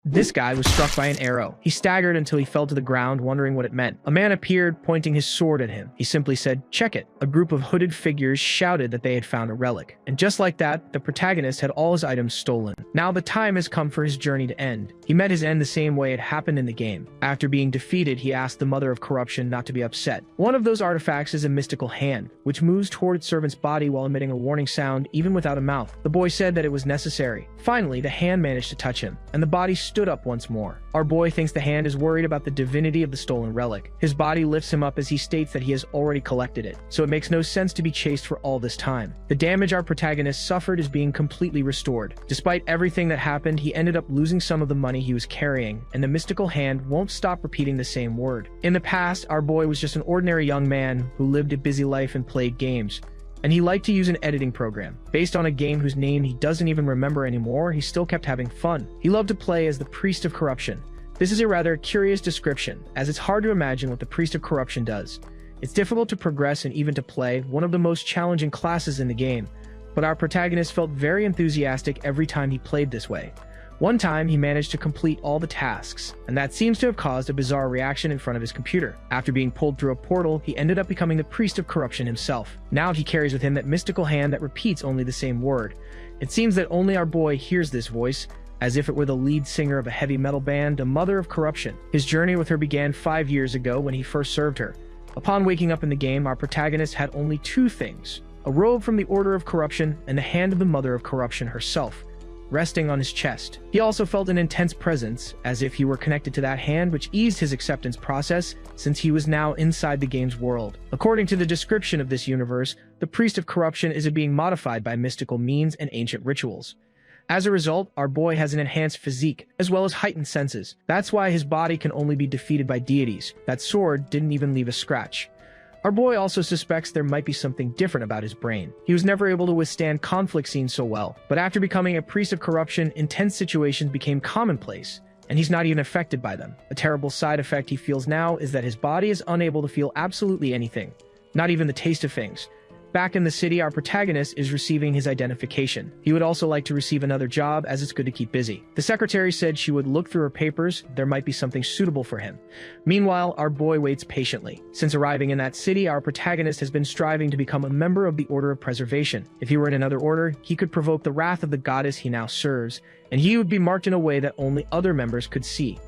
This guy was struck by an arrow. He staggered until he fell to the ground, wondering what it meant. A man appeared, pointing his sword at him. He simply said, "Check it." A group of hooded figures shouted that they had found a relic. And just like that, the protagonist had all his items stolen. Now the time has come for his journey to end. He met his end the same way it happened in the game. After being defeated, he asked the Mother of Corruption not to be upset. One of those artifacts is a mystical hand, which moves toward its servant's body while emitting a warning sound even without a mouth. The boy said that it was necessary. Finally, the hand managed to touch him, and the body stood up once more. Our boy thinks the hand is worried about the divinity of the stolen relic. His body lifts him up as he states that he has already collected it, so it makes no sense to be chased for all this time. The damage our protagonist suffered is being completely restored. Despite everything that happened, he ended up losing some of the money he was carrying, and the mystical hand won't stop repeating the same word. In the past, our boy was just an ordinary young man who lived a busy life and played games. And he liked to use an editing program. Based on a game whose name he doesn't even remember anymore, he still kept having fun. He loved to play as the Priest of Corruption. This is a rather curious description, as it's hard to imagine what the Priest of Corruption does. It's difficult to progress and even to play, one of the most challenging classes in the game, but our protagonist felt very enthusiastic every time he played this way. One time, he managed to complete all the tasks, and that seems to have caused a bizarre reaction in front of his computer. After being pulled through a portal, he ended up becoming the Priest of Corruption himself. Now he carries with him that mystical hand that repeats only the same word. It seems that only our boy hears this voice, as if it were the lead singer of a heavy metal band, the Mother of Corruption. His journey with her began 5 years ago when he first served her. Upon waking up in the game, our protagonist had only two things: a robe from the Order of Corruption and the hand of the Mother of Corruption herself, resting on his chest. He also felt an intense presence, as if he were connected to that hand, which eased his acceptance process since he was now inside the game's world. According to the description of this universe, the Priest of Corruption is a being modified by mystical means and ancient rituals. As a result, our boy has an enhanced physique, as well as heightened senses. That's why his body can only be defeated by deities. That sword didn't even leave a scratch. Our boy also suspects there might be something different about his brain. He was never able to withstand conflict scenes so well, but after becoming a Priest of Corruption, intense situations became commonplace, and he's not even affected by them. A terrible side effect he feels now is that his body is unable to feel absolutely anything, not even the taste of things. Back in the city, our protagonist is receiving his identification. He would also like to receive another job, as it's good to keep busy. The secretary said she would look through her papers. There might be something suitable for him. Meanwhile, our boy waits patiently. Since arriving in that city, our protagonist has been striving to become a member of the Order of Preservation. If he were in another order, he could provoke the wrath of the goddess he now serves, and he would be marked in a way that only other members could see.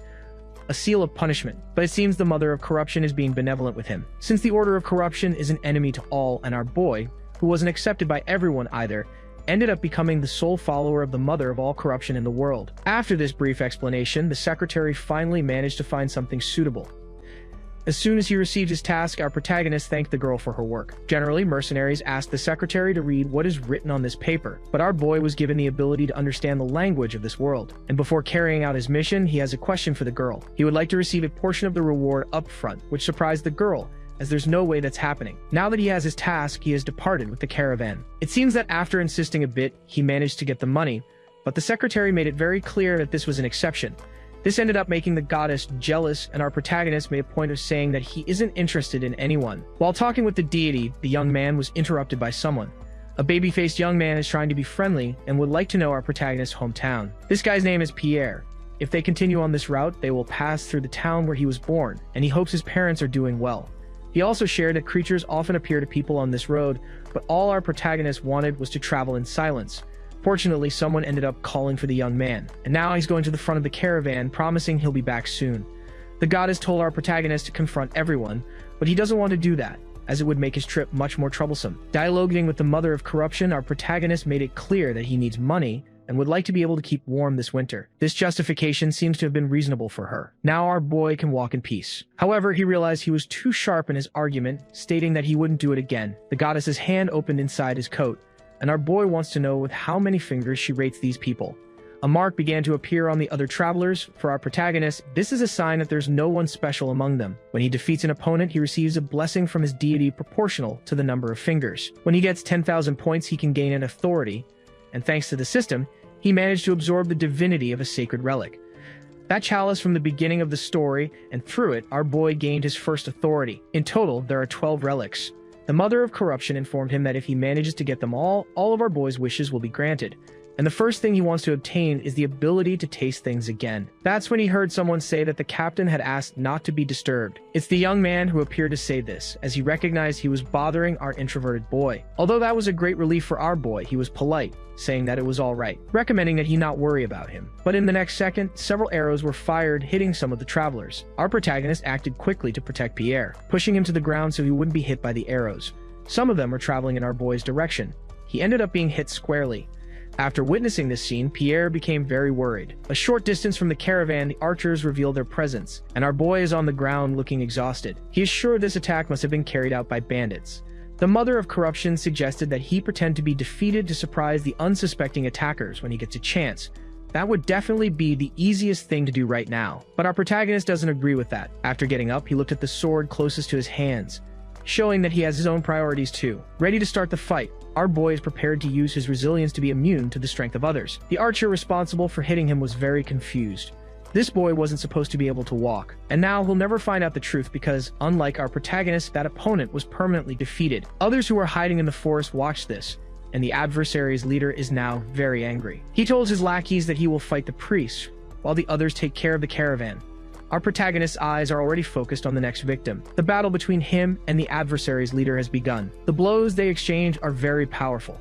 A seal of punishment, but it seems the Mother of Corruption is being benevolent with him. Since the Order of Corruption is an enemy to all, and our boy, who wasn't accepted by everyone either, ended up becoming the sole follower of the Mother of all corruption in the world. After this brief explanation, the secretary finally managed to find something suitable. As soon as he received his task, our protagonist thanked the girl for her work. Generally, mercenaries asked the secretary to read what is written on this paper, but our boy was given the ability to understand the language of this world. And before carrying out his mission, he has a question for the girl. He would like to receive a portion of the reward up front, which surprised the girl, as there's no way that's happening. Now that he has his task, he has departed with the caravan. It seems that after insisting a bit, he managed to get the money, but the secretary made it very clear that this was an exception. This ended up making the goddess jealous, and our protagonist made a point of saying that he isn't interested in anyone. While talking with the deity, the young man was interrupted by someone. A baby-faced young man is trying to be friendly and would like to know our protagonist's hometown. This guy's name is Pierre. If they continue on this route, they will pass through the town where he was born, and he hopes his parents are doing well. He also shared that creatures often appear to people on this road, but all our protagonist wanted was to travel in silence. Fortunately, someone ended up calling for the young man, and now he's going to the front of the caravan, promising he'll be back soon. The goddess told our protagonist to confront everyone, but he doesn't want to do that, as it would make his trip much more troublesome. Dialoguing with the Mother of Corruption, our protagonist made it clear that he needs money and would like to be able to keep warm this winter. This justification seems to have been reasonable for her. Now our boy can walk in peace. However, he realized he was too sharp in his argument, stating that he wouldn't do it again. The goddess's hand opened inside his coat, and our boy wants to know with how many fingers she rates these people. A mark began to appear on the other travelers. For our protagonist, this is a sign that there's no one special among them. When he defeats an opponent, he receives a blessing from his deity proportional to the number of fingers. When he gets 10,000 points, he can gain an authority, and thanks to the system, he managed to absorb the divinity of a sacred relic. That chalice from the beginning of the story, and through it, our boy gained his first authority. In total, there are 12 relics. The Mother of Corruption informed him that if he manages to get them all of our boy's wishes will be granted. and the first thing he wants to obtain is the ability to taste things again. That's when he heard someone say that the captain had asked not to be disturbed. It's the young man who appeared to say this, as he recognized he was bothering our introverted boy. Although that was a great relief for our boy, he was polite, saying that it was all right, recommending that he not worry about him. But in the next second, several arrows were fired, hitting some of the travelers. Our protagonist acted quickly to protect Pierre, pushing him to the ground so he wouldn't be hit by the arrows. Some of them were traveling in our boy's direction. He ended up being hit squarely. After witnessing this scene, Pierre became very worried. A short distance from the caravan, the archers revealed their presence, and our boy is on the ground looking exhausted. He is sure this attack must have been carried out by bandits. The mother of corruption suggested that he pretend to be defeated to surprise the unsuspecting attackers when he gets a chance. That would definitely be the easiest thing to do right now. But our protagonist doesn't agree with that. After getting up, he looked at the sword closest to his hands, showing that he has his own priorities too. Ready to start the fight, our boy is prepared to use his resilience to be immune to the strength of others. The archer responsible for hitting him was very confused. This boy wasn't supposed to be able to walk, and now he'll never find out the truth because, unlike our protagonist, that opponent was permanently defeated. Others who were hiding in the forest watched this, and the adversary's leader is now very angry. He told his lackeys that he will fight the priest, while the others take care of the caravan. Our protagonist's eyes are already focused on the next victim. The battle between him and the adversary's leader has begun. The blows they exchange are very powerful.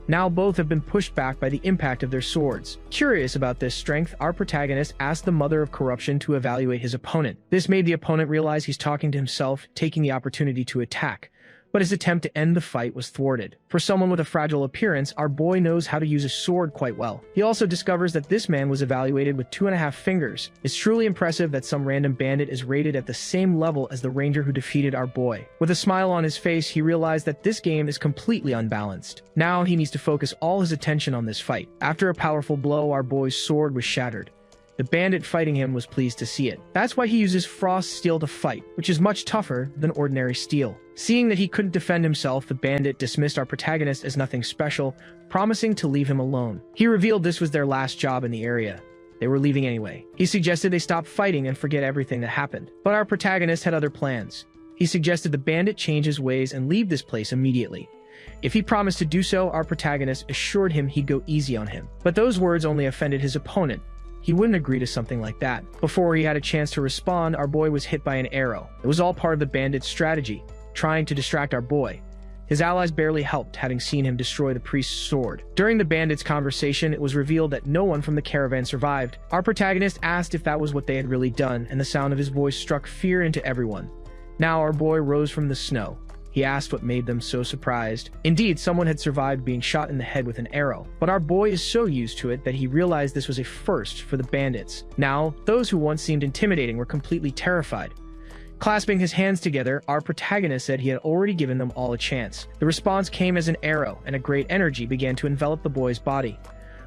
Now both have been pushed back by the impact of their swords. Curious about this strength, our protagonist asked the mother of corruption to evaluate his opponent. This made the opponent realize he's talking to himself, taking the opportunity to attack. But his attempt to end the fight was thwarted. For someone with a fragile appearance, our boy knows how to use a sword quite well. He also discovers that this man was evaluated with 2.5 fingers. It's truly impressive that some random bandit is rated at the same level as the ranger who defeated our boy. With a smile on his face, he realized that this game is completely unbalanced. Now he needs to focus all his attention on this fight. After a powerful blow, our boy's sword was shattered. The bandit fighting him was pleased to see it. That's why he uses frost steel to fight, which is much tougher than ordinary steel. Seeing that he couldn't defend himself, the bandit dismissed our protagonist as nothing special, promising to leave him alone. He revealed this was their last job in the area. They were leaving anyway. He suggested they stop fighting and forget everything that happened. But our protagonist had other plans. He suggested the bandit change his ways and leave this place immediately. If he promised to do so, our protagonist assured him he'd go easy on him. But those words only offended his opponent. He wouldn't agree to something like that. Before he had a chance to respond, our boy was hit by an arrow. It was all part of the bandit's strategy, trying to distract our boy. His allies barely helped, having seen him destroy the priest's sword. During the bandits' conversation, it was revealed that no one from the caravan survived. Our protagonist asked if that was what they had really done, and the sound of his voice struck fear into everyone. Now our boy rose from the snow. He asked what made them so surprised. Indeed, someone had survived being shot in the head with an arrow, but our boy is so used to it that he realized this was a first for the bandits. Now, those who once seemed intimidating were completely terrified. Clasping his hands together, our protagonist said he had already given them all a chance. The response came as an arrow, and a great energy began to envelop the boy's body.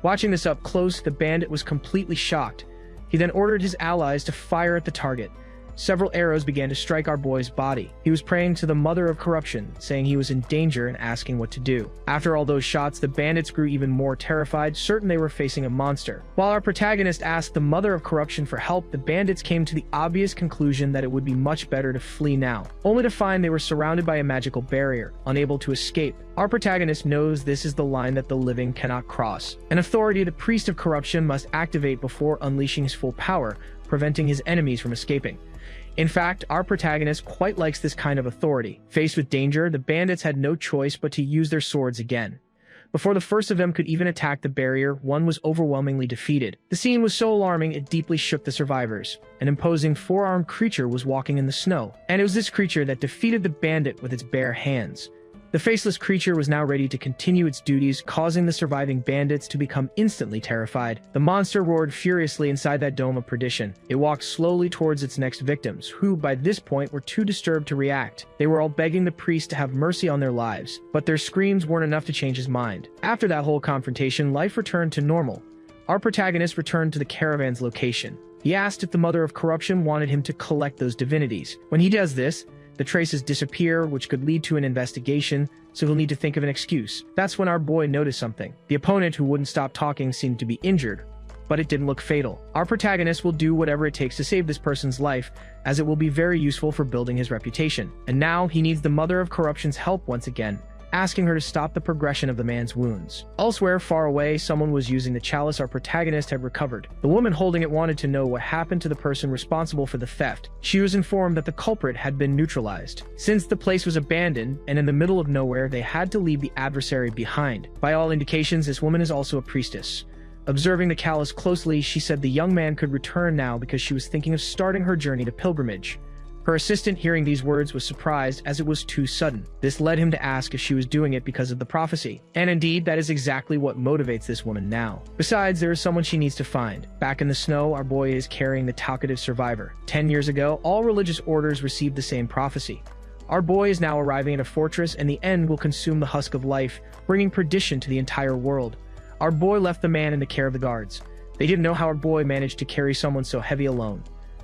Watching this up close, the bandit was completely shocked. He then ordered his allies to fire at the target. Several arrows began to strike our boy's body. He was praying to the mother of corruption, saying he was in danger and asking what to do. After all those shots, the bandits grew even more terrified, certain they were facing a monster. While our protagonist asked the mother of corruption for help, the bandits came to the obvious conclusion that it would be much better to flee now, only to find they were surrounded by a magical barrier, unable to escape. Our protagonist knows this is the line that the living cannot cross. An authority the priest of corruption must activate before unleashing his full power, preventing his enemies from escaping. In fact, our protagonist quite likes this kind of authority. Faced with danger, the bandits had no choice but to use their swords again. Before the first of them could even attack the barrier, one was overwhelmingly defeated. The scene was so alarming it deeply shook the survivors. An imposing four-armed creature was walking in the snow, and it was this creature that defeated the bandit with its bare hands. The faceless creature was now ready to continue its duties, causing the surviving bandits to become instantly terrified. The monster roared furiously inside that dome of perdition. It walked slowly towards its next victims, who, by this point, were too disturbed to react. They were all begging the priest to have mercy on their lives, but their screams weren't enough to change his mind. After that whole confrontation, life returned to normal. Our protagonist returned to the caravan's location. He asked if the mother of corruption wanted him to collect those divinities. When he does this, the traces disappear, which could lead to an investigation, so he'll need to think of an excuse. That's when our boy noticed something. The opponent, who wouldn't stop talking, seemed to be injured, but it didn't look fatal. Our protagonist will do whatever it takes to save this person's life, as it will be very useful for building his reputation. And now he needs the mother of corruption's help once again. asking her to stop the progression of the man's wounds. Elsewhere, far away, someone was using the chalice our protagonist had recovered. The woman holding it wanted to know what happened to the person responsible for the theft. She was informed that the culprit had been neutralized. Since the place was abandoned and in the middle of nowhere, they had to leave the adversary behind. By all indications, this woman is also a priestess. Observing the chalice closely, she said the young man could return now because she was thinking of starting her journey to pilgrimage. Her assistant, hearing these words, was surprised as it was too sudden. This led him to ask if she was doing it because of the prophecy. And indeed, that is exactly what motivates this woman now. Besides, there is someone she needs to find. Back in the snow, our boy is carrying the talkative survivor. 10 years ago, all religious orders received the same prophecy. Our boy is now arriving at a fortress, and the end will consume the husk of life, bringing perdition to the entire world. Our boy left the man in the care of the guards. They didn't know how our boy managed to carry someone so heavy alone.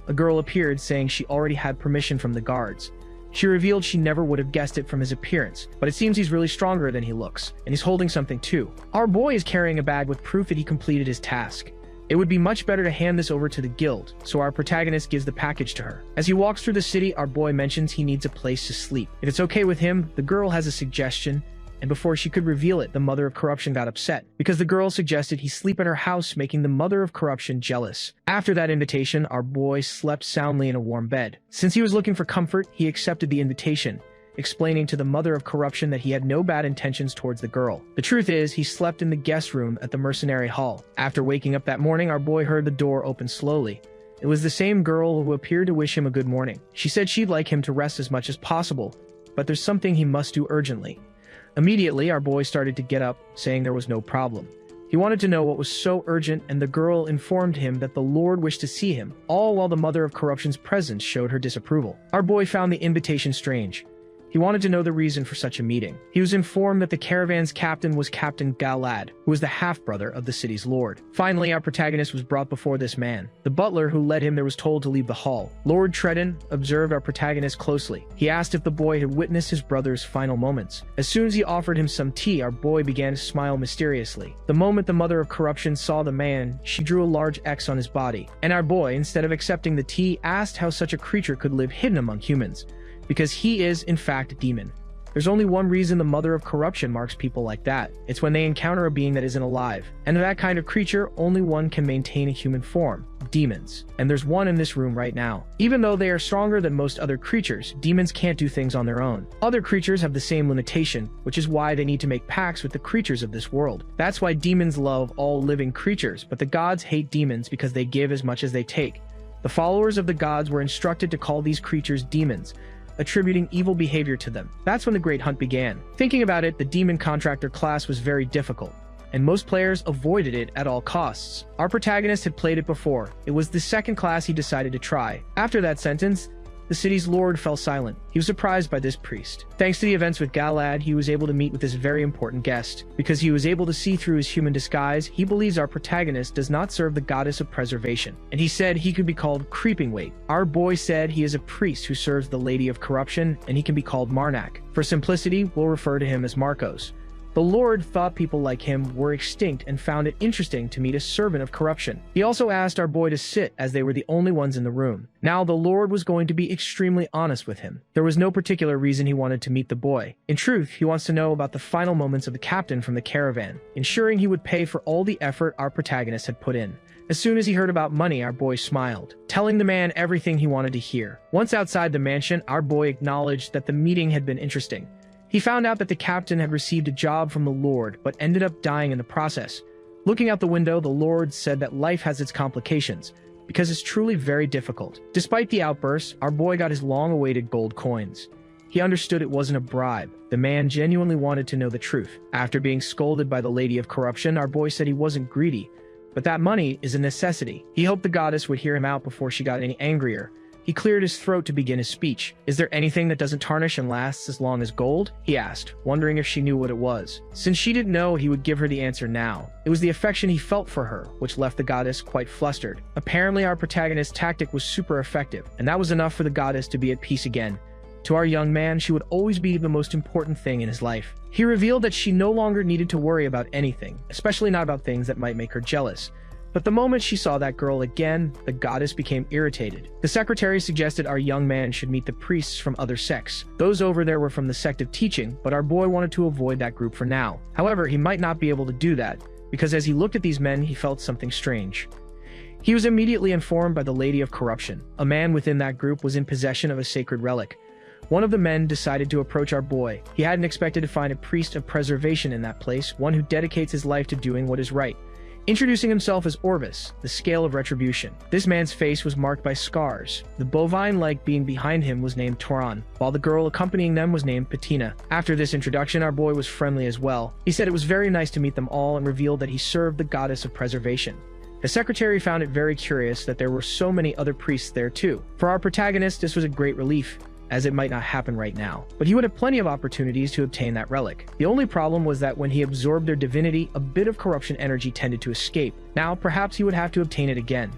A girl appeared, saying she already had permission from the guards. She revealed she never would have guessed it from his appearance, but it seems he's really stronger than he looks, and he's holding something too. Our boy is carrying a bag with proof that he completed his task. It would be much better to hand this over to the guild, so our protagonist gives the package to her. As he walks through the city, our boy mentions he needs a place to sleep. If it's okay with him, the girl has a suggestion, and before she could reveal it, the mother of corruption got upset, because the girl suggested he sleep at her house, making the mother of corruption jealous. After that invitation, our boy slept soundly in a warm bed. Since he was looking for comfort, he accepted the invitation, explaining to the mother of corruption that he had no bad intentions towards the girl. The truth is, he slept in the guest room at the mercenary hall. After waking up that morning, our boy heard the door open slowly. It was the same girl who appeared to wish him a good morning. She said she'd like him to rest as much as possible, but there's something he must do urgently. Immediately, our boy started to get up, saying there was no problem. He wanted to know what was so urgent, and the girl informed him that the Lord wished to see him, all while the mother of corruption's presence showed her disapproval. Our boy found the invitation strange. He wanted to know the reason for such a meeting. He was informed that the caravan's captain was Captain Galad, who was the half-brother of the city's lord. Finally, our protagonist was brought before this man. The butler who led him there was told to leave the hall. Lord Tredden observed our protagonist closely. He asked if the boy had witnessed his brother's final moments. As soon as he offered him some tea, our boy began to smile mysteriously. The moment the mother of corruption saw the man, she drew a large X on his body. And our boy, instead of accepting the tea, asked how such a creature could live hidden among humans. Because he is, in fact, a demon. There's only one reason the mother of corruption marks people like that. It's when they encounter a being that isn't alive. And that kind of creature, only one can maintain a human form. Demons. And there's one in this room right now. Even though they are stronger than most other creatures, demons can't do things on their own. Other creatures have the same limitation, which is why they need to make pacts with the creatures of this world. That's why demons love all living creatures, but the gods hate demons because they give as much as they take. The followers of the gods were instructed to call these creatures demons, attributing evil behavior to them. That's when the Great Hunt began. Thinking about it, the demon contractor class was very difficult, and most players avoided it at all costs. Our protagonist had played it before. It was the second class he decided to try. After that sentence, the city's lord fell silent. He was surprised by this priest. Thanks to the events with Galad, he was able to meet with this very important guest. Because he was able to see through his human disguise, he believes our protagonist does not serve the goddess of preservation. And he said he could be called Creeping Weight. Our boy said he is a priest who serves the Lady of Corruption, and he can be called Marnak. For simplicity, we'll refer to him as Marcos. The Lord thought people like him were extinct and found it interesting to meet a servant of corruption. He also asked our boy to sit, as they were the only ones in the room. Now, the Lord was going to be extremely honest with him. There was no particular reason he wanted to meet the boy. In truth, he wants to know about the final moments of the captain from the caravan, ensuring he would pay for all the effort our protagonist had put in. As soon as he heard about money, our boy smiled, telling the man everything he wanted to hear. Once outside the mansion, our boy acknowledged that the meeting had been interesting. He found out that the captain had received a job from the Lord, but ended up dying in the process. Looking out the window, the Lord said that life has its complications, because it's truly very difficult. Despite the outburst, our boy got his long-awaited gold coins. He understood it wasn't a bribe. The man genuinely wanted to know the truth. After being scolded by the Lady of Corruption, our boy said he wasn't greedy, but that money is a necessity. He hoped the goddess would hear him out before she got any angrier. He cleared his throat to begin his speech. "Is there anything that doesn't tarnish and lasts as long as gold?" he asked, wondering if she knew what it was. Since she didn't know, he would give her the answer now. It was the affection he felt for her, which left the goddess quite flustered. Apparently, our protagonist's tactic was super effective, and that was enough for the goddess to be at peace again. To our young man, she would always be the most important thing in his life. He revealed that she no longer needed to worry about anything, especially not about things that might make her jealous. But the moment she saw that girl again, the goddess became irritated. The secretary suggested our young man should meet the priests from other sects. Those over there were from the sect of teaching, but our boy wanted to avoid that group for now. However, he might not be able to do that, because as he looked at these men, he felt something strange. He was immediately informed by the Lady of Corruption. A man within that group was in possession of a sacred relic. One of the men decided to approach our boy. He hadn't expected to find a priest of preservation in that place, one who dedicates his life to doing what is right. Introducing himself as Orvis, the scale of retribution. This man's face was marked by scars. The bovine-like being behind him was named Toran, while the girl accompanying them was named Patina. After this introduction, our boy was friendly as well. He said it was very nice to meet them all and revealed that he served the goddess of preservation. The secretary found it very curious that there were so many other priests there too. For our protagonist, this was a great relief, as it might not happen right now, but he would have plenty of opportunities to obtain that relic. The only problem was that when he absorbed their divinity, a bit of corruption energy tended to escape. Now, perhaps he would have to obtain it again.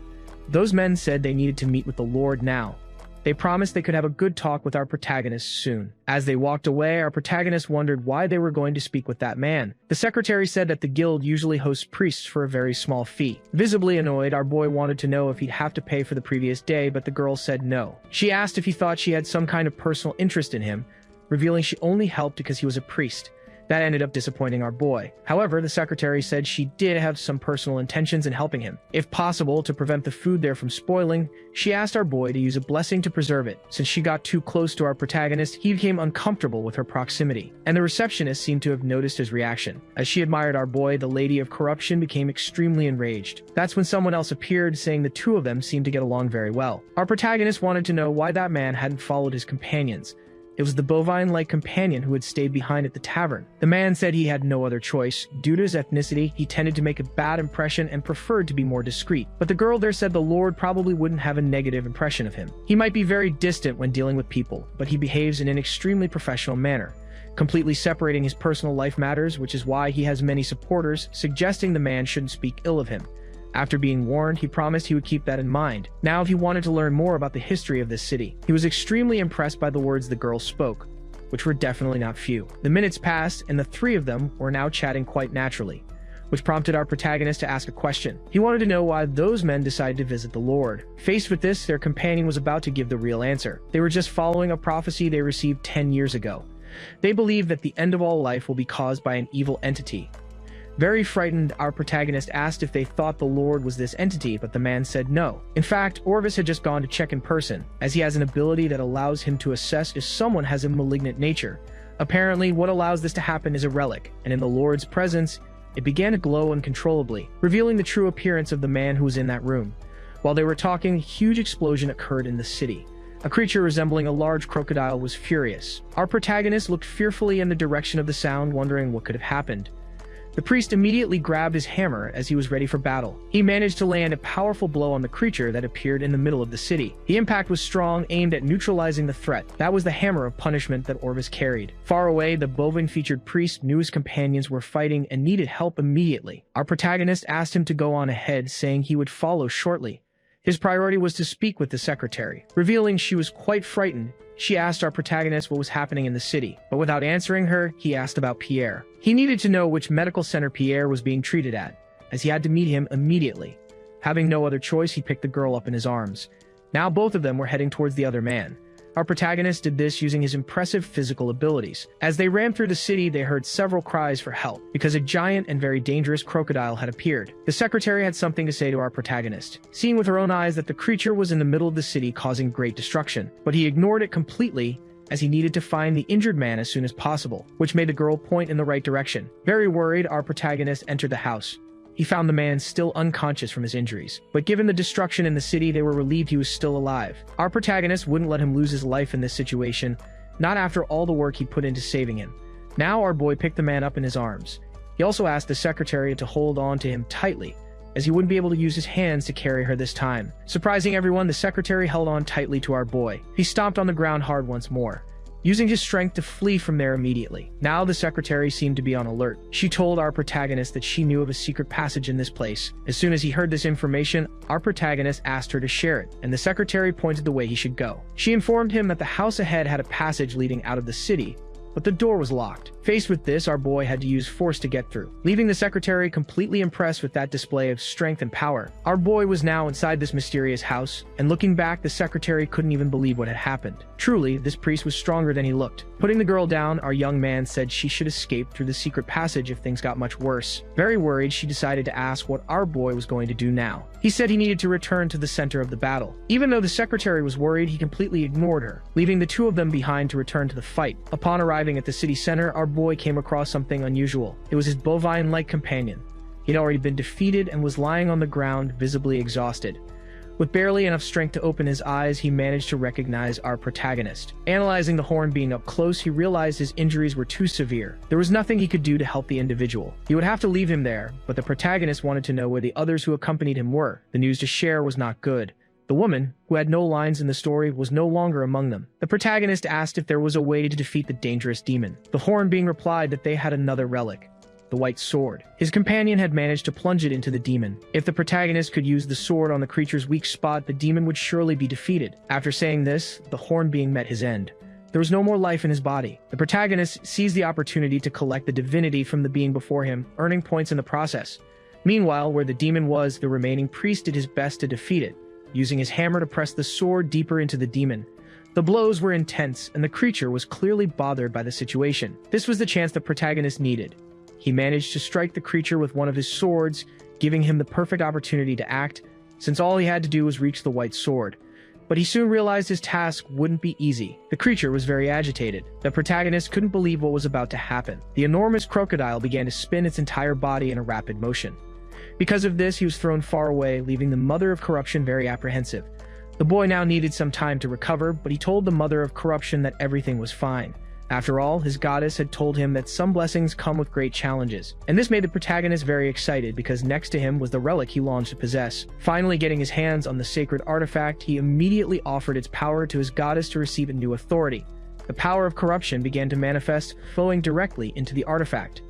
Those men said they needed to meet with the Lord now. They promised they could have a good talk with our protagonist soon. As they walked away, our protagonist wondered why they were going to speak with that man. The secretary said that the guild usually hosts priests for a very small fee. Visibly annoyed, our boy wanted to know if he'd have to pay for the previous day, but the girl said no. She asked if he thought she had some kind of personal interest in him, revealing she only helped because he was a priest. That ended up disappointing our boy. However, the secretary said she did have some personal intentions in helping him. If possible, to prevent the food there from spoiling, she asked our boy to use a blessing to preserve it. Since she got too close to our protagonist, he became uncomfortable with her proximity, and the receptionist seemed to have noticed his reaction. As she admired our boy, the Lady of Corruption became extremely enraged. That's when someone else appeared, saying the two of them seemed to get along very well. Our protagonist wanted to know why that man hadn't followed his companions. It was the bovine-like companion who had stayed behind at the tavern. The man said he had no other choice. Due to his ethnicity, he tended to make a bad impression and preferred to be more discreet. But the girl there said the Lord probably wouldn't have a negative impression of him. He might be very distant when dealing with people, but he behaves in an extremely professional manner, completely separating his personal life matters, which is why he has many supporters, suggesting the man shouldn't speak ill of him. After being warned, he promised he would keep that in mind. Now, if he wanted to learn more about the history of this city, he was extremely impressed by the words the girl spoke, which were definitely not few. The minutes passed, and the three of them were now chatting quite naturally, which prompted our protagonist to ask a question. He wanted to know why those men decided to visit the Lord. Faced with this, their companion was about to give the real answer. They were just following a prophecy they received 10 years ago. They believe that the end of all life will be caused by an evil entity. Very frightened, our protagonist asked if they thought the Lord was this entity, but the man said no. In fact, Orvis had just gone to check in person, as he has an ability that allows him to assess if someone has a malignant nature. Apparently, what allows this to happen is a relic, and in the Lord's presence, it began to glow uncontrollably, revealing the true appearance of the man who was in that room. While they were talking, a huge explosion occurred in the city. A creature resembling a large crocodile was furious. Our protagonist looked fearfully in the direction of the sound, wondering what could have happened. The priest immediately grabbed his hammer as he was ready for battle. He managed to land a powerful blow on the creature that appeared in the middle of the city. The impact was strong, aimed at neutralizing the threat. That was the hammer of punishment that Orvis carried. Far away, the bovine-featured priest knew his companions were fighting and needed help immediately. Our protagonist asked him to go on ahead, saying he would follow shortly. His priority was to speak with the secretary. Revealing she was quite frightened, she asked our protagonist what was happening in the city, but without answering her, he asked about Pierre. He needed to know which medical center Pierre was being treated at, as he had to meet him immediately. Having no other choice, he picked the girl up in his arms. Now both of them were heading towards the other man. Our protagonist did this using his impressive physical abilities. As they ran through the city, they heard several cries for help, because a giant and very dangerous crocodile had appeared. The secretary had something to say to our protagonist, seeing with her own eyes that the creature was in the middle of the city causing great destruction. But he ignored it completely, as he needed to find the injured man as soon as possible, which made the girl point in the right direction. Very worried, our protagonist entered the house. He found the man still unconscious from his injuries, but given the destruction in the city, they were relieved he was still alive. Our protagonist wouldn't let him lose his life in this situation, not after all the work he put into saving him. Now our boy picked the man up in his arms. He also asked the secretary to hold on to him tightly, as he wouldn't be able to use his hands to carry her this time. Surprising everyone, the secretary held on tightly to our boy. He stomped on the ground hard once more, using his strength to flee from there immediately. Now the secretary seemed to be on alert. She told our protagonist that she knew of a secret passage in this place. As soon as he heard this information, our protagonist asked her to share it, and the secretary pointed the way he should go. She informed him that the house ahead had a passage leading out of the city, but the door was locked. Faced with this, our boy had to use force to get through, leaving the secretary completely impressed with that display of strength and power. Our boy was now inside this mysterious house, and looking back, the secretary couldn't even believe what had happened. Truly, this priest was stronger than he looked. Putting the girl down, our young man said she should escape through the secret passage if things got much worse. Very worried, she decided to ask what our boy was going to do now. He said he needed to return to the center of the battle. Even though the secretary was worried, he completely ignored her, leaving the two of them behind to return to the fight. Upon arriving at the city center, our boy came across something unusual. It was his bovine-like companion. He'd already been defeated and was lying on the ground, visibly exhausted. With barely enough strength to open his eyes, he managed to recognize our protagonist. Analyzing the horn being up close, he realized his injuries were too severe. There was nothing he could do to help the individual. He would have to leave him there, but the protagonist wanted to know where the others who accompanied him were. The news to share was not good. The woman, who had no lines in the story, was no longer among them. The protagonist asked if there was a way to defeat the dangerous demon. The horn being replied that they had another relic, the white sword. His companion had managed to plunge it into the demon. If the protagonist could use the sword on the creature's weak spot, the demon would surely be defeated. After saying this, the horn being met his end. There was no more life in his body. The protagonist seized the opportunity to collect the divinity from the being before him, earning points in the process. Meanwhile, where the demon was, the remaining priest did his best to defeat it, using his hammer to press the sword deeper into the demon. The blows were intense, and the creature was clearly bothered by the situation. This was the chance the protagonist needed. He managed to strike the creature with one of his swords, giving him the perfect opportunity to act, since all he had to do was reach the white sword. But he soon realized his task wouldn't be easy. The creature was very agitated. The protagonist couldn't believe what was about to happen. The enormous crocodile began to spin its entire body in a rapid motion. Because of this, he was thrown far away, leaving the Mother of Corruption very apprehensive. The boy now needed some time to recover, but he told the Mother of Corruption that everything was fine. After all, his goddess had told him that some blessings come with great challenges, and this made the protagonist very excited because next to him was the relic he longed to possess. Finally getting his hands on the sacred artifact, he immediately offered its power to his goddess to receive a new authority. The power of corruption began to manifest, flowing directly into the artifact.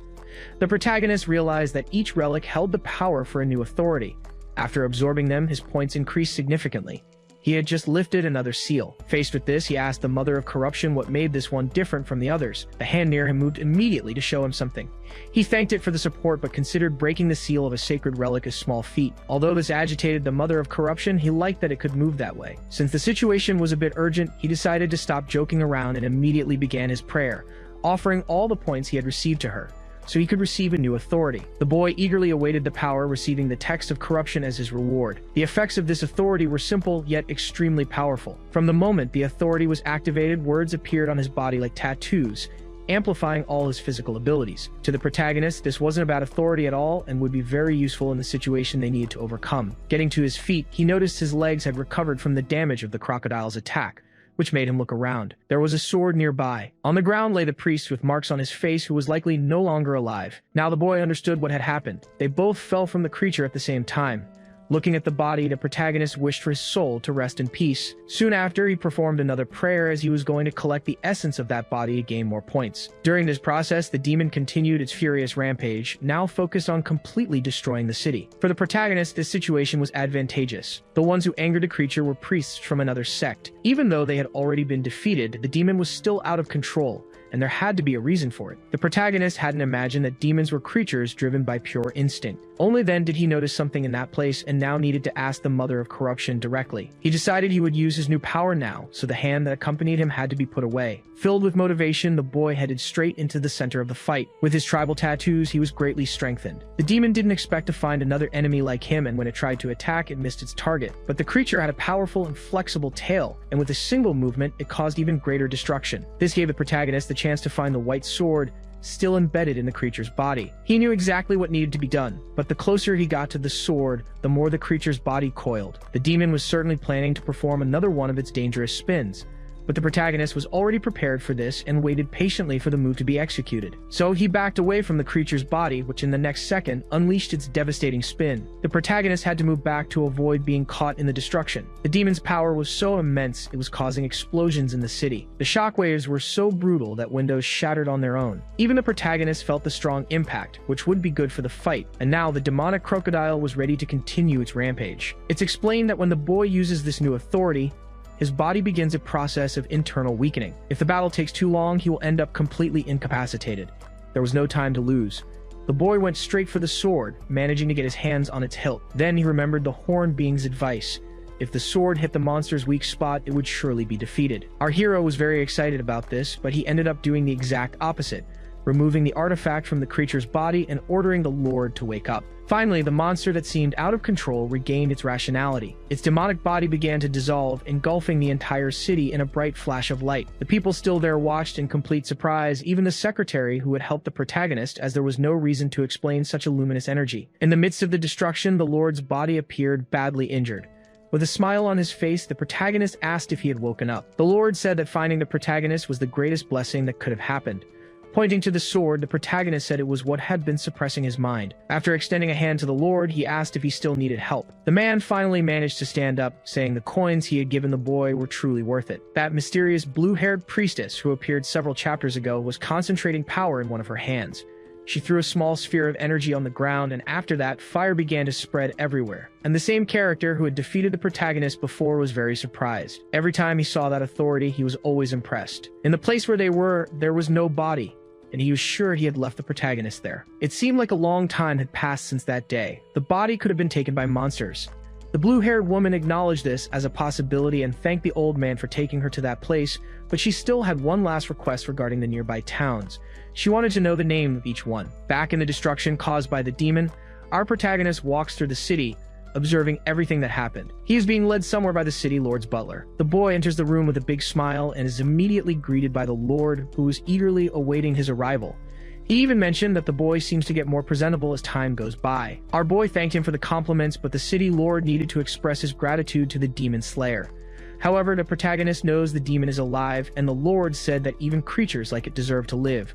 The protagonist realized that each relic held the power for a new authority. After absorbing them, his points increased significantly. He had just lifted another seal. Faced with this, he asked the Mother of Corruption what made this one different from the others. The hand near him moved immediately to show him something. He thanked it for the support but considered breaking the seal of a sacred relic a small feat. Although this agitated the Mother of Corruption, he liked that it could move that way. Since the situation was a bit urgent, he decided to stop joking around and immediately began his prayer, offering all the points he had received to her, so he could receive a new authority. The boy eagerly awaited the power, receiving the text of corruption as his reward. The effects of this authority were simple, yet extremely powerful. From the moment the authority was activated, words appeared on his body like tattoos, amplifying all his physical abilities. To the protagonist, this wasn't about authority at all and would be very useful in the situation they needed to overcome. Getting to his feet, he noticed his legs had recovered from the damage of the crocodile's attack, which made him look around. There was a sword nearby. On the ground lay the priest with marks on his face, who was likely no longer alive. Now the boy understood what had happened. They both fell from the creature at the same time. Looking at the body, the protagonist wished for his soul to rest in peace. Soon after, he performed another prayer as he was going to collect the essence of that body to gain more points. During this process, the demon continued its furious rampage, now focused on completely destroying the city. For the protagonist, this situation was advantageous. The ones who angered the creature were priests from another sect. Even though they had already been defeated, the demon was still out of control, and there had to be a reason for it. The protagonist hadn't imagined that demons were creatures driven by pure instinct. Only then did he notice something in that place and now needed to ask the Mother of Corruption directly. He decided he would use his new power now, so the hand that accompanied him had to be put away. Filled with motivation, the boy headed straight into the center of the fight. With his tribal tattoos, he was greatly strengthened. The demon didn't expect to find another enemy like him, and when it tried to attack, it missed its target. But the creature had a powerful and flexible tail, and with a single movement, it caused even greater destruction. This gave the protagonist the chance to find the white sword still embedded in the creature's body. He knew exactly what needed to be done, but the closer he got to the sword, the more the creature's body coiled. The demon was certainly planning to perform another one of its dangerous spins, but the protagonist was already prepared for this and waited patiently for the move to be executed. So he backed away from the creature's body, which in the next second unleashed its devastating spin. The protagonist had to move back to avoid being caught in the destruction. The demon's power was so immense it was causing explosions in the city. The shockwaves were so brutal that windows shattered on their own. Even the protagonist felt the strong impact, which would be good for the fight, and now the demonic crocodile was ready to continue its rampage. It's explained that when the boy uses this new authority, his body begins a process of internal weakening. If the battle takes too long, he will end up completely incapacitated. There was no time to lose. The boy went straight for the sword, managing to get his hands on its hilt. Then he remembered the horn being's advice. If the sword hit the monster's weak spot, it would surely be defeated. Our hero was very excited about this, but he ended up doing the exact opposite, removing the artifact from the creature's body and ordering the Lord to wake up. Finally, the monster that seemed out of control regained its rationality. Its demonic body began to dissolve, engulfing the entire city in a bright flash of light. The people still there watched in complete surprise, even the secretary who had helped the protagonist, as there was no reason to explain such a luminous energy. In the midst of the destruction, the Lord's body appeared badly injured. With a smile on his face, the protagonist asked if he had woken up. The Lord said that finding the protagonist was the greatest blessing that could have happened. Pointing to the sword, the protagonist said it was what had been suppressing his mind. After extending a hand to the Lord, he asked if he still needed help. The man finally managed to stand up, saying the coins he had given the boy were truly worth it. That mysterious blue-haired priestess who appeared several chapters ago was concentrating power in one of her hands. She threw a small sphere of energy on the ground, and after that, fire began to spread everywhere. And the same character who had defeated the protagonist before was very surprised. Every time he saw that authority, he was always impressed. In the place where they were, there was no body, and he was sure he had left the protagonist there. It seemed like a long time had passed since that day. The body could have been taken by monsters. The blue-haired woman acknowledged this as a possibility and thanked the old man for taking her to that place, but she still had one last request regarding the nearby towns. She wanted to know the name of each one. Back in the destruction caused by the demon, our protagonist walks through the city, observing everything that happened. He is being led somewhere by the city lord's butler. The boy enters the room with a big smile and is immediately greeted by the lord, who is eagerly awaiting his arrival. He even mentioned that the boy seems to get more presentable as time goes by. Our boy thanked him for the compliments, but the city lord needed to express his gratitude to the demon slayer. However, the protagonist knows the demon is alive, and the lord said that even creatures like it deserve to live.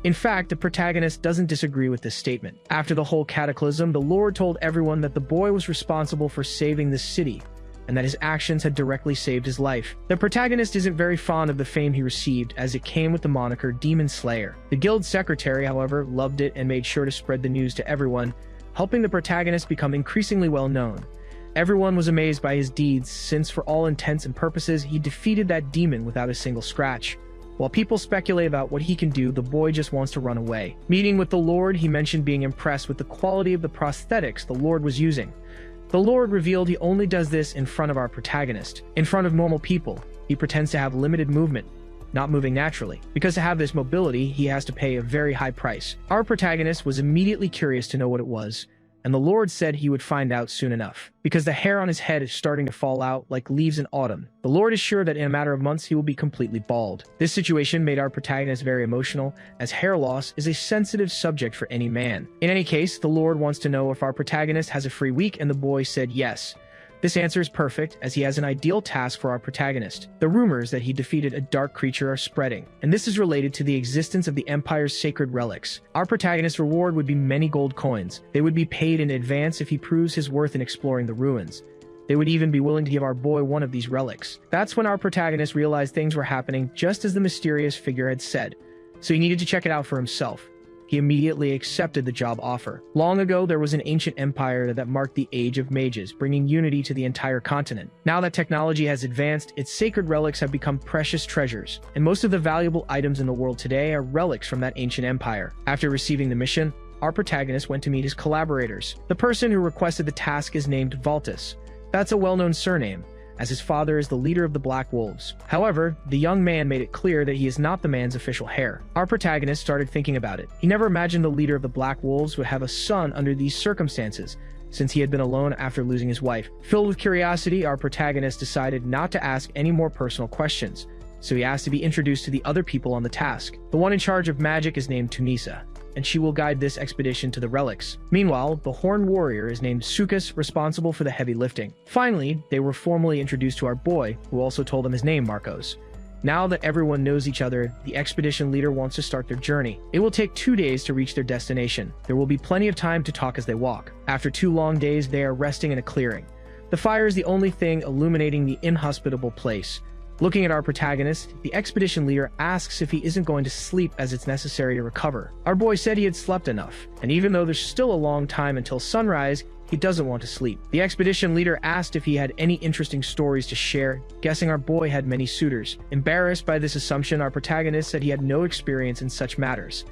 In fact, the protagonist doesn't disagree with this statement. After the whole cataclysm, the Lord told everyone that the boy was responsible for saving the city, and that his actions had directly saved his life. The protagonist isn't very fond of the fame he received, as it came with the moniker Demon Slayer. The guild secretary, however, loved it and made sure to spread the news to everyone, helping the protagonist become increasingly well known. Everyone was amazed by his deeds, since for all intents and purposes, he defeated that demon without a single scratch. While people speculate about what he can do, the boy just wants to run away. Meeting with the Lord, he mentioned being impressed with the quality of the prosthetics the Lord was using. The Lord revealed he only does this in front of our protagonist. In front of normal people, he pretends to have limited movement, not moving naturally. Because to have this mobility, he has to pay a very high price. Our protagonist was immediately curious to know what it was, and the Lord said he would find out soon enough. Because the hair on his head is starting to fall out like leaves in autumn, the Lord is sure that in a matter of months he will be completely bald. This situation made our protagonist very emotional, as hair loss is a sensitive subject for any man. In any case, the Lord wants to know if our protagonist has a free week, and the boy said yes. This answer is perfect, as he has an ideal task for our protagonist. The rumors that he defeated a dark creature are spreading, and this is related to the existence of the Empire's sacred relics. Our protagonist's reward would be many gold coins. They would be paid in advance if he proves his worth in exploring the ruins. They would even be willing to give our boy one of these relics. That's when our protagonist realized things were happening just as the mysterious figure had said, so he needed to check it out for himself. He immediately accepted the job offer. Long ago, there was an ancient empire that marked the Age of Mages, bringing unity to the entire continent. Now that technology has advanced, its sacred relics have become precious treasures, and most of the valuable items in the world today are relics from that ancient empire. After receiving the mission, our protagonist went to meet his collaborators. The person who requested the task is named Valtus. That's a well-known surname, as his father is the leader of the Black Wolves. However, the young man made it clear that he is not the man's official heir. Our protagonist started thinking about it. He never imagined the leader of the Black Wolves would have a son under these circumstances, since he had been alone after losing his wife. Filled with curiosity, our protagonist decided not to ask any more personal questions, so he asked to be introduced to the other people on the task. The one in charge of magic is named Tunisa, and she will guide this expedition to the relics. Meanwhile, the Horned Warrior is named Sukas, responsible for the heavy lifting. Finally, they were formally introduced to our boy, who also told them his name, Marcos. Now that everyone knows each other, the expedition leader wants to start their journey. It will take 2 days to reach their destination. There will be plenty of time to talk as they walk. After 2 long days, they are resting in a clearing. The fire is the only thing illuminating the inhospitable place. Looking at our protagonist, the expedition leader asks if he isn't going to sleep as it's necessary to recover. Our boy said he had slept enough, and even though there's still a long time until sunrise, he doesn't want to sleep. The expedition leader asked if he had any interesting stories to share, guessing our boy had many suitors. Embarrassed by this assumption, our protagonist said he had no experience in such matters.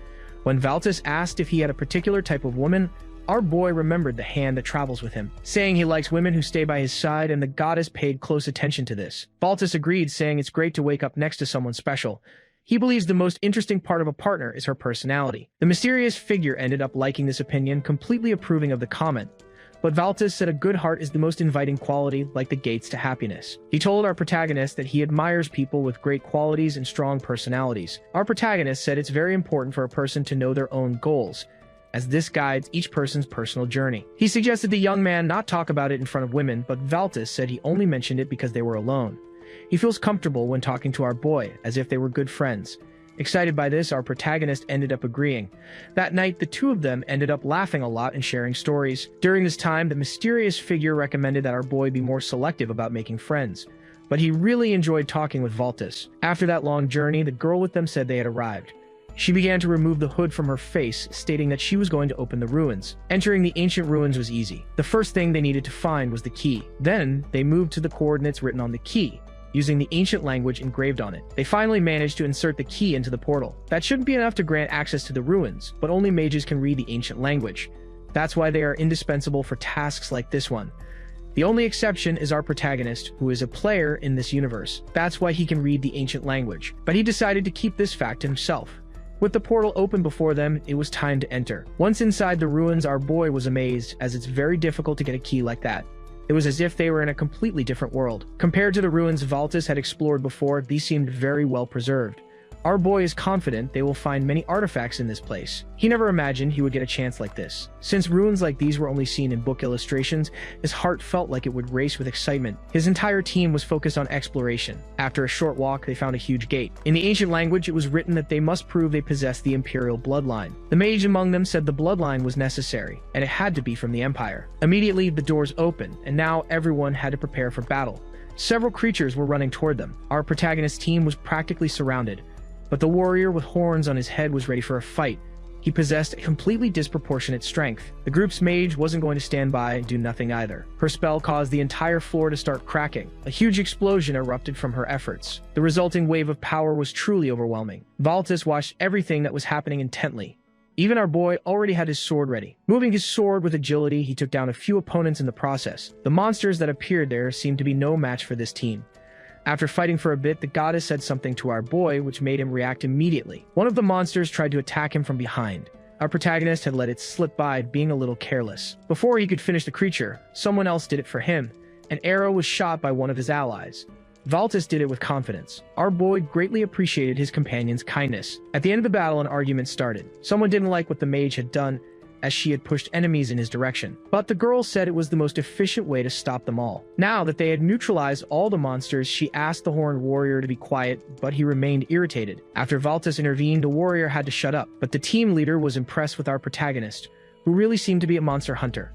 When Valtis asked if he had a particular type of woman, our boy remembered the hand that travels with him, saying he likes women who stay by his side, and the goddess paid close attention to this. Valtis agreed, saying it's great to wake up next to someone special. He believes the most interesting part of a partner is her personality. The mysterious figure ended up liking this opinion, completely approving of the comment. But Valtis said a good heart is the most inviting quality, like the gates to happiness. He told our protagonist that he admires people with great qualities and strong personalities. Our protagonist said it's very important for a person to know their own goals, as this guides each person's personal journey. He suggested the young man not talk about it in front of women, but Valtis said he only mentioned it because they were alone. He feels comfortable when talking to our boy, as if they were good friends. Excited by this, our protagonist ended up agreeing. That night, the two of them ended up laughing a lot and sharing stories. During this time, the mysterious figure recommended that our boy be more selective about making friends, but he really enjoyed talking with Valtis. After that long journey, the girl with them said they had arrived. She began to remove the hood from her face, stating that she was going to open the ruins. Entering the ancient ruins was easy. The first thing they needed to find was the key. Then, they moved to the coordinates written on the key, using the ancient language engraved on it. They finally managed to insert the key into the portal. That shouldn't be enough to grant access to the ruins, but only mages can read the ancient language. That's why they are indispensable for tasks like this one. The only exception is our protagonist, who is a player in this universe. That's why he can read the ancient language. But he decided to keep this fact to himself. With the portal open before them, it was time to enter. Once inside the ruins, our boy was amazed, as it's very difficult to get a key like that. It was as if they were in a completely different world. Compared to the ruins Valtis had explored before, these seemed very well preserved. Our boy is confident they will find many artifacts in this place. He never imagined he would get a chance like this. Since ruins like these were only seen in book illustrations, his heart felt like it would race with excitement. His entire team was focused on exploration. After a short walk, they found a huge gate. In the ancient language, it was written that they must prove they possessed the imperial bloodline. The mage among them said the bloodline was necessary, and it had to be from the empire. Immediately, the doors opened, and now everyone had to prepare for battle. Several creatures were running toward them. Our protagonist team was practically surrounded. But the warrior with horns on his head was ready for a fight. He possessed a completely disproportionate strength. The group's mage wasn't going to stand by and do nothing either. Her spell caused the entire floor to start cracking. A huge explosion erupted from her efforts. The resulting wave of power was truly overwhelming. Valtis watched everything that was happening intently. Even our boy already had his sword ready. Moving his sword with agility, he took down a few opponents in the process. The monsters that appeared there seemed to be no match for this team. After fighting for a bit, the goddess said something to our boy, which made him react immediately. One of the monsters tried to attack him from behind. Our protagonist had let it slip by, being a little careless. Before he could finish the creature, someone else did it for him. An arrow was shot by one of his allies. Valtis did it with confidence. Our boy greatly appreciated his companion's kindness. At the end of the battle, an argument started. Someone didn't like what the mage had done, as she had pushed enemies in his direction. But the girl said it was the most efficient way to stop them all. Now that they had neutralized all the monsters, she asked the horned warrior to be quiet, but he remained irritated. After Valtis intervened, the warrior had to shut up. But the team leader was impressed with our protagonist, who really seemed to be a monster hunter.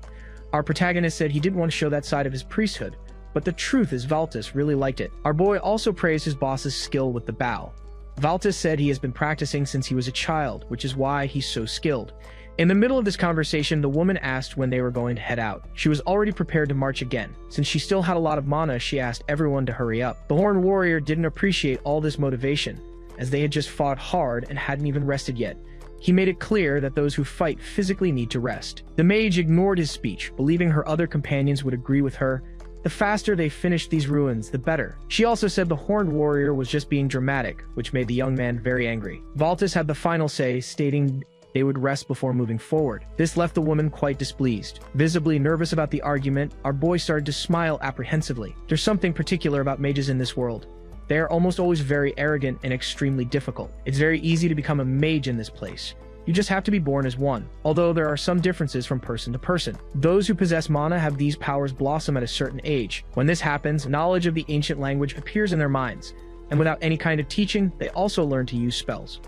Our protagonist said he didn't want to show that side of his priesthood, but the truth is Valtis really liked it. Our boy also praised his boss's skill with the bow. Valtis said he has been practicing since he was a child, which is why he's so skilled. In the middle of this conversation, the woman asked when they were going to head out. She was already prepared to march again. Since she still had a lot of mana, she asked everyone to hurry up. The horned warrior didn't appreciate all this motivation, as they had just fought hard and hadn't even rested yet. He made it clear that those who fight physically need to rest. The mage ignored his speech, believing her other companions would agree with her. The faster they finished these ruins, the better. She also said the horned warrior was just being dramatic, which made the young man very angry. Valtis had the final say, stating they would rest before moving forward. This left the woman quite displeased. Visibly nervous about the argument, our boy started to smile apprehensively. There's something particular about mages in this world. They are almost always very arrogant and extremely difficult. It's very easy to become a mage in this place. You just have to be born as one, although there are some differences from person to person. Those who possess mana have these powers blossom at a certain age. When this happens, knowledge of the ancient language appears in their minds, and without any kind of teaching, they also learn to use spells,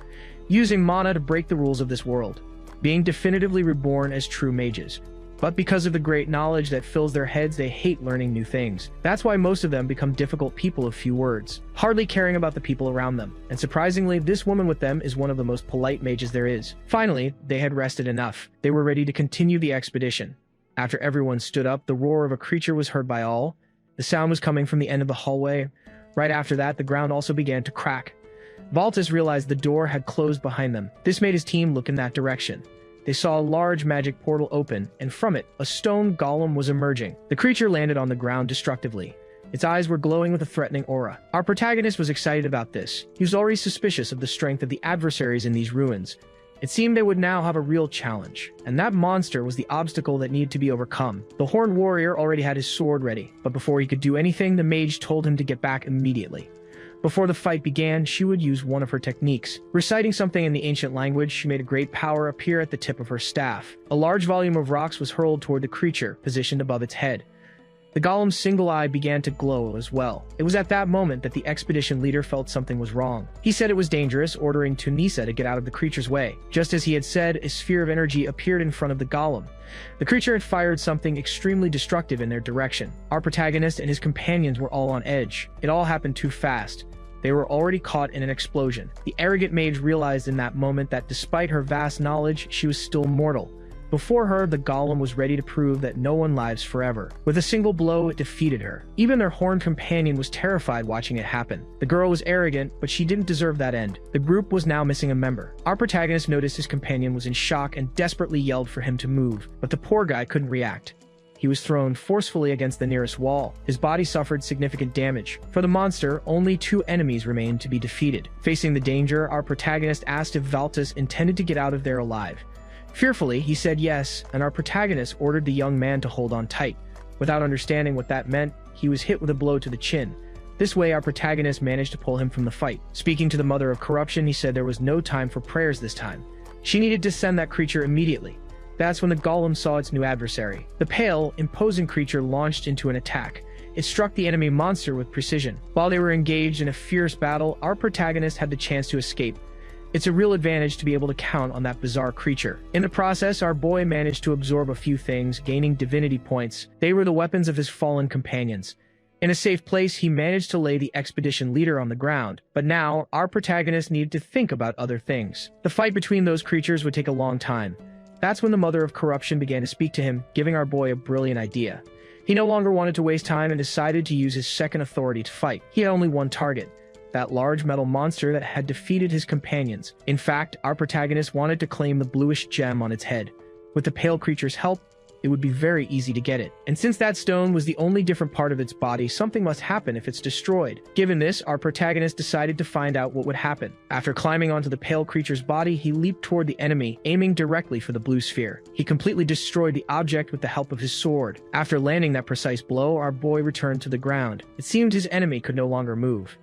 using mana to break the rules of this world, being definitively reborn as true mages. But because of the great knowledge that fills their heads, they hate learning new things. That's why most of them become difficult people of few words, hardly caring about the people around them. And surprisingly, this woman with them is one of the most polite mages there is. Finally, they had rested enough. They were ready to continue the expedition. After everyone stood up, the roar of a creature was heard by all. The sound was coming from the end of the hallway. Right after that, the ground also began to crack. Valtis realized the door had closed behind them. This made his team look in that direction. They saw a large magic portal open, and from it, a stone golem was emerging. The creature landed on the ground destructively. Its eyes were glowing with a threatening aura. Our protagonist was excited about this. He was already suspicious of the strength of the adversaries in these ruins. It seemed they would now have a real challenge, and that monster was the obstacle that needed to be overcome. The horned warrior already had his sword ready, but before he could do anything, the mage told him to get back immediately. Before the fight began, she would use one of her techniques. Reciting something in the ancient language, she made a great power appear at the tip of her staff. A large volume of rocks was hurled toward the creature, positioned above its head. The golem's single eye began to glow as well. It was at that moment that the expedition leader felt something was wrong. He said it was dangerous, ordering Tunisia to get out of the creature's way. Just as he had said, a sphere of energy appeared in front of the golem. The creature had fired something extremely destructive in their direction. Our protagonist and his companions were all on edge. It all happened too fast. They were already caught in an explosion. The arrogant mage realized in that moment that despite her vast knowledge, she was still mortal. Before her, the golem was ready to prove that no one lives forever. With a single blow, it defeated her. Even their horned companion was terrified watching it happen. The girl was arrogant, but she didn't deserve that end. The group was now missing a member. Our protagonist noticed his companion was in shock and desperately yelled for him to move, but the poor guy couldn't react. He was thrown forcefully against the nearest wall. His body suffered significant damage. For the monster, only 2 enemies remained to be defeated. Facing the danger, our protagonist asked if Valtis intended to get out of there alive. Fearfully, he said yes, and our protagonist ordered the young man to hold on tight. Without understanding what that meant, he was hit with a blow to the chin. This way, our protagonist managed to pull him from the fight. Speaking to the mother of corruption, he said there was no time for prayers this time. She needed to send that creature immediately. That's when the golem saw its new adversary. The pale, imposing creature launched into an attack. It struck the enemy monster with precision. While they were engaged in a fierce battle, our protagonist had the chance to escape. It's a real advantage to be able to count on that bizarre creature. In the process, our boy managed to absorb a few things, gaining divinity points. They were the weapons of his fallen companions. In a safe place, he managed to lay the expedition leader on the ground. But now, our protagonist needed to think about other things. The fight between those creatures would take a long time. That's when the mother of corruption began to speak to him, giving our boy a brilliant idea. He no longer wanted to waste time and decided to use his second authority to fight. He had only one target. That large metal monster that had defeated his companions. In fact, our protagonist wanted to claim the bluish gem on its head. With the pale creature's help, it would be very easy to get it. And since that stone was the only different part of its body, something must happen if it's destroyed. Given this, our protagonist decided to find out what would happen. After climbing onto the pale creature's body, he leaped toward the enemy, aiming directly for the blue sphere. He completely destroyed the object with the help of his sword. After landing that precise blow, our boy returned to the ground. It seemed his enemy could no longer move.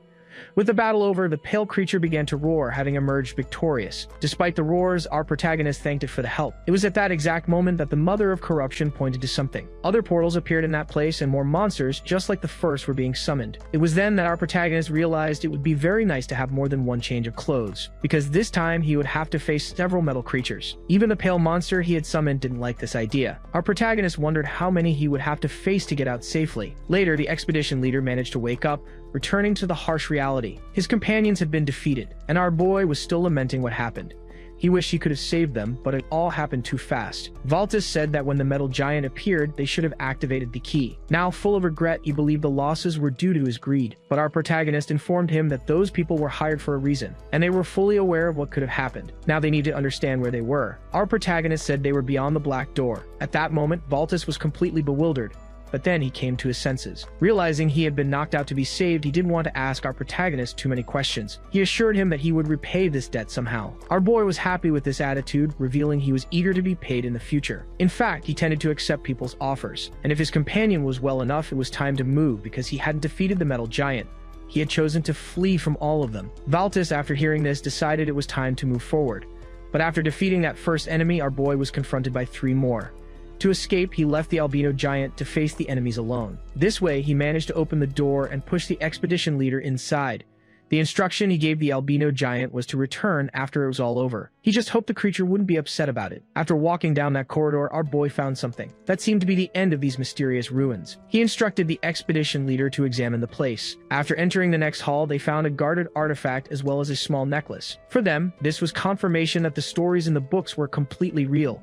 With the battle over, the pale creature began to roar, having emerged victorious. Despite the roars, our protagonist thanked it for the help. It was at that exact moment that the mother of corruption pointed to something. Other portals appeared in that place, and more monsters, just like the first, were being summoned. It was then that our protagonist realized it would be very nice to have more than one change of clothes, because this time he would have to face several metal creatures. Even the pale monster he had summoned didn't like this idea. Our protagonist wondered how many he would have to face to get out safely. Later, the expedition leader managed to wake up, returning to the harsh reality. His companions had been defeated, and our boy was still lamenting what happened. He wished he could have saved them, but it all happened too fast. Valtis said that when the metal giant appeared, they should have activated the key. Now, full of regret, he believed the losses were due to his greed, but our protagonist informed him that those people were hired for a reason, and they were fully aware of what could have happened. Now they needed to understand where they were. Our protagonist said they were beyond the black door. At that moment, Valtis was completely bewildered. But then he came to his senses. Realizing he had been knocked out to be saved, he didn't want to ask our protagonist too many questions. He assured him that he would repay this debt somehow. Our boy was happy with this attitude, revealing he was eager to be paid in the future. In fact, he tended to accept people's offers. And if his companion was well enough, it was time to move because he hadn't defeated the metal giant. He had chosen to flee from all of them. Valtis, after hearing this, decided it was time to move forward. But after defeating that first enemy, our boy was confronted by 3 more. To escape, he left the albino giant to face the enemies alone. This way, he managed to open the door and push the expedition leader inside. The instruction he gave the albino giant was to return after it was all over. He just hoped the creature wouldn't be upset about it. After walking down that corridor, our boy found something. That seemed to be the end of these mysterious ruins. He instructed the expedition leader to examine the place. After entering the next hall, they found a guarded artifact as well as a small necklace. For them, this was confirmation that the stories in the books were completely real.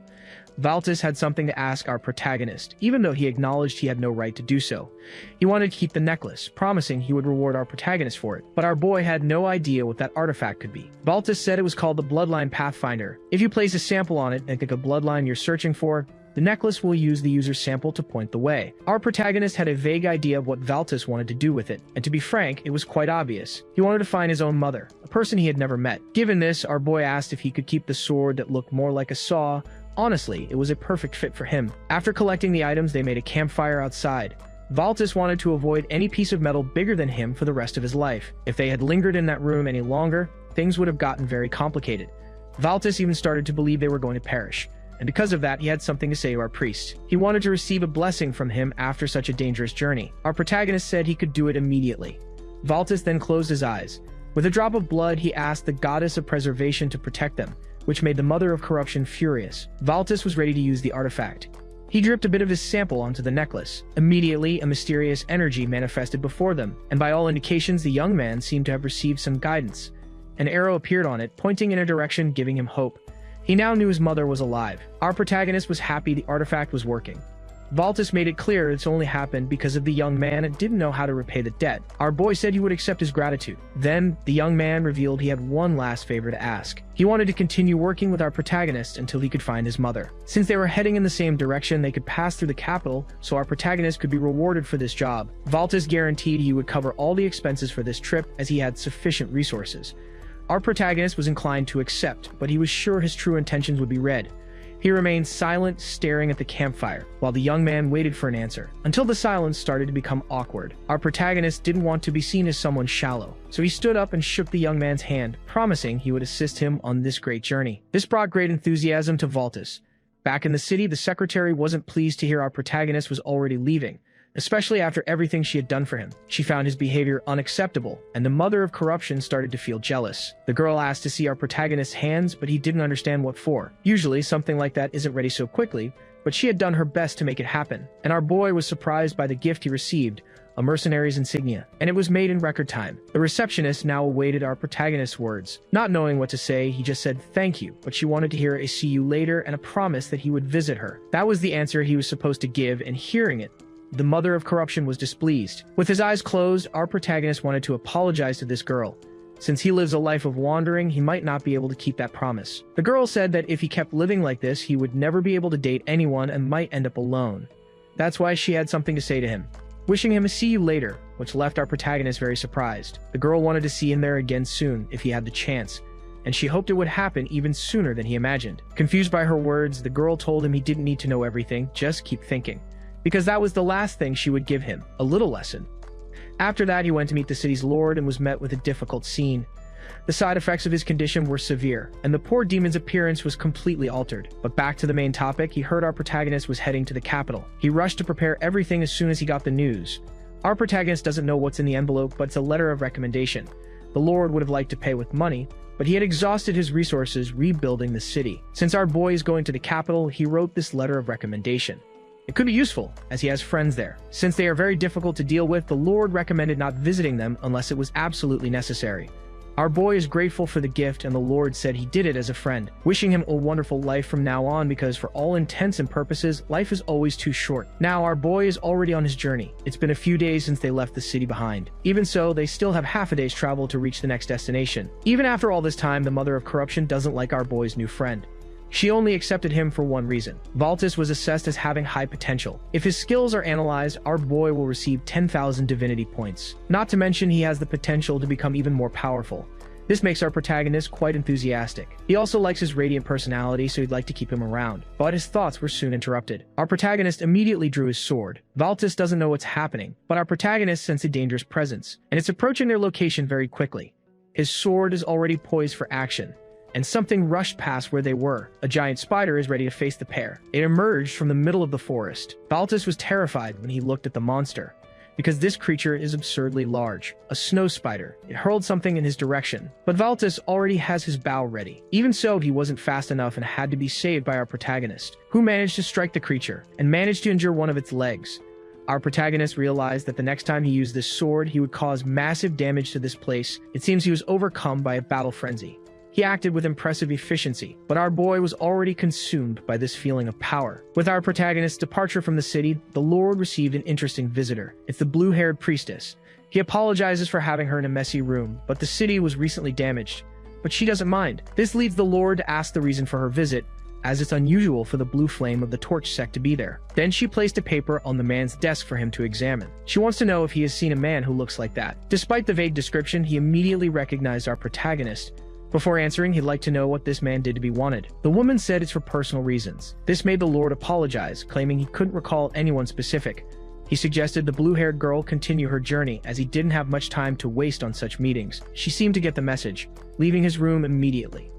Valtis had something to ask our protagonist, even though he acknowledged he had no right to do so. He wanted to keep the necklace, promising he would reward our protagonist for it, but our boy had no idea what that artifact could be. Valtis said it was called the Bloodline Pathfinder. If you place a sample on it and think a bloodline you're searching for, the necklace will use the user's sample to point the way. Our protagonist had a vague idea of what Valtis wanted to do with it, and to be frank, it was quite obvious. He wanted to find his own mother, a person he had never met. Given this, our boy asked if he could keep the sword that looked more like a saw. Honestly, it was a perfect fit for him. After collecting the items, they made a campfire outside. Valtis wanted to avoid any piece of metal bigger than him for the rest of his life. If they had lingered in that room any longer, things would have gotten very complicated. Valtis even started to believe they were going to perish. And because of that, he had something to say to our priest. He wanted to receive a blessing from him after such a dangerous journey. Our protagonist said he could do it immediately. Valtis then closed his eyes. With a drop of blood, he asked the goddess of preservation to protect them, which made the mother of corruption furious. Valtis was ready to use the artifact. He dripped a bit of his sample onto the necklace. Immediately, a mysterious energy manifested before them, and by all indications, the young man seemed to have received some guidance. An arrow appeared on it, pointing in a direction, giving him hope. He now knew his mother was alive. Our protagonist was happy the artifact was working. Valtis made it clear this only happened because of the young man and didn't know how to repay the debt. Our boy said he would accept his gratitude. Then, the young man revealed he had one last favor to ask. He wanted to continue working with our protagonist until he could find his mother. Since they were heading in the same direction, they could pass through the capital, so our protagonist could be rewarded for this job. Valtis guaranteed he would cover all the expenses for this trip as he had sufficient resources. Our protagonist was inclined to accept, but he was sure his true intentions would be read. He remained silent, staring at the campfire, while the young man waited for an answer, until the silence started to become awkward. Our protagonist didn't want to be seen as someone shallow, so he stood up and shook the young man's hand, promising he would assist him on this great journey. This brought great enthusiasm to Valtis. Back in the city, the secretary wasn't pleased to hear our protagonist was already leaving, especially after everything she had done for him. She found his behavior unacceptable, and the mother of corruption started to feel jealous. The girl asked to see our protagonist's hands, but he didn't understand what for. Usually, something like that isn't ready so quickly, but she had done her best to make it happen, and our boy was surprised by the gift he received, a mercenary's insignia, and it was made in record time. The receptionist now awaited our protagonist's words. Not knowing what to say, he just said thank you, but she wanted to hear a see you later and a promise that he would visit her. That was the answer he was supposed to give, and hearing it, the mother of corruption was displeased. With his eyes closed, our protagonist wanted to apologize to this girl. Since he lives a life of wandering, he might not be able to keep that promise. The girl said that if he kept living like this, he would never be able to date anyone and might end up alone. That's why she had something to say to him, wishing him a see you later, which left our protagonist very surprised. The girl wanted to see him there again soon, if he had the chance, and she hoped it would happen even sooner than he imagined. Confused by her words, the girl told him he didn't need to know everything, just keep thinking, because that was the last thing she would give him, a little lesson. After that, he went to meet the city's lord and was met with a difficult scene. The side effects of his condition were severe, and the poor demon's appearance was completely altered. But back to the main topic, he heard our protagonist was heading to the capital. He rushed to prepare everything as soon as he got the news. Our protagonist doesn't know what's in the envelope, but it's a letter of recommendation. The lord would have liked to pay with money, but he had exhausted his resources rebuilding the city. Since our boy is going to the capital, he wrote this letter of recommendation. It could be useful, as he has friends there. Since they are very difficult to deal with, the Lord recommended not visiting them unless it was absolutely necessary. Our boy is grateful for the gift, and the Lord said he did it as a friend, wishing him a wonderful life from now on because for all intents and purposes, life is always too short. Now our boy is already on his journey. It's been a few days since they left the city behind. Even so, they still have half a day's travel to reach the next destination. Even after all this time, the mother of corruption doesn't like our boy's new friend. She only accepted him for one reason. Valtis was assessed as having high potential. If his skills are analyzed, our boy will receive 10,000 divinity points. Not to mention he has the potential to become even more powerful. This makes our protagonist quite enthusiastic. He also likes his radiant personality, so he'd like to keep him around. But his thoughts were soon interrupted. Our protagonist immediately drew his sword. Valtis doesn't know what's happening, but our protagonist senses a dangerous presence, and it's approaching their location very quickly. His sword is already poised for action, and something rushed past where they were. A giant spider is ready to face the pair. It emerged from the middle of the forest. Valtis was terrified when he looked at the monster, because this creature is absurdly large. A snow spider. It hurled something in his direction, but Valtis already has his bow ready. Even so, he wasn't fast enough and had to be saved by our protagonist, who managed to strike the creature, and managed to injure one of its legs. Our protagonist realized that the next time he used this sword, he would cause massive damage to this place. It seems he was overcome by a battle frenzy. He acted with impressive efficiency, but our boy was already consumed by this feeling of power. With our protagonist's departure from the city, the Lord received an interesting visitor. It's the blue-haired priestess. He apologizes for having her in a messy room, but the city was recently damaged. But she doesn't mind. This leads the Lord to ask the reason for her visit, as it's unusual for the blue flame of the torch sect to be there. Then she placed a paper on the man's desk for him to examine. She wants to know if he has seen a man who looks like that. Despite the vague description, he immediately recognized our protagonist. Before answering, he'd like to know what this man did to be wanted. The woman said it's for personal reasons. This made the Lord apologize, claiming he couldn't recall anyone specific. He suggested the blue-haired girl continue her journey, as he didn't have much time to waste on such meetings. She seemed to get the message, leaving his room immediately.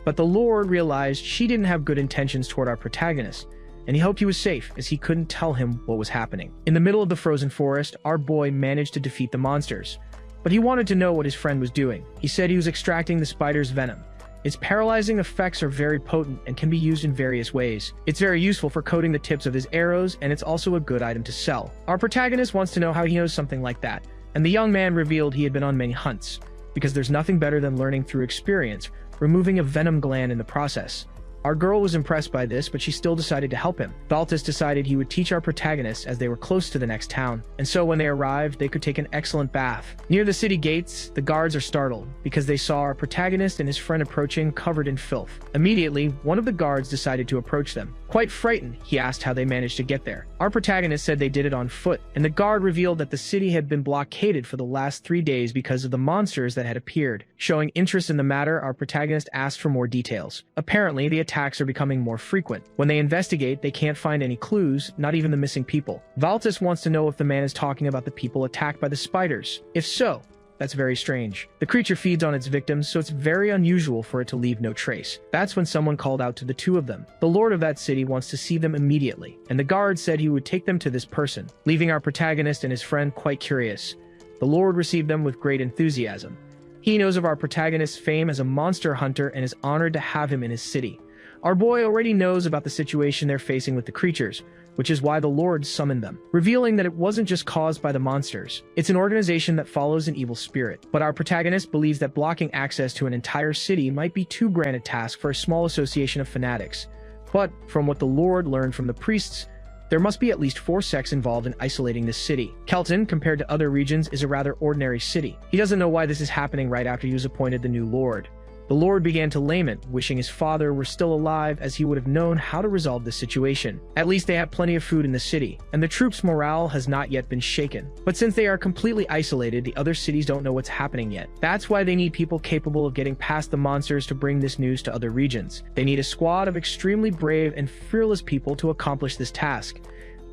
But the Lord realized she didn't have good intentions toward our protagonist, and he hoped he was safe, as he couldn't tell him what was happening. In the middle of the frozen forest, our boy managed to defeat the monsters, but he wanted to know what his friend was doing. He said he was extracting the spider's venom. Its paralyzing effects are very potent and can be used in various ways. It's very useful for coating the tips of his arrows, and it's also a good item to sell. Our protagonist wants to know how he knows something like that, and the young man revealed he had been on many hunts, because there's nothing better than learning through experience, removing a venom gland in the process. Our girl was impressed by this, but she still decided to help him. Valtis decided he would teach our protagonist as they were close to the next town, and so when they arrived, they could take an excellent bath. Near the city gates, the guards are startled because they saw our protagonist and his friend approaching covered in filth. Immediately, one of the guards decided to approach them. Quite frightened, he asked how they managed to get there. Our protagonist said they did it on foot, and the guard revealed that the city had been blockaded for the last 3 days because of the monsters that had appeared. Showing interest in the matter, our protagonist asked for more details. Apparently, the attacks are becoming more frequent. When they investigate, they can't find any clues, not even the missing people. Valtis wants to know if the man is talking about the people attacked by the spiders. If so, that's very strange. The creature feeds on its victims, so it's very unusual for it to leave no trace. That's when someone called out to the two of them. The lord of that city wants to see them immediately, and the guard said he would take them to this person, leaving our protagonist and his friend quite curious. The lord received them with great enthusiasm. He knows of our protagonist's fame as a monster hunter and is honored to have him in his city. Our boy already knows about the situation they're facing with the creatures, which is why the Lord summoned them, revealing that it wasn't just caused by the monsters. It's an organization that follows an evil spirit. But our protagonist believes that blocking access to an entire city might be too grand a task for a small association of fanatics. But, from what the Lord learned from the priests, there must be at least 4 sects involved in isolating this city. Kelton, compared to other regions, is a rather ordinary city. He doesn't know why this is happening right after he was appointed the new Lord. The Lord began to lament, wishing his father were still alive, as he would have known how to resolve this situation. At least they have plenty of food in the city, and the troops' morale has not yet been shaken. But since they are completely isolated, the other cities don't know what's happening yet. That's why they need people capable of getting past the monsters to bring this news to other regions. They need a squad of extremely brave and fearless people to accomplish this task.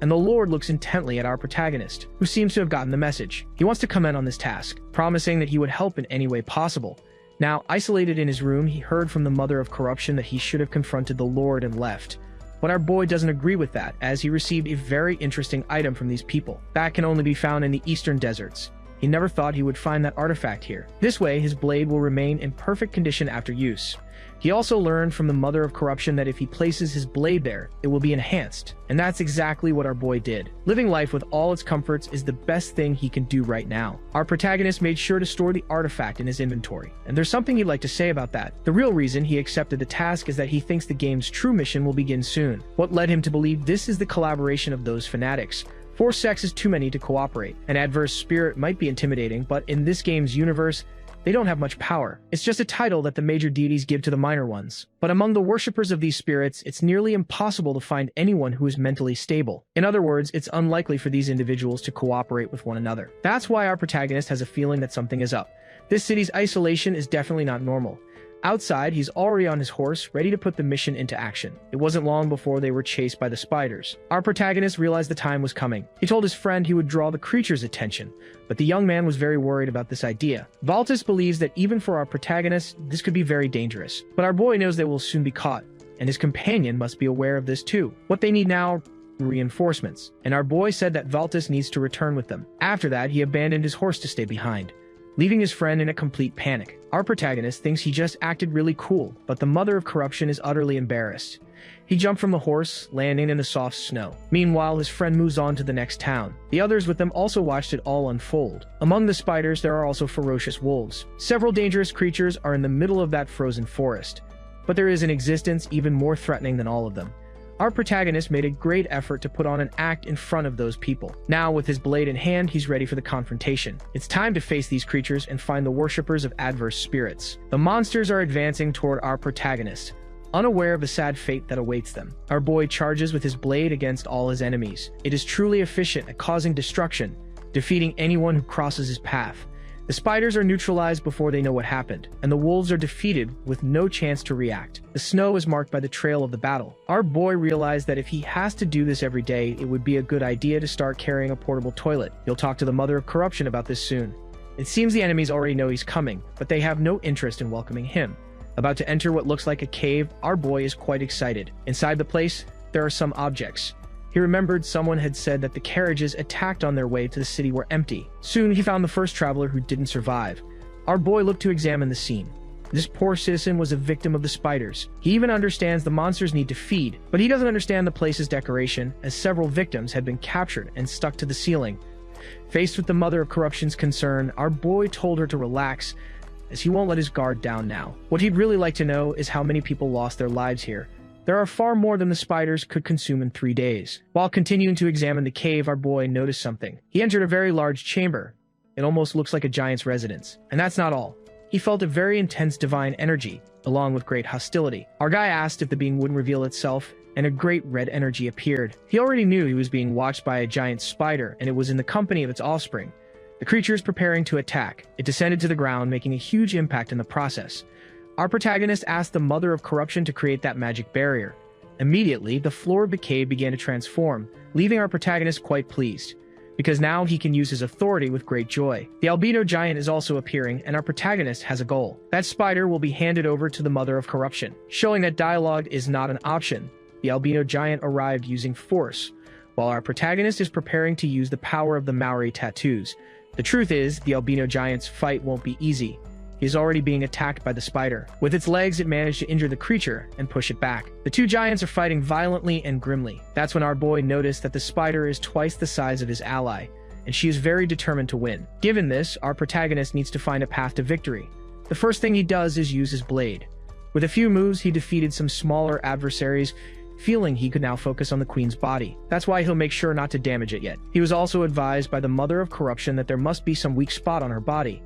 And the Lord looks intently at our protagonist, who seems to have gotten the message. He wants to come in on this task, promising that he would help in any way possible. Now, isolated in his room, he heard from the mother of corruption that he should have confronted the Lord and left. But our boy doesn't agree with that, as he received a very interesting item from these people. That can only be found in the eastern deserts. He never thought he would find that artifact here. This way, his blade will remain in perfect condition after use. He also learned from the mother of corruption that if he places his blade there, it will be enhanced. And that's exactly what our boy did. Living life with all its comforts is the best thing he can do right now. Our protagonist made sure to store the artifact in his inventory. And there's something he'd like to say about that. The real reason he accepted the task is that he thinks the game's true mission will begin soon. What led him to believe this is the collaboration of those fanatics. 4 sects is too many to cooperate. An adverse spirit might be intimidating, but in this game's universe, they don't have much power. It's just a title that the major deities give to the minor ones. But among the worshippers of these spirits, it's nearly impossible to find anyone who is mentally stable. In other words, it's unlikely for these individuals to cooperate with one another. That's why our protagonist has a feeling that something is up. This city's isolation is definitely not normal. Outside, he's already on his horse, ready to put the mission into action. It wasn't long before they were chased by the spiders. Our protagonist realized the time was coming. He told his friend he would draw the creature's attention, but the young man was very worried about this idea. Valtis believes that even for our protagonist, this could be very dangerous. But our boy knows they will soon be caught, and his companion must be aware of this too. What they need now, reinforcements. And our boy said that Valtis needs to return with them. After that, he abandoned his horse to stay behind. leaving his friend in a complete panic. Our protagonist thinks he just acted really cool, but the mother of corruption is utterly embarrassed. He jumped from the horse, landing in the soft snow. Meanwhile, his friend moves on to the next town. The others with them also watched it all unfold. Among the spiders, there are also ferocious wolves. Several dangerous creatures are in the middle of that frozen forest, but there is an existence even more threatening than all of them. Our protagonist made a great effort to put on an act in front of those people. Now, with his blade in hand, he's ready for the confrontation. It's time to face these creatures and find the worshippers of adverse spirits. The monsters are advancing toward our protagonist, unaware of the sad fate that awaits them. Our boy charges with his blade against all his enemies. It is truly efficient at causing destruction, defeating anyone who crosses his path. The spiders are neutralized before they know what happened, and the wolves are defeated with no chance to react. The snow is marked by the trail of the battle. Our boy realized that if he has to do this every day, it would be a good idea to start carrying a portable toilet. He'll talk to the mother of corruption about this soon. It seems the enemies already know he's coming, but they have no interest in welcoming him. About to enter what looks like a cave, our boy is quite excited. Inside the place, there are some objects. He remembered someone had said that the carriages attacked on their way to the city were empty. Soon he found the first traveler who didn't survive. Our boy looked to examine the scene. This poor citizen was a victim of the spiders. He even understands the monsters need to feed, but he doesn't understand the place's decoration, as several victims had been captured and stuck to the ceiling. Faced with the mother of corruption's concern, our boy told her to relax, as he won't let his guard down now. What he'd really like to know is how many people lost their lives here. There are far more than the spiders could consume in 3 days. While continuing to examine the cave, our boy noticed something. He entered a very large chamber. It almost looks like a giant's residence. And that's not all. He felt a very intense divine energy, along with great hostility. Our guy asked if the being wouldn't reveal itself, and a great red energy appeared. He already knew he was being watched by a giant spider, and it was in the company of its offspring. The creature is preparing to attack. It descended to the ground, making a huge impact in the process. Our protagonist asked the mother of corruption to create that magic barrier. Immediately, the floor of the cave began to transform, leaving our protagonist quite pleased, because now he can use his authority with great joy. The albino giant is also appearing, and our protagonist has a goal. That spider will be handed over to the mother of corruption. Showing that dialogue is not an option, the albino giant arrived using force, while our protagonist is preparing to use the power of the Maori tattoos. The truth is, the albino giant's fight won't be easy. He is already being attacked by the spider. With its legs, it managed to injure the creature and push it back. The two giants are fighting violently and grimly. That's when our boy noticed that the spider is twice the size of his ally, and she is very determined to win. Given this, our protagonist needs to find a path to victory. The first thing he does is use his blade. With a few moves, he defeated some smaller adversaries, feeling he could now focus on the queen's body. That's why he'll make sure not to damage it yet. He was also advised by the mother of corruption that there must be some weak spot on her body.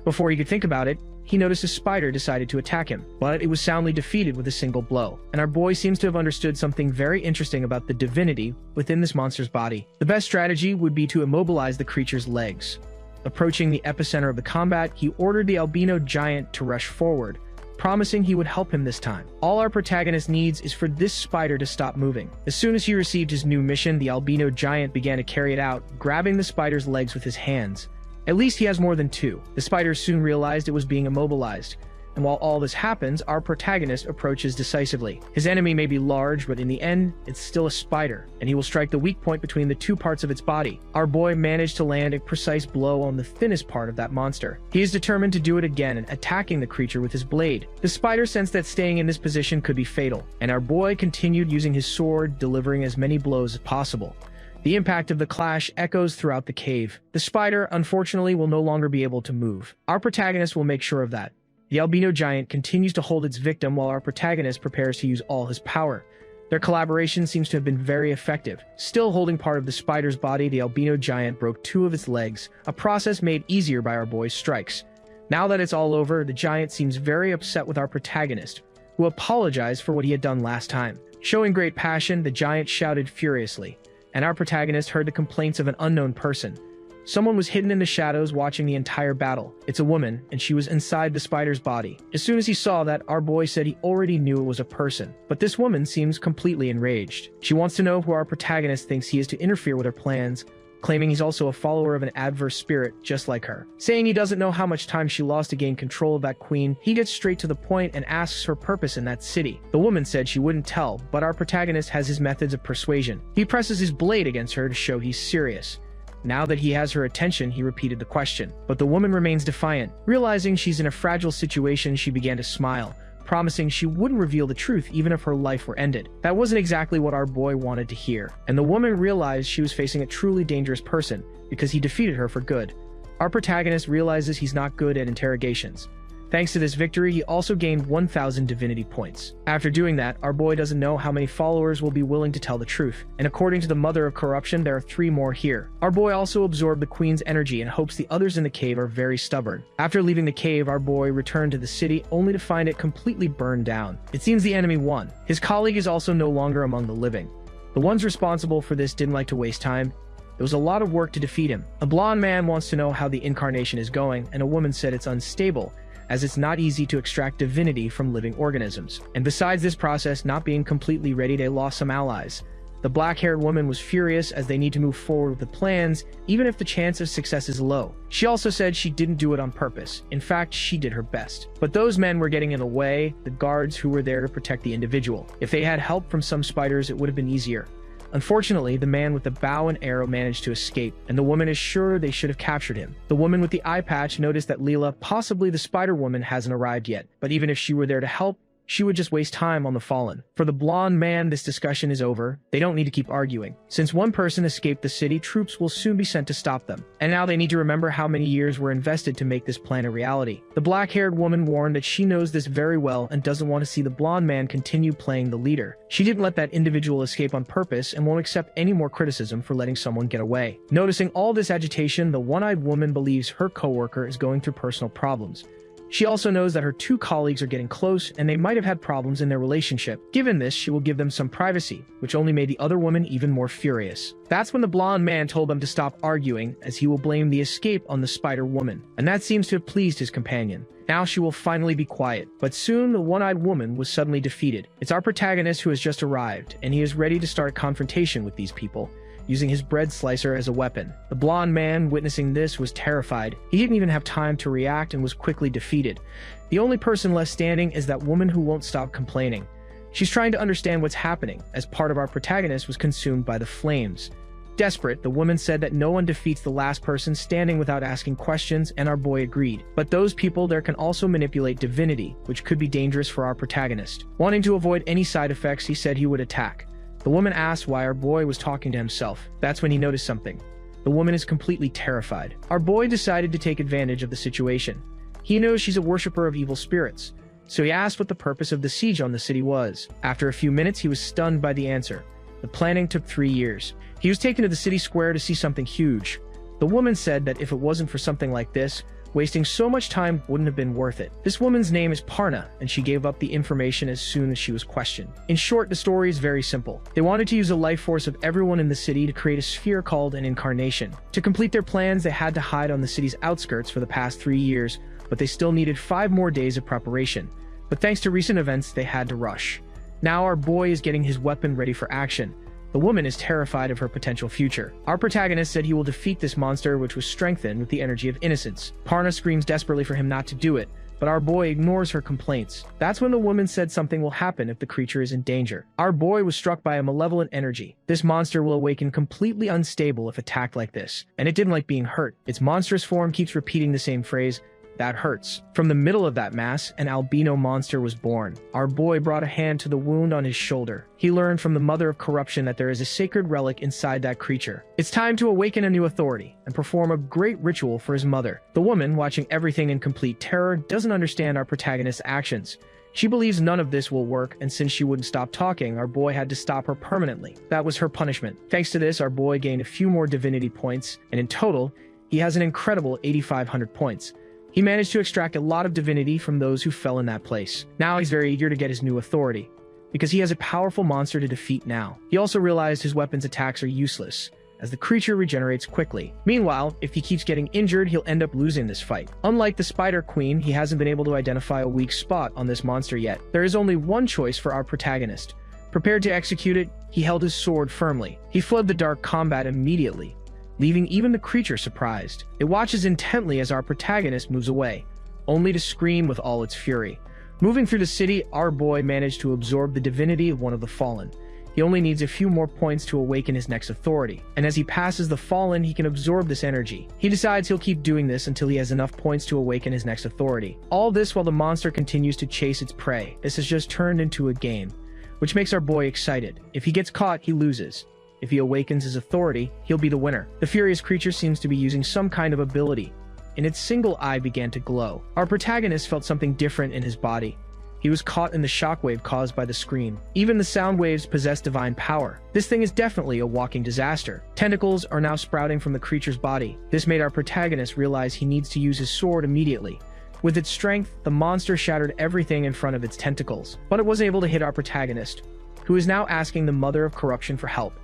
Before he could think about it, he noticed a spider decided to attack him, but it was soundly defeated with a single blow. And our boy seems to have understood something very interesting about the divinity within this monster's body. The best strategy would be to immobilize the creature's legs. Approaching the epicenter of the combat, he ordered the albino giant to rush forward, promising he would help him this time. All our protagonist needs is for this spider to stop moving. As soon as he received his new mission, the albino giant began to carry it out, grabbing the spider's legs with his hands. At least he has more than two. The spider soon realized it was being immobilized, and while all this happens, our protagonist approaches decisively. His enemy may be large, but in the end, it's still a spider, and he will strike the weak point between the two parts of its body. Our boy managed to land a precise blow on the thinnest part of that monster. He is determined to do it again, attacking the creature with his blade. The spider sensed that staying in this position could be fatal, and our boy continued using his sword, delivering as many blows as possible. The impact of the clash echoes throughout the cave. The spider, unfortunately, will no longer be able to move. Our protagonist will make sure of that. The albino giant continues to hold its victim while our protagonist prepares to use all his power. Their collaboration seems to have been very effective. Still holding part of the spider's body, the albino giant broke two of its legs, a process made easier by our boy's strikes. Now that it's all over, the giant seems very upset with our protagonist, who apologized for what he had done last time. Showing great passion, the giant shouted furiously, and our protagonist heard the complaints of an unknown person. Someone was hidden in the shadows watching the entire battle. It's a woman, and she was inside the spider's body. As soon as he saw that, our boy said he already knew it was a person. But this woman seems completely enraged. She wants to know who our protagonist thinks he is to interfere with her plans, claiming he's also a follower of an adverse spirit just like her. Saying he doesn't know how much time she lost to gain control of that queen, he gets straight to the point and asks her purpose in that city. The woman said she wouldn't tell, but our protagonist has his methods of persuasion. He presses his blade against her to show he's serious. Now that he has her attention, he repeated the question. But the woman remains defiant. Realizing she's in a fragile situation, she began to smile, promising she wouldn't reveal the truth even if her life were ended. That wasn't exactly what our boy wanted to hear, and the woman realized she was facing a truly dangerous person because he defeated her for good. Our protagonist realizes he's not good at interrogations. Thanks to this victory, he also gained 1,000 divinity points. After doing that, our boy doesn't know how many followers will be willing to tell the truth, and according to the mother of corruption, there are 3 more here. Our boy also absorbed the queen's energy and hopes the others in the cave are very stubborn. After leaving the cave, our boy returned to the city only to find it completely burned down. It seems the enemy won. His colleague is also no longer among the living. The ones responsible for this didn't like to waste time. There was a lot of work to defeat him. A blonde man wants to know how the incarnation is going, and a woman said it's unstable, as it's not easy to extract divinity from living organisms. And besides this process not being completely ready, they lost some allies. The black-haired woman was furious as they need to move forward with the plans, even if the chance of success is low. She also said she didn't do it on purpose. In fact, she did her best. But those men were getting in the way, the guards who were there to protect the individual. If they had help from some spiders, it would have been easier. Unfortunately, the man with the bow and arrow managed to escape, and the woman is sure they should have captured him. The woman with the eye patch noticed that Leela, possibly the spider woman, hasn't arrived yet, but even if she were there to help, she would just waste time on the fallen. For the blonde man, this discussion is over. They don't need to keep arguing. Since one person escaped the city, troops will soon be sent to stop them. And now they need to remember how many years were invested to make this plan a reality. The black-haired woman warned that she knows this very well and doesn't want to see the blonde man continue playing the leader. She didn't let that individual escape on purpose and won't accept any more criticism for letting someone get away. Noticing all this agitation, the one-eyed woman believes her coworker is going through personal problems. She also knows that her 2 colleagues are getting close and they might have had problems in their relationship. Given this, she will give them some privacy, which only made the other woman even more furious. That's when the blonde man told them to stop arguing, as he will blame the escape on the spider woman, and that seems to have pleased his companion. Now she will finally be quiet, but soon the one-eyed woman was suddenly defeated. It's our protagonist who has just arrived, and he is ready to start confrontation with these people, using his bread slicer as a weapon. The blonde man, witnessing this, was terrified. He didn't even have time to react and was quickly defeated. The only person left standing is that woman who won't stop complaining. She's trying to understand what's happening, as part of our protagonist was consumed by the flames. Desperate, the woman said that no one defeats the last person standing without asking questions, and our boy agreed. But those people there can also manipulate divinity, which could be dangerous for our protagonist. Wanting to avoid any side effects, he said he would attack. The woman asked why our boy was talking to himself. That's when he noticed something. The woman is completely terrified. Our boy decided to take advantage of the situation. He knows she's a worshiper of evil spirits, so he asked what the purpose of the siege on the city was. After a few minutes, he was stunned by the answer. The planning took 3 years. He was taken to the city square to see something huge. The woman said that if it wasn't for something like this, wasting so much time wouldn't have been worth it. This woman's name is Parna, and she gave up the information as soon as she was questioned. In short, the story is very simple. They wanted to use the life force of everyone in the city to create a sphere called an incarnation. To complete their plans, they had to hide on the city's outskirts for the past 3 years, but they still needed 5 more days of preparation. But thanks to recent events, they had to rush. Now our boy is getting his weapon ready for action. The woman is terrified of her potential future. Our protagonist said he will defeat this monster, which was strengthened with the energy of innocence. Parna screams desperately for him not to do it, but our boy ignores her complaints. That's when the woman said something will happen if the creature is in danger. Our boy was struck by a malevolent energy. This monster will awaken completely unstable if attacked like this, and it didn't like being hurt. Its monstrous form keeps repeating the same phrase, "That hurts." From the middle of that mass, an albino monster was born. Our boy brought a hand to the wound on his shoulder. He learned from the mother of corruption that there is a sacred relic inside that creature. It's time to awaken a new authority and perform a great ritual for his mother. The woman, watching everything in complete terror, doesn't understand our protagonist's actions. She believes none of this will work, and since she wouldn't stop talking, our boy had to stop her permanently. That was her punishment. Thanks to this, our boy gained a few more divinity points, and in total, he has an incredible 8,500 points. He managed to extract a lot of divinity from those who fell in that place. Now he's very eager to get his new authority, because he has a powerful monster to defeat now. He also realized his weapon's attacks are useless, as the creature regenerates quickly. Meanwhile, if he keeps getting injured, he'll end up losing this fight. Unlike the Spider Queen, he hasn't been able to identify a weak spot on this monster yet. There is only one choice for our protagonist. Prepared to execute it, he held his sword firmly. He fled the dark combat immediately, leaving even the creature surprised. It watches intently as our protagonist moves away, only to scream with all its fury. Moving through the city, our boy managed to absorb the divinity of one of the fallen. He only needs a few more points to awaken his next authority, and as he passes the Fallen, he can absorb this energy. He decides he'll keep doing this until he has enough points to awaken his next authority. All this while the monster continues to chase its prey. This has just turned into a game, which makes our boy excited. If he gets caught, he loses. If he awakens his authority, he'll be the winner. The furious creature seems to be using some kind of ability, and its single eye began to glow. Our protagonist felt something different in his body. He was caught in the shockwave caused by the scream. Even the sound waves possess divine power. This thing is definitely a walking disaster. Tentacles are now sprouting from the creature's body. This made our protagonist realize he needs to use his sword immediately. With its strength, the monster shattered everything in front of its tentacles, but it wasn't able to hit our protagonist, who is now asking the Mother of Corruption for help.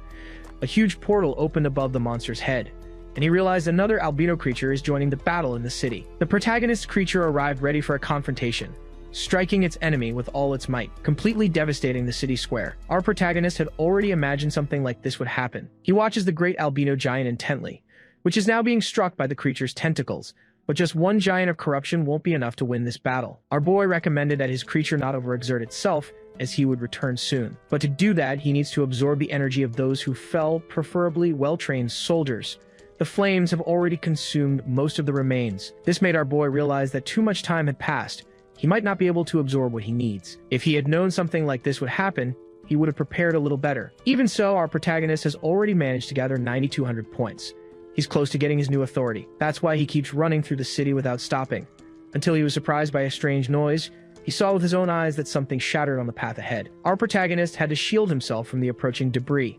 A huge portal opened above the monster's head, and he realized another albino creature is joining the battle in the city. The protagonist's creature arrived ready for a confrontation, striking its enemy with all its might, completely devastating the city square. Our protagonist had already imagined something like this would happen. He watches the great albino giant intently, which is now being struck by the creature's tentacles, but just one giant of corruption won't be enough to win this battle. Our boy recommended that his creature not overexert itself, as he would return soon. But to do that, he needs to absorb the energy of those who fell, preferably well-trained soldiers. The flames have already consumed most of the remains. This made our boy realize that too much time had passed. He might not be able to absorb what he needs. If he had known something like this would happen, he would have prepared a little better. Even so, our protagonist has already managed to gather 9,200 points. He's close to getting his new authority. That's why he keeps running through the city without stopping. Until he was surprised by a strange noise, he saw with his own eyes that something shattered on the path ahead. Our protagonist had to shield himself from the approaching debris.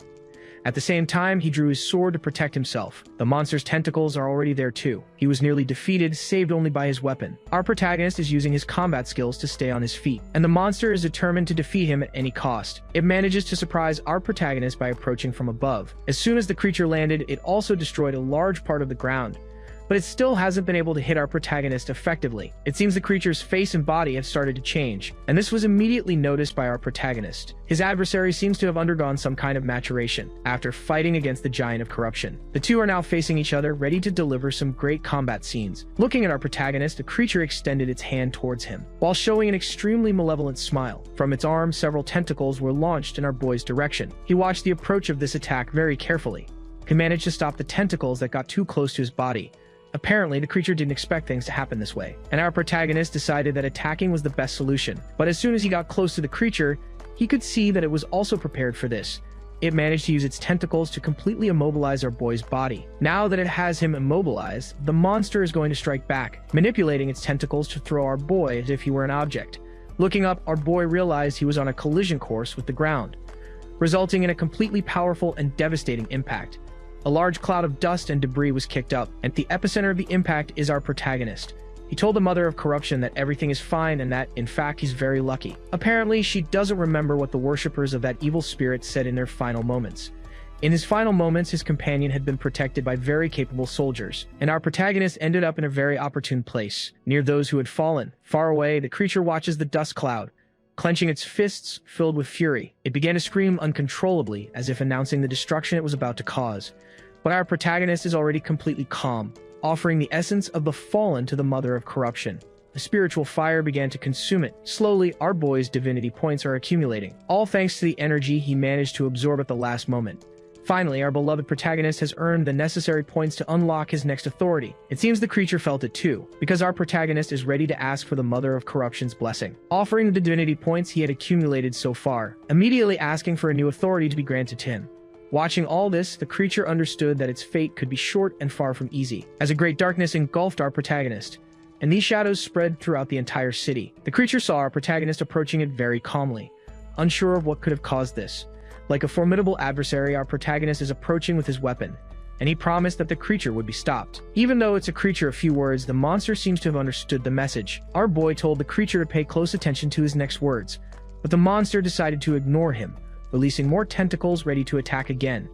At the same time, he drew his sword to protect himself. The monster's tentacles are already there too. He was nearly defeated, saved only by his weapon. Our protagonist is using his combat skills to stay on his feet, and the monster is determined to defeat him at any cost. It manages to surprise our protagonist by approaching from above. As soon as the creature landed, it also destroyed a large part of the ground, but it still hasn't been able to hit our protagonist effectively. It seems the creature's face and body have started to change, and this was immediately noticed by our protagonist. His adversary seems to have undergone some kind of maturation after fighting against the giant of corruption. The two are now facing each other, ready to deliver some great combat scenes. Looking at our protagonist, the creature extended its hand towards him, while showing an extremely malevolent smile. From its arm, several tentacles were launched in our boy's direction. He watched the approach of this attack very carefully. He managed to stop the tentacles that got too close to his body. Apparently, the creature didn't expect things to happen this way, and our protagonist decided that attacking was the best solution. But as soon as he got close to the creature, he could see that it was also prepared for this. It managed to use its tentacles to completely immobilize our boy's body. Now that it has him immobilized, the monster is going to strike back, manipulating its tentacles to throw our boy as if he were an object. Looking up, our boy realized he was on a collision course with the ground, resulting in a completely powerful and devastating impact. A large cloud of dust and debris was kicked up, and at the epicenter of the impact is our protagonist. He told the Mother of Corruption that everything is fine and that, in fact, he's very lucky. Apparently, she doesn't remember what the worshippers of that evil spirit said in their final moments. In his final moments, his companion had been protected by very capable soldiers, and our protagonist ended up in a very opportune place, near those who had fallen. Far away, the creature watches the dust cloud, clenching its fists filled with fury. It began to scream uncontrollably, as if announcing the destruction it was about to cause. But our protagonist is already completely calm, offering the essence of the fallen to the Mother of Corruption. The spiritual fire began to consume it. Slowly, our boy's divinity points are accumulating, all thanks to the energy he managed to absorb at the last moment. Finally, our beloved protagonist has earned the necessary points to unlock his next authority. It seems the creature felt it too, because our protagonist is ready to ask for the Mother of Corruption's blessing, offering the divinity points he had accumulated so far, immediately asking for a new authority to be granted to him. Watching all this, the creature understood that its fate could be short and far from easy, as a great darkness engulfed our protagonist, and these shadows spread throughout the entire city. The creature saw our protagonist approaching it very calmly, unsure of what could have caused this. Like a formidable adversary, our protagonist is approaching with his weapon, and he promised that the creature would be stopped. Even though it's a creature of few words, the monster seems to have understood the message. Our boy told the creature to pay close attention to his next words, but the monster decided to ignore him, releasing more tentacles ready to attack again.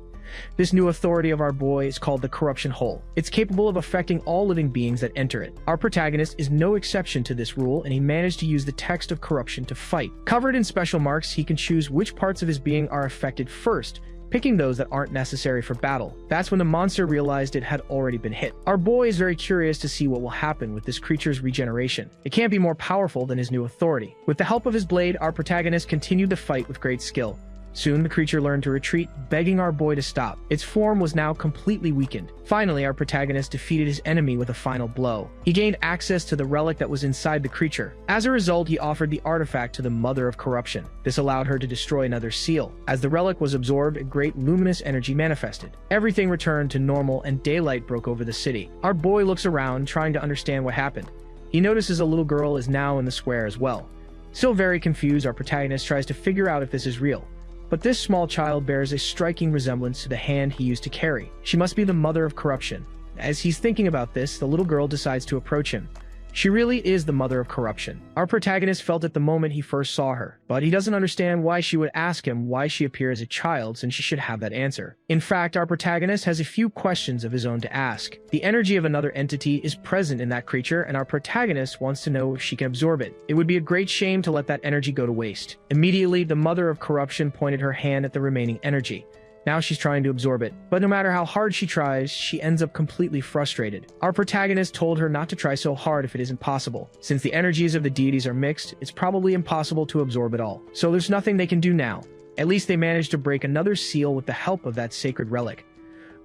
This new authority of our boy is called the Corruption Hole. It's capable of affecting all living beings that enter it. Our protagonist is no exception to this rule, and he managed to use the text of corruption to fight. Covered in special marks, he can choose which parts of his being are affected first, picking those that aren't necessary for battle. That's when the monster realized it had already been hit. Our boy is very curious to see what will happen with this creature's regeneration. It can't be more powerful than his new authority. With the help of his blade, our protagonist continued the fight with great skill. Soon, the creature learned to retreat, begging our boy to stop. Its form was now completely weakened. Finally, our protagonist defeated his enemy with a final blow. He gained access to the relic that was inside the creature. As a result, he offered the artifact to the Mother of Corruption. This allowed her to destroy another seal. As the relic was absorbed, a great luminous energy manifested. Everything returned to normal and daylight broke over the city. Our boy looks around, trying to understand what happened. He notices a little girl is now in the square as well. Still very confused, our protagonist tries to figure out if this is real. But this small child bears a striking resemblance to the hand he used to carry. She must be the Mother of Corruption. As he's thinking about this, the little girl decides to approach him. She really is the Mother of Corruption. Our protagonist felt it the moment he first saw her, but he doesn't understand why she would ask him why she appeared as a child, since she should have that answer. In fact, our protagonist has a few questions of his own to ask. The energy of another entity is present in that creature, and our protagonist wants to know if she can absorb it. It would be a great shame to let that energy go to waste. Immediately, the Mother of Corruption pointed her hand at the remaining energy. Now she's trying to absorb it, but no matter how hard she tries, she ends up completely frustrated. Our protagonist told her not to try so hard if it isn't possible. Since the energies of the deities are mixed, it's probably impossible to absorb it all. So there's nothing they can do now. At least they managed to break another seal with the help of that sacred relic.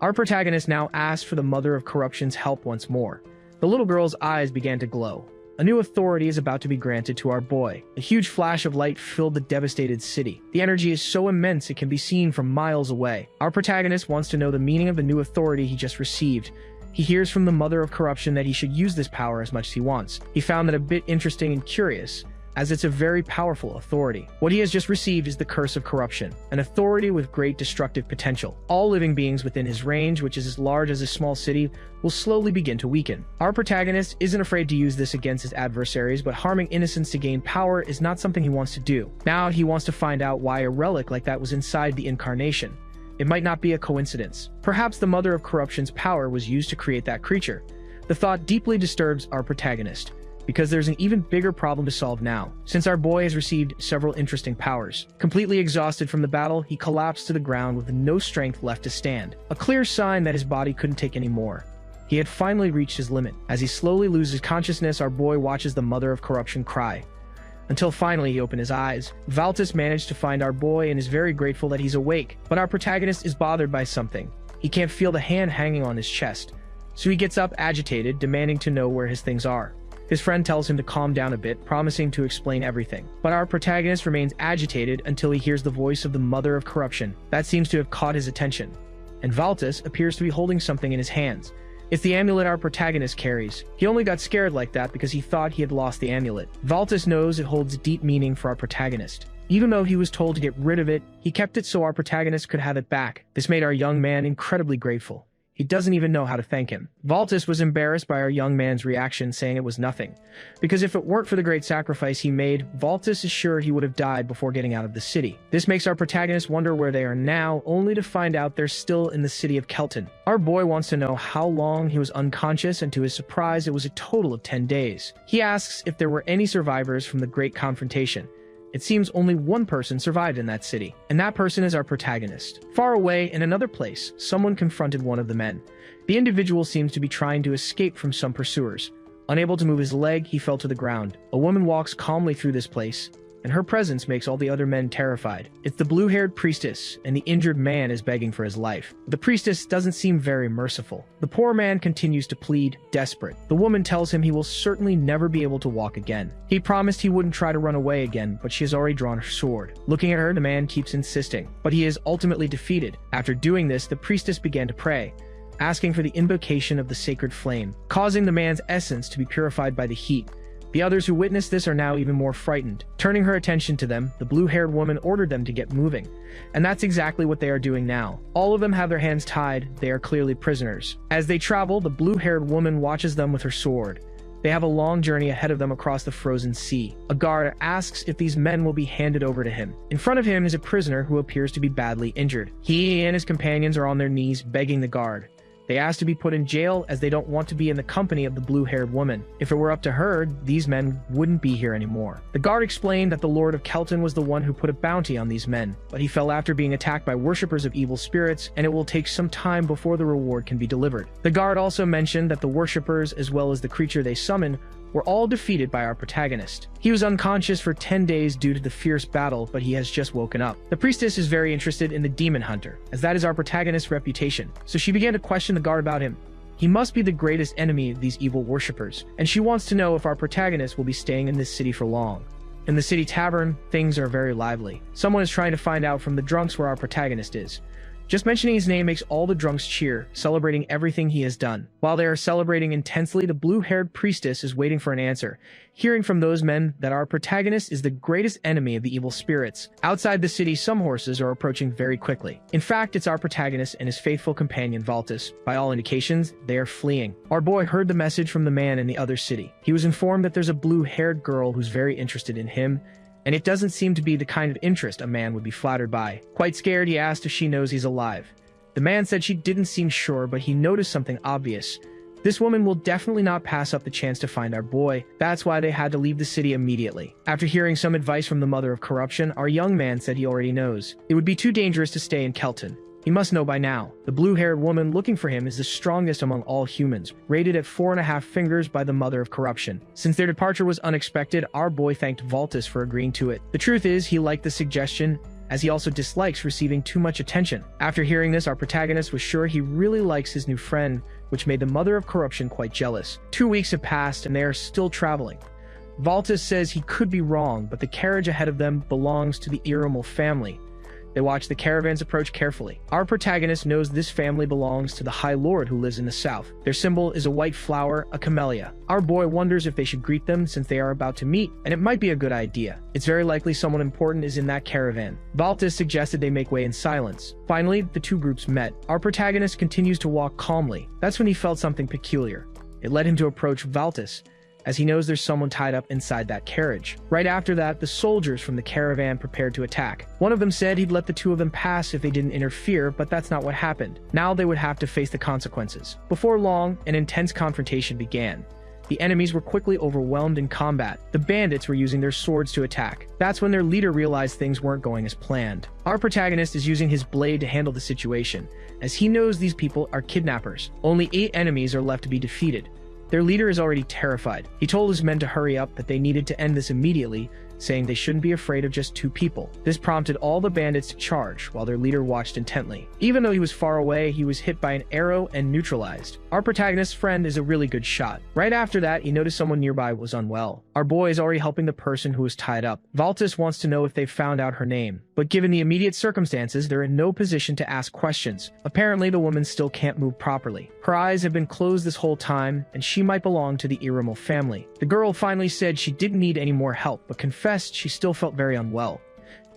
Our protagonist now asked for the Mother of Corruption's help once more. The little girl's eyes began to glow. A new authority is about to be granted to our boy. A huge flash of light filled the devastated city. The energy is so immense it can be seen from miles away. Our protagonist wants to know the meaning of the new authority he just received. He hears from the Mother of Corruption that he should use this power as much as he wants. He found that a bit interesting and curious, as it's a very powerful authority. What he has just received is the Curse of Corruption, an authority with great destructive potential. All living beings within his range, which is as large as a small city, will slowly begin to weaken. Our protagonist isn't afraid to use this against his adversaries, but harming innocents to gain power is not something he wants to do. Now he wants to find out why a relic like that was inside the incarnation. It might not be a coincidence. Perhaps the Mother of Corruption's power was used to create that creature. The thought deeply disturbs our protagonist, because there's an even bigger problem to solve now, since our boy has received several interesting powers. Completely exhausted from the battle, he collapsed to the ground with no strength left to stand, a clear sign that his body couldn't take any more. He had finally reached his limit. As he slowly loses consciousness, our boy watches the Mother of Corruption cry, until finally he opened his eyes. Valtis managed to find our boy and is very grateful that he's awake, but our protagonist is bothered by something. He can't feel the hand hanging on his chest, so he gets up agitated, demanding to know where his things are. His friend tells him to calm down a bit, promising to explain everything. But our protagonist remains agitated until he hears the voice of the Mother of Corruption. That seems to have caught his attention, and Valtis appears to be holding something in his hands. It's the amulet our protagonist carries. He only got scared like that because he thought he had lost the amulet. Valtis knows it holds deep meaning for our protagonist. Even though he was told to get rid of it, he kept it so our protagonist could have it back. This made our young man incredibly grateful. He doesn't even know how to thank him. Valtis was embarrassed by our young man's reaction, saying it was nothing, because if it weren't for the great sacrifice he made, Valtis is sure he would have died before getting out of the city. This makes our protagonist wonder where they are now, only to find out they're still in the city of Kelton. Our boy wants to know how long he was unconscious, and to his surprise, it was a total of 10 days. He asks if there were any survivors from the great confrontation. It seems only one person survived in that city, and that person is our protagonist. Far away, in another place, someone confronted one of the men. The individual seems to be trying to escape from some pursuers. Unable to move his leg, he fell to the ground. A woman walks calmly through this place, and her presence makes all the other men terrified. It's the blue-haired priestess, and the injured man is begging for his life. The priestess doesn't seem very merciful. The poor man continues to plead, desperate. The woman tells him he will certainly never be able to walk again. He promised he wouldn't try to run away again, but she has already drawn her sword. Looking at her, the man keeps insisting, but he is ultimately defeated. After doing this, the priestess began to pray, asking for the invocation of the sacred flame, causing the man's essence to be purified by the heat. The others who witnessed this are now even more frightened. Turning her attention to them, the blue-haired woman ordered them to get moving. And that's exactly what they are doing now. All of them have their hands tied. They are clearly prisoners. As they travel, the blue-haired woman watches them with her sword. They have a long journey ahead of them across the frozen sea. A guard asks if these men will be handed over to him. In front of him is a prisoner who appears to be badly injured. He and his companions are on their knees begging the guard. They ask to be put in jail as they don't want to be in the company of the blue-haired woman. If it were up to her, these men wouldn't be here anymore. The guard explained that the Lord of Kelton was the one who put a bounty on these men, but he fell after being attacked by worshippers of evil spirits, and it will take some time before the reward can be delivered. The guard also mentioned that the worshippers, as well as the creature they summoned, were all defeated by our protagonist. He was unconscious for 10 days due to the fierce battle, but he has just woken up. The priestess is very interested in the demon hunter, as that is our protagonist's reputation, so she began to question the guard about him. He must be the greatest enemy of these evil worshippers, and she wants to know if our protagonist will be staying in this city for long. In the city tavern, things are very lively. Someone is trying to find out from the drunks where our protagonist is. Just mentioning his name makes all the drunks cheer, celebrating everything he has done. While they are celebrating intensely, the blue-haired priestess is waiting for an answer, hearing from those men that our protagonist is the greatest enemy of the evil spirits. Outside the city, some horses are approaching very quickly. In fact, it's our protagonist and his faithful companion Valtis. By all indications, they are fleeing. Our boy heard the message from the man in the other city. He was informed that there's a blue-haired girl who's very interested in him, and it doesn't seem to be the kind of interest a man would be flattered by. Quite scared, he asked if she knows he's alive. The man said she didn't seem sure, but he noticed something obvious. This woman will definitely not pass up the chance to find our boy. That's why they had to leave the city immediately. After hearing some advice from the mother of corruption, our young man said he already knows. It would be too dangerous to stay in Kelton. He must know by now. The blue-haired woman looking for him is the strongest among all humans, rated at 4.5 fingers by the mother of corruption. Since their departure was unexpected, our boy thanked Valtis for agreeing to it. The truth is, he liked the suggestion, as he also dislikes receiving too much attention. After hearing this, our protagonist was sure he really likes his new friend, which made the mother of corruption quite jealous. 2 weeks have passed, and they are still traveling. Valtis says he could be wrong, but the carriage ahead of them belongs to the enrollment family. They watch the caravans approach carefully. Our protagonist knows this family belongs to the High Lord who lives in the south. Their symbol is a white flower, a camellia. Our boy wonders if they should greet them since they are about to meet, and it might be a good idea. It's very likely someone important is in that caravan. Valtis suggested they make way in silence. Finally, the two groups met. Our protagonist continues to walk calmly. That's when he felt something peculiar. It led him to approach Valtis, as he knows there's someone tied up inside that carriage. Right after that, the soldiers from the caravan prepared to attack. One of them said he'd let the two of them pass if they didn't interfere, but that's not what happened. Now they would have to face the consequences. Before long, an intense confrontation began. The enemies were quickly overwhelmed in combat. The bandits were using their swords to attack. That's when their leader realized things weren't going as planned. Our protagonist is using his blade to handle the situation, as he knows these people are kidnappers. Only 8 enemies are left to be defeated. Their leader is already terrified. He told his men to hurry up, that they needed to end this immediately, saying they shouldn't be afraid of just 2 people. This prompted all the bandits to charge, while their leader watched intently. Even though he was far away, he was hit by an arrow and neutralized. Our protagonist's friend is a really good shot. Right after that, he noticed someone nearby was unwell. Our boy is already helping the person who was tied up. Valtis wants to know if they've found out her name, but given the immediate circumstances, they're in no position to ask questions. Apparently, the woman still can't move properly. Her eyes have been closed this whole time, and she might belong to the enrollment family. The girl finally said she didn't need any more help, but confessed she still felt very unwell.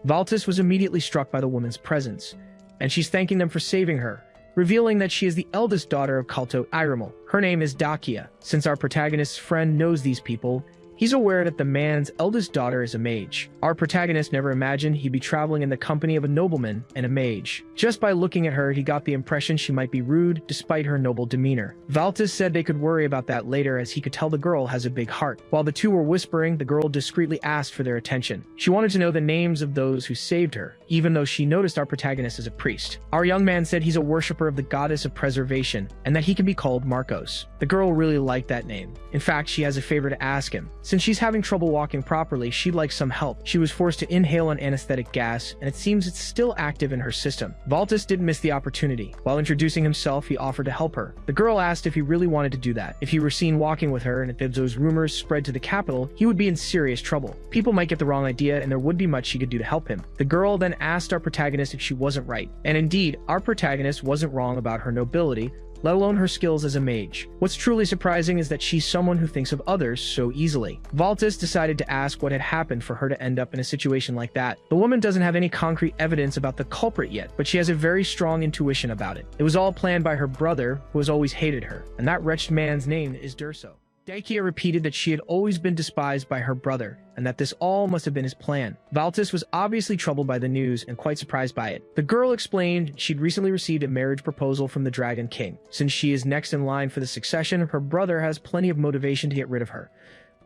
Valtis was immediately struck by the woman's presence, and she's thanking them for saving her, revealing that she is the eldest daughter of Kalto Iramal. Her name is Dakia. Since our protagonist's friend knows these people, he's aware that the man's eldest daughter is a mage. Our protagonist never imagined he'd be traveling in the company of a nobleman and a mage. Just by looking at her, he got the impression she might be rude despite her noble demeanor. Valtis said they could worry about that later, as he could tell the girl has a big heart. While the two were whispering, the girl discreetly asked for their attention. She wanted to know the names of those who saved her, even though she noticed our protagonist is a priest. Our young man said he's a worshiper of the goddess of preservation, and that he can be called Marcos. The girl really liked that name. In fact, she has a favor to ask him. Since she's having trouble walking properly, she'd like some help. She was forced to inhale an anesthetic gas, and it seems it's still active in her system. Valtis didn't miss the opportunity. While introducing himself, he offered to help her. The girl asked if he really wanted to do that. If he were seen walking with her, and if those rumors spread to the capital, he would be in serious trouble. People might get the wrong idea, and there would be much she could do to help him. The girl then asked our protagonist if she wasn't right. And indeed, our protagonist wasn't wrong about her nobility, let alone her skills as a mage. What's truly surprising is that she's someone who thinks of others so easily. Valtis decided to ask what had happened for her to end up in a situation like that. The woman doesn't have any concrete evidence about the culprit yet, but she has a very strong intuition about it. It was all planned by her brother, who has always hated her, and that wretched man's name is Durso. Dakia repeated that she had always been despised by her brother, and that this all must have been his plan. Valtis was obviously troubled by the news and quite surprised by it. The girl explained she'd recently received a marriage proposal from the Dragon King. Since she is next in line for the succession, her brother has plenty of motivation to get rid of her.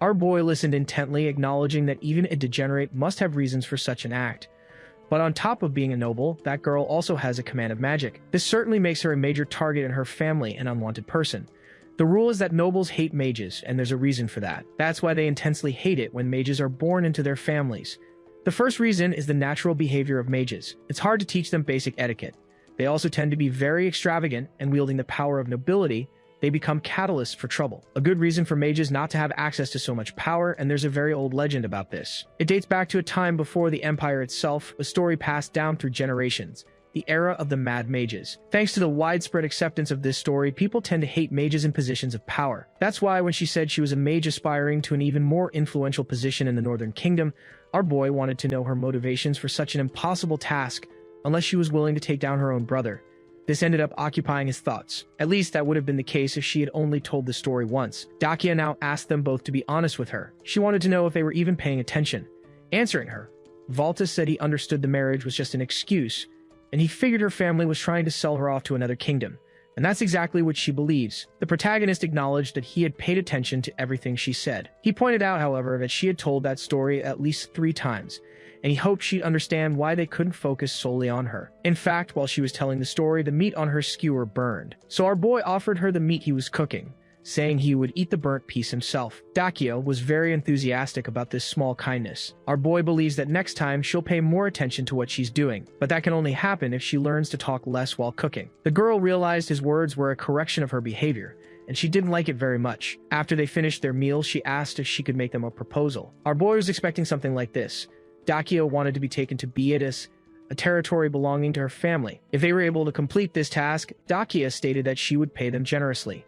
Our boy listened intently, acknowledging that even a degenerate must have reasons for such an act. But on top of being a noble, that girl also has a command of magic. This certainly makes her a major target in her family, an unwanted person. The rule is that nobles hate mages, and there's a reason for that. That's why they intensely hate it when mages are born into their families. The first reason is the natural behavior of mages. It's hard to teach them basic etiquette. They also tend to be very extravagant, and wielding the power of nobility, they become catalysts for trouble. A good reason for mages not to have access to so much power, and there's a very old legend about this. It dates back to a time before the empire itself, a story passed down through generations, the era of the Mad Mages. Thanks to the widespread acceptance of this story, people tend to hate mages in positions of power. That's why when she said she was a mage aspiring to an even more influential position in the Northern Kingdom, our boy wanted to know her motivations for such an impossible task, unless she was willing to take down her own brother. This ended up occupying his thoughts. At least that would have been the case if she had only told the story once. Dakia now asked them both to be honest with her. She wanted to know if they were even paying attention. Answering her, Valtis said he understood the marriage was just an excuse, and he figured her family was trying to sell her off to another kingdom. And that's exactly what she believes. The protagonist acknowledged that he had paid attention to everything she said. He pointed out, however, that she had told that story at least 3 times, and he hoped she'd understand why they couldn't focus solely on her. In fact, while she was telling the story, the meat on her skewer burned. So our boy offered her the meat he was cooking, saying he would eat the burnt piece himself. Dakia was very enthusiastic about this small kindness. Our boy believes that next time she'll pay more attention to what she's doing, but that can only happen if she learns to talk less while cooking. The girl realized his words were a correction of her behavior, and she didn't like it very much. After they finished their meal, she asked if she could make them a proposal. Our boy was expecting something like this. Dakia wanted to be taken to Beatus, a territory belonging to her family. If they were able to complete this task, Dakia stated that she would pay them generously,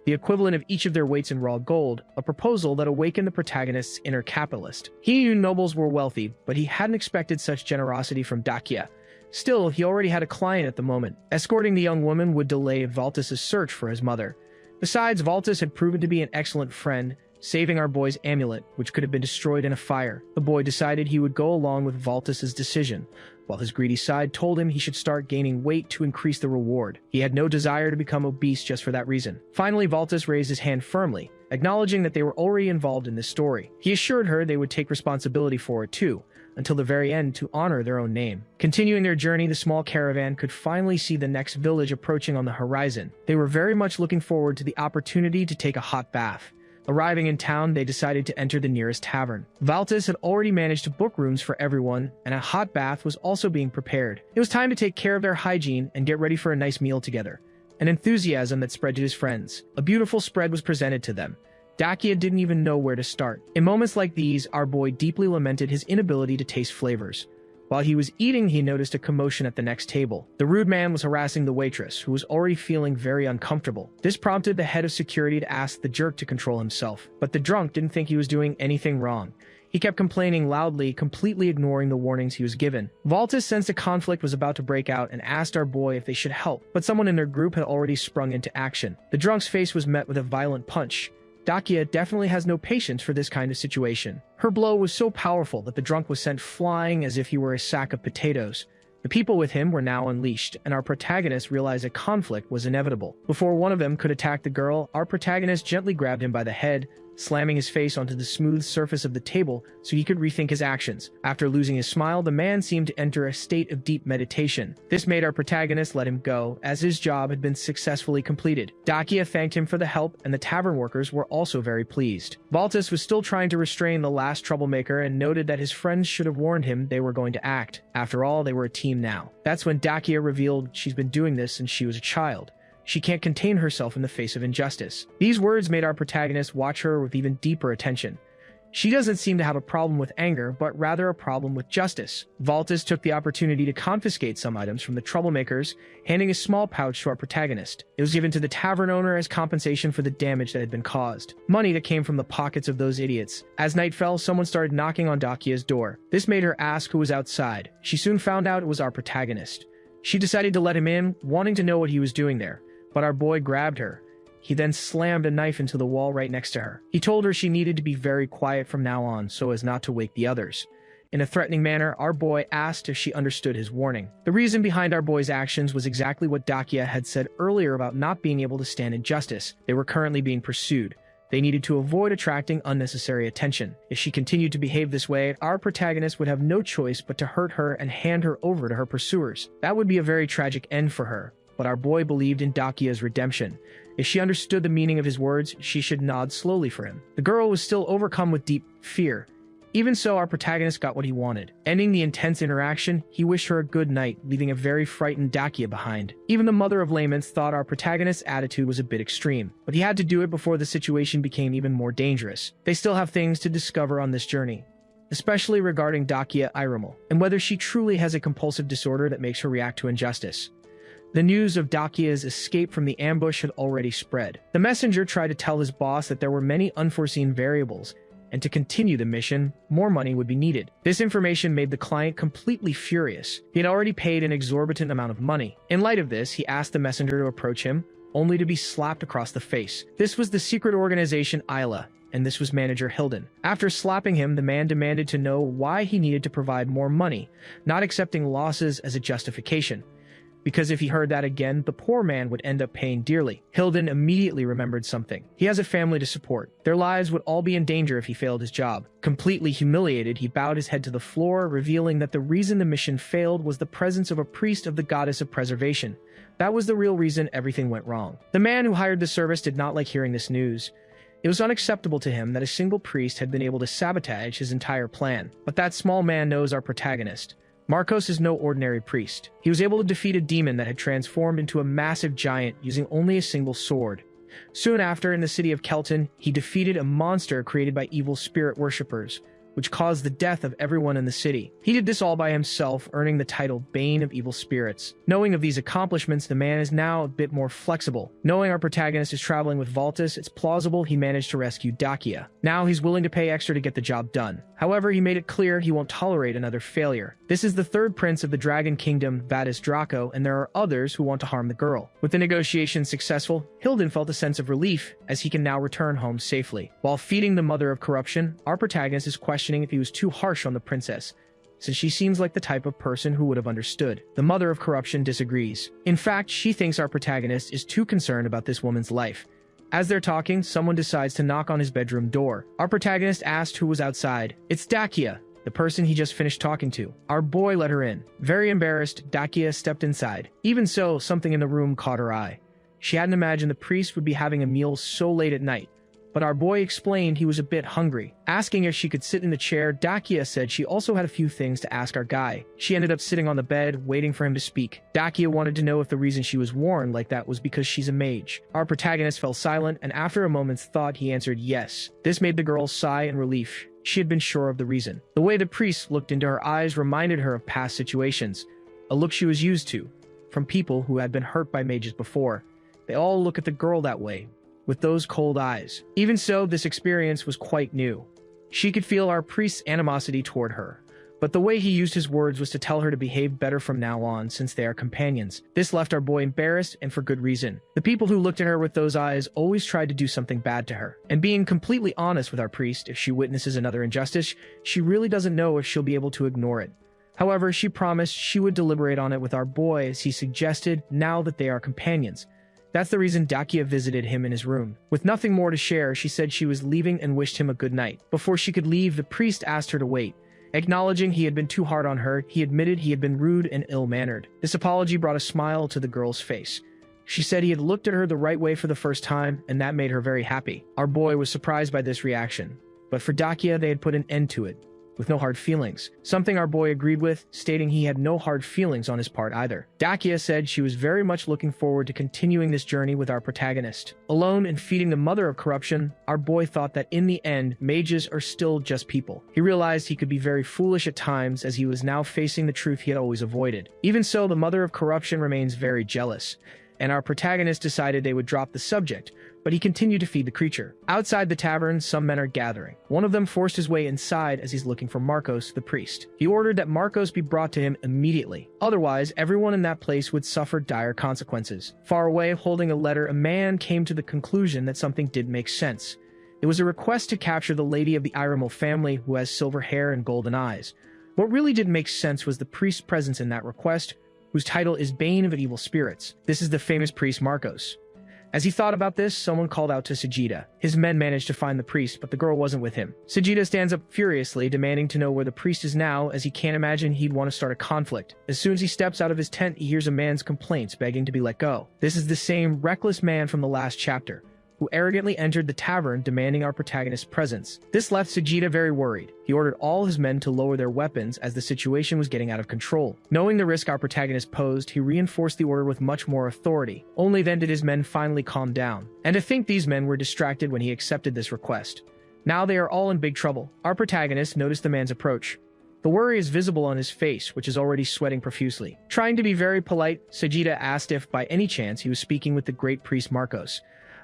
the equivalent of each of their weights in raw gold, a proposal that awakened the protagonist's inner capitalist. He knew nobles were wealthy, but he hadn't expected such generosity from Dakia. Still, he already had a client at the moment. Escorting the young woman would delay Valtis' search for his mother. Besides, Valtis had proven to be an excellent friend, saving our boy's amulet, which could have been destroyed in a fire. The boy decided he would go along with Valtis' decision, while his greedy side told him he should start gaining weight to increase the reward. He had no desire to become obese just for that reason. Finally, Valtis raised his hand firmly, acknowledging that they were already involved in this story. He assured her they would take responsibility for it too, until the very end to honor their own name. Continuing their journey, the small caravan could finally see the next village approaching on the horizon. They were very much looking forward to the opportunity to take a hot bath. Arriving in town, they decided to enter the nearest tavern. Valtis had already managed to book rooms for everyone, and a hot bath was also being prepared. It was time to take care of their hygiene and get ready for a nice meal together. An enthusiasm that spread to his friends. A beautiful spread was presented to them. Dakia didn't even know where to start. In moments like these, our boy deeply lamented his inability to taste flavors. While he was eating, he noticed a commotion at the next table. The rude man was harassing the waitress, who was already feeling very uncomfortable. This prompted the head of security to ask the jerk to control himself. But the drunk didn't think he was doing anything wrong. He kept complaining loudly, completely ignoring the warnings he was given. Valtis sensed a conflict was about to break out and asked our boy if they should help, but someone in their group had already sprung into action. The drunk's face was met with a violent punch. Dakia definitely has no patience for this kind of situation. Her blow was so powerful that the drunk was sent flying as if he were a sack of potatoes. The people with him were now unleashed, and our protagonist realized a conflict was inevitable. Before one of them could attack the girl, our protagonist gently grabbed him by the head, slamming his face onto the smooth surface of the table so he could rethink his actions. After losing his smile, the man seemed to enter a state of deep meditation. This made our protagonist let him go, as his job had been successfully completed. Dakia thanked him for the help, and the tavern workers were also very pleased. Valtis was still trying to restrain the last troublemaker and noted that his friends should have warned him they were going to act. After all, they were a team now. That's when Dakia revealed she's been doing this since she was a child. She can't contain herself in the face of injustice. These words made our protagonist watch her with even deeper attention. She doesn't seem to have a problem with anger, but rather a problem with justice. Valtis took the opportunity to confiscate some items from the troublemakers, handing a small pouch to our protagonist. It was given to the tavern owner as compensation for the damage that had been caused. Money that came from the pockets of those idiots. As night fell, someone started knocking on Dakia's door. This made her ask who was outside. She soon found out it was our protagonist. She decided to let him in, wanting to know what he was doing there. But our boy grabbed her. He then slammed a knife into the wall right next to her. He told her she needed to be very quiet from now on so as not to wake the others. In a threatening manner, our boy asked if she understood his warning. The reason behind our boy's actions was exactly what Dakia had said earlier about not being able to stand injustice. They were currently being pursued. They needed to avoid attracting unnecessary attention. If she continued to behave this way, our protagonist would have no choice but to hurt her and hand her over to her pursuers. That would be a very tragic end for her. But our boy believed in Dakia's redemption. If she understood the meaning of his words, she should nod slowly for him. The girl was still overcome with deep fear. Even so, our protagonist got what he wanted. Ending the intense interaction, he wished her a good night, leaving a very frightened Dakia behind. Even the mother of laments thought our protagonist's attitude was a bit extreme, but he had to do it before the situation became even more dangerous. They still have things to discover on this journey, especially regarding Dakia Irumel, and whether she truly has a compulsive disorder that makes her react to injustice. The news of Dakia's escape from the ambush had already spread. The messenger tried to tell his boss that there were many unforeseen variables, and to continue the mission, more money would be needed. This information made the client completely furious. He had already paid an exorbitant amount of money. In light of this, he asked the messenger to approach him, only to be slapped across the face. This was the secret organization Isla, and this was manager Hilden. After slapping him, the man demanded to know why he needed to provide more money, not accepting losses as a justification, because if he heard that again, the poor man would end up paying dearly. Hilden immediately remembered something. He has a family to support. Their lives would all be in danger if he failed his job. Completely humiliated, he bowed his head to the floor, revealing that the reason the mission failed was the presence of a priest of the goddess of preservation. That was the real reason everything went wrong. The man who hired the service did not like hearing this news. It was unacceptable to him that a single priest had been able to sabotage his entire plan. But that small man knows our protagonist. Marcos is no ordinary priest. He was able to defeat a demon that had transformed into a massive giant using only a single sword. Soon after, in the city of Kelton, he defeated a monster created by evil spirit worshippers, which caused the death of everyone in the city. He did this all by himself, earning the title Bane of Evil Spirits. Knowing of these accomplishments, the man is now a bit more flexible. Knowing our protagonist is traveling with Valtis, it's plausible he managed to rescue Dakia. Now he's willing to pay extra to get the job done. However, he made it clear he won't tolerate another failure. This is the third prince of the Dragon Kingdom, Vadis Draco, and there are others who want to harm the girl. With the negotiations successful, Hilden felt a sense of relief as he can now return home safely. While feeding the mother of corruption, our protagonist is questioning if he was too harsh on the princess, since she seems like the type of person who would have understood. The mother of corruption disagrees. In fact, she thinks our protagonist is too concerned about this woman's life. As they're talking, someone decides to knock on his bedroom door. Our protagonist asked who was outside. It's Dakia, the person he just finished talking to. Our boy let her in. Very embarrassed, Dakia stepped inside. Even so, something in the room caught her eye. She hadn't imagined the priest would be having a meal so late at night. But our boy explained he was a bit hungry. Asking if she could sit in the chair, Dakia said she also had a few things to ask our guy. She ended up sitting on the bed, waiting for him to speak. Dakia wanted to know if the reason she was worn like that was because she's a mage. Our protagonist fell silent, and after a moment's thought, he answered yes. This made the girl sigh in relief. She had been sure of the reason. The way the priest looked into her eyes reminded her of past situations, a look she was used to, from people who had been hurt by mages before. They all look at the girl that way, with those cold eyes. Even so, this experience was quite new. She could feel our priest's animosity toward her, but the way he used his words was to tell her to behave better from now on since they are companions. This left our boy embarrassed, and for good reason. The people who looked at her with those eyes always tried to do something bad to her. And being completely honest with our priest, if she witnesses another injustice, she really doesn't know if she'll be able to ignore it. However, she promised she would deliberate on it with our boy as he suggested now that they are companions. That's the reason Dakia visited him in his room. With nothing more to share, she said she was leaving and wished him a good night. Before she could leave, the priest asked her to wait. Acknowledging he had been too hard on her, he admitted he had been rude and ill-mannered. This apology brought a smile to the girl's face. She said he had looked at her the right way for the first time, and that made her very happy. Our boy was surprised by this reaction, but for Dakia, they had put an end to it, with no hard feelings. Something our boy agreed with, stating he had no hard feelings on his part either. Dakia said she was very much looking forward to continuing this journey with our protagonist. Alone and feeding the mother of corruption, our boy thought that in the end, mages are still just people. He realized he could be very foolish at times as he was now facing the truth he had always avoided. Even so, the mother of corruption remains very jealous, and our protagonist decided they would drop the subject, but he continued to feed the creature. Outside the tavern, some men are gathering. One of them forced his way inside as he's looking for Marcos, the priest. He ordered that Marcos be brought to him immediately. Otherwise, everyone in that place would suffer dire consequences. Far away, holding a letter, a man came to the conclusion that something did make sense. It was a request to capture the lady of the Irumel family who has silver hair and golden eyes. What really did make sense was the priest's presence in that request, whose title is Bane of Evil Spirits. This is the famous priest Marcos. As he thought about this, someone called out to Sagitta. His men managed to find the priest, but the girl wasn't with him. Sagitta stands up furiously, demanding to know where the priest is now, as he can't imagine he'd want to start a conflict. As soon as he steps out of his tent, he hears a man's complaints begging to be let go. This is the same reckless man from the last chapter, who arrogantly entered the tavern demanding our protagonist's presence. This left Sagitta very worried. He ordered all his men to lower their weapons as the situation was getting out of control. Knowing the risk our protagonist posed, he reinforced the order with much more authority. Only then did his men finally calm down. And to think these men were distracted when he accepted this request. Now they are all in big trouble. Our protagonist noticed the man's approach. The worry is visible on his face, which is already sweating profusely. Trying to be very polite, Sagitta asked if by any chance he was speaking with the great priest Marcos.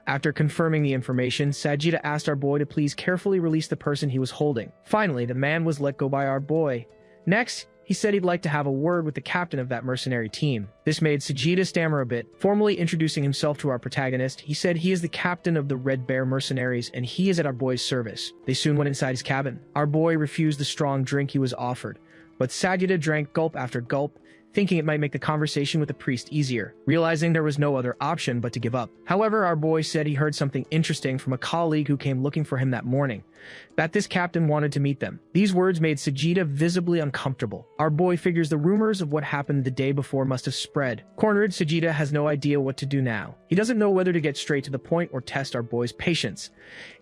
After confirming the information, Sagitta asked our boy to please carefully release the person he was holding. Finally, the man was let go by our boy. Next, he said he'd like to have a word with the captain of that mercenary team. This made Sagitta stammer a bit. Formally introducing himself to our protagonist, he said he is the captain of the Red Bear mercenaries and he is at our boy's service. They soon went inside his cabin. Our boy refused the strong drink he was offered, but Sagitta drank gulp after gulp, thinking it might make the conversation with the priest easier, realizing there was no other option but to give up. However, our boy said he heard something interesting from a colleague who came looking for him that morning, that this captain wanted to meet them. These words made Sagitta visibly uncomfortable. Our boy figures the rumors of what happened the day before must have spread. Cornered, Sagitta has no idea what to do now. He doesn't know whether to get straight to the point or test our boy's patience.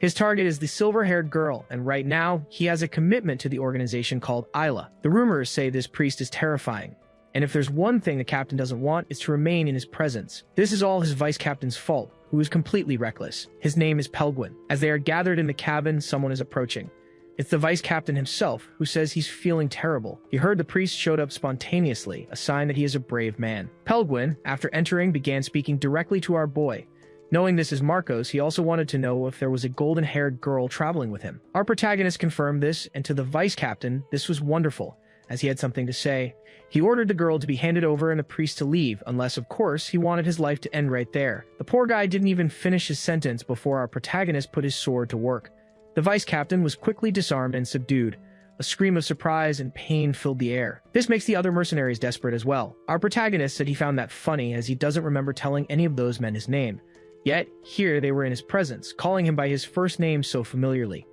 His target is the silver-haired girl, and right now, he has a commitment to the organization called Isla. The rumors say this priest is terrifying. And if there's one thing the captain doesn't want, it's to remain in his presence. This is all his vice captain's fault, who is completely reckless. His name is Pelguin. As they are gathered in the cabin, someone is approaching. It's the vice captain himself, who says he's feeling terrible. He heard the priest showed up spontaneously, a sign that he is a brave man. Pelguin, after entering, began speaking directly to our boy. Knowing this is Marcos, he also wanted to know if there was a golden-haired girl traveling with him. Our protagonist confirmed this, and to the vice captain, this was wonderful, as he had something to say. He ordered the girl to be handed over and the priest to leave, unless, of course, he wanted his life to end right there. The poor guy didn't even finish his sentence before our protagonist put his sword to work. The vice captain was quickly disarmed and subdued. A scream of surprise and pain filled the air. This makes the other mercenaries desperate as well. Our protagonist said he found that funny, as he doesn't remember telling any of those men his name. Yet, here they were in his presence, calling him by his first name so familiarly.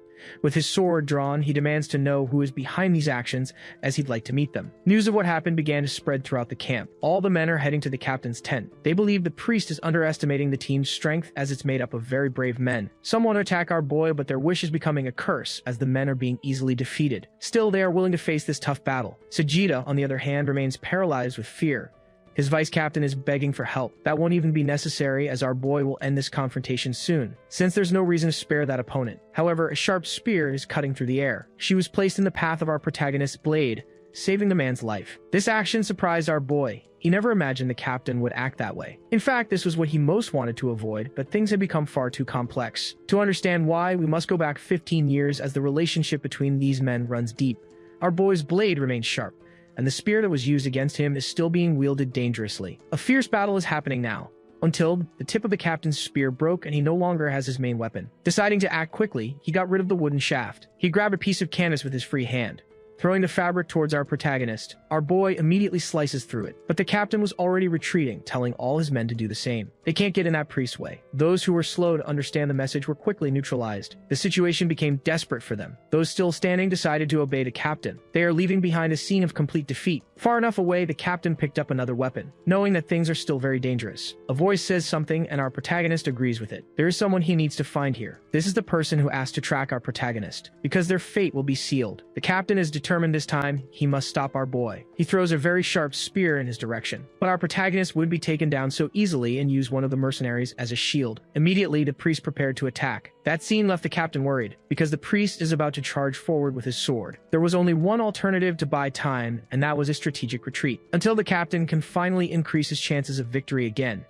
With his sword drawn, he demands to know who is behind these actions, as he'd like to meet them. News of what happened began to spread throughout the camp. All the men are heading to the captain's tent. They believe the priest is underestimating the team's strength, as it's made up of very brave men. Some want to attack our boy, but their wish is becoming a curse, as the men are being easily defeated. Still, they are willing to face this tough battle. Sagitta, on the other hand, remains paralyzed with fear. His vice captain is begging for help. That won't even be necessary, as our boy will end this confrontation soon, since there's no reason to spare that opponent. However, a sharp spear is cutting through the air. She was placed in the path of our protagonist's blade, saving the man's life. This action surprised our boy. He never imagined the captain would act that way. In fact, this was what he most wanted to avoid, but things had become far too complex. To understand why, we must go back 15 years, as the relationship between these men runs deep. Our boy's blade remains sharp, and the spear that was used against him is still being wielded dangerously. A fierce battle is happening now, until the tip of the captain's spear broke and he no longer has his main weapon. Deciding to act quickly, he got rid of the wooden shaft. He grabbed a piece of canvas with his free hand. Throwing the fabric towards our protagonist, our boy immediately slices through it. But the captain was already retreating, telling all his men to do the same. They can't get in that priest's way. Those who were slow to understand the message were quickly neutralized. The situation became desperate for them. Those still standing decided to obey the captain. They are leaving behind a scene of complete defeat. Far enough away, the captain picked up another weapon, knowing that things are still very dangerous. A voice says something, and our protagonist agrees with it. There is someone he needs to find here. This is the person who asked to track our protagonist, because their fate will be sealed. The captain is determined this time he must stop our boy. He throws a very sharp spear in his direction, but our protagonist would be taken down so easily and use one of the mercenaries as a shield. Immediately, the priest prepared to attack. That scene left the captain worried, because the priest is about to charge forward with his sword. There was only one alternative to buy time, and that was a strategic retreat, until the captain can finally increase his chances of victory again.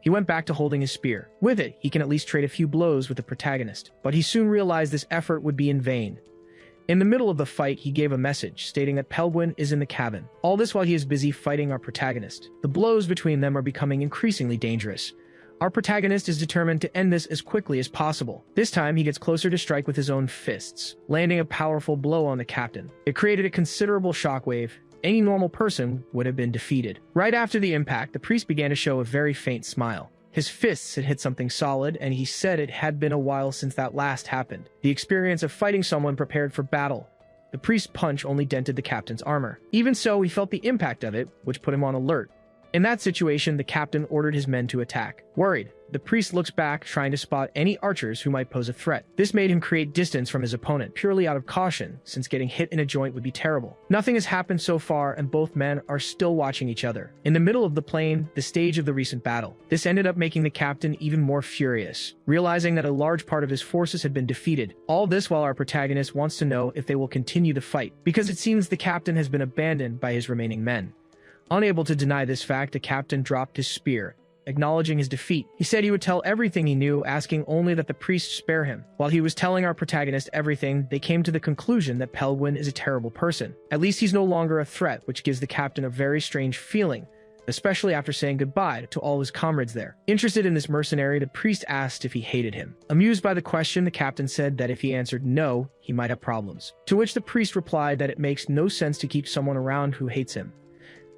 He went back to holding his spear. With it, he can at least trade a few blows with the protagonist, but he soon realized this effort would be in vain. In the middle of the fight, he gave a message stating that Pelguin is in the cabin. All this while he is busy fighting our protagonist. The blows between them are becoming increasingly dangerous. Our protagonist is determined to end this as quickly as possible. This time, he gets closer to strike with his own fists, landing a powerful blow on the captain. It created a considerable shockwave. Any normal person would have been defeated. Right after the impact, the priest began to show a very faint smile. His fists had hit something solid, and he said it had been a while since that last happened. The experience of fighting someone prepared for battle. The priest's punch only dented the captain's armor. Even so, he felt the impact of it, which put him on alert. In that situation, the captain ordered his men to attack. Worried, the priest looks back, trying to spot any archers who might pose a threat. This made him create distance from his opponent, purely out of caution, since getting hit in a joint would be terrible. Nothing has happened so far, and both men are still watching each other. In the middle of the plain, the stage of the recent battle. This ended up making the captain even more furious, realizing that a large part of his forces had been defeated. All this while our protagonist wants to know if they will continue the fight, because it seems the captain has been abandoned by his remaining men. Unable to deny this fact, the captain dropped his spear, acknowledging his defeat. He said he would tell everything he knew, asking only that the priest spare him. While he was telling our protagonist everything, they came to the conclusion that Pelwin is a terrible person. At least he's no longer a threat, which gives the captain a very strange feeling, especially after saying goodbye to all his comrades there. Interested in this mercenary, the priest asked if he hated him. Amused by the question, the captain said that if he answered no, he might have problems. To which the priest replied that it makes no sense to keep someone around who hates him.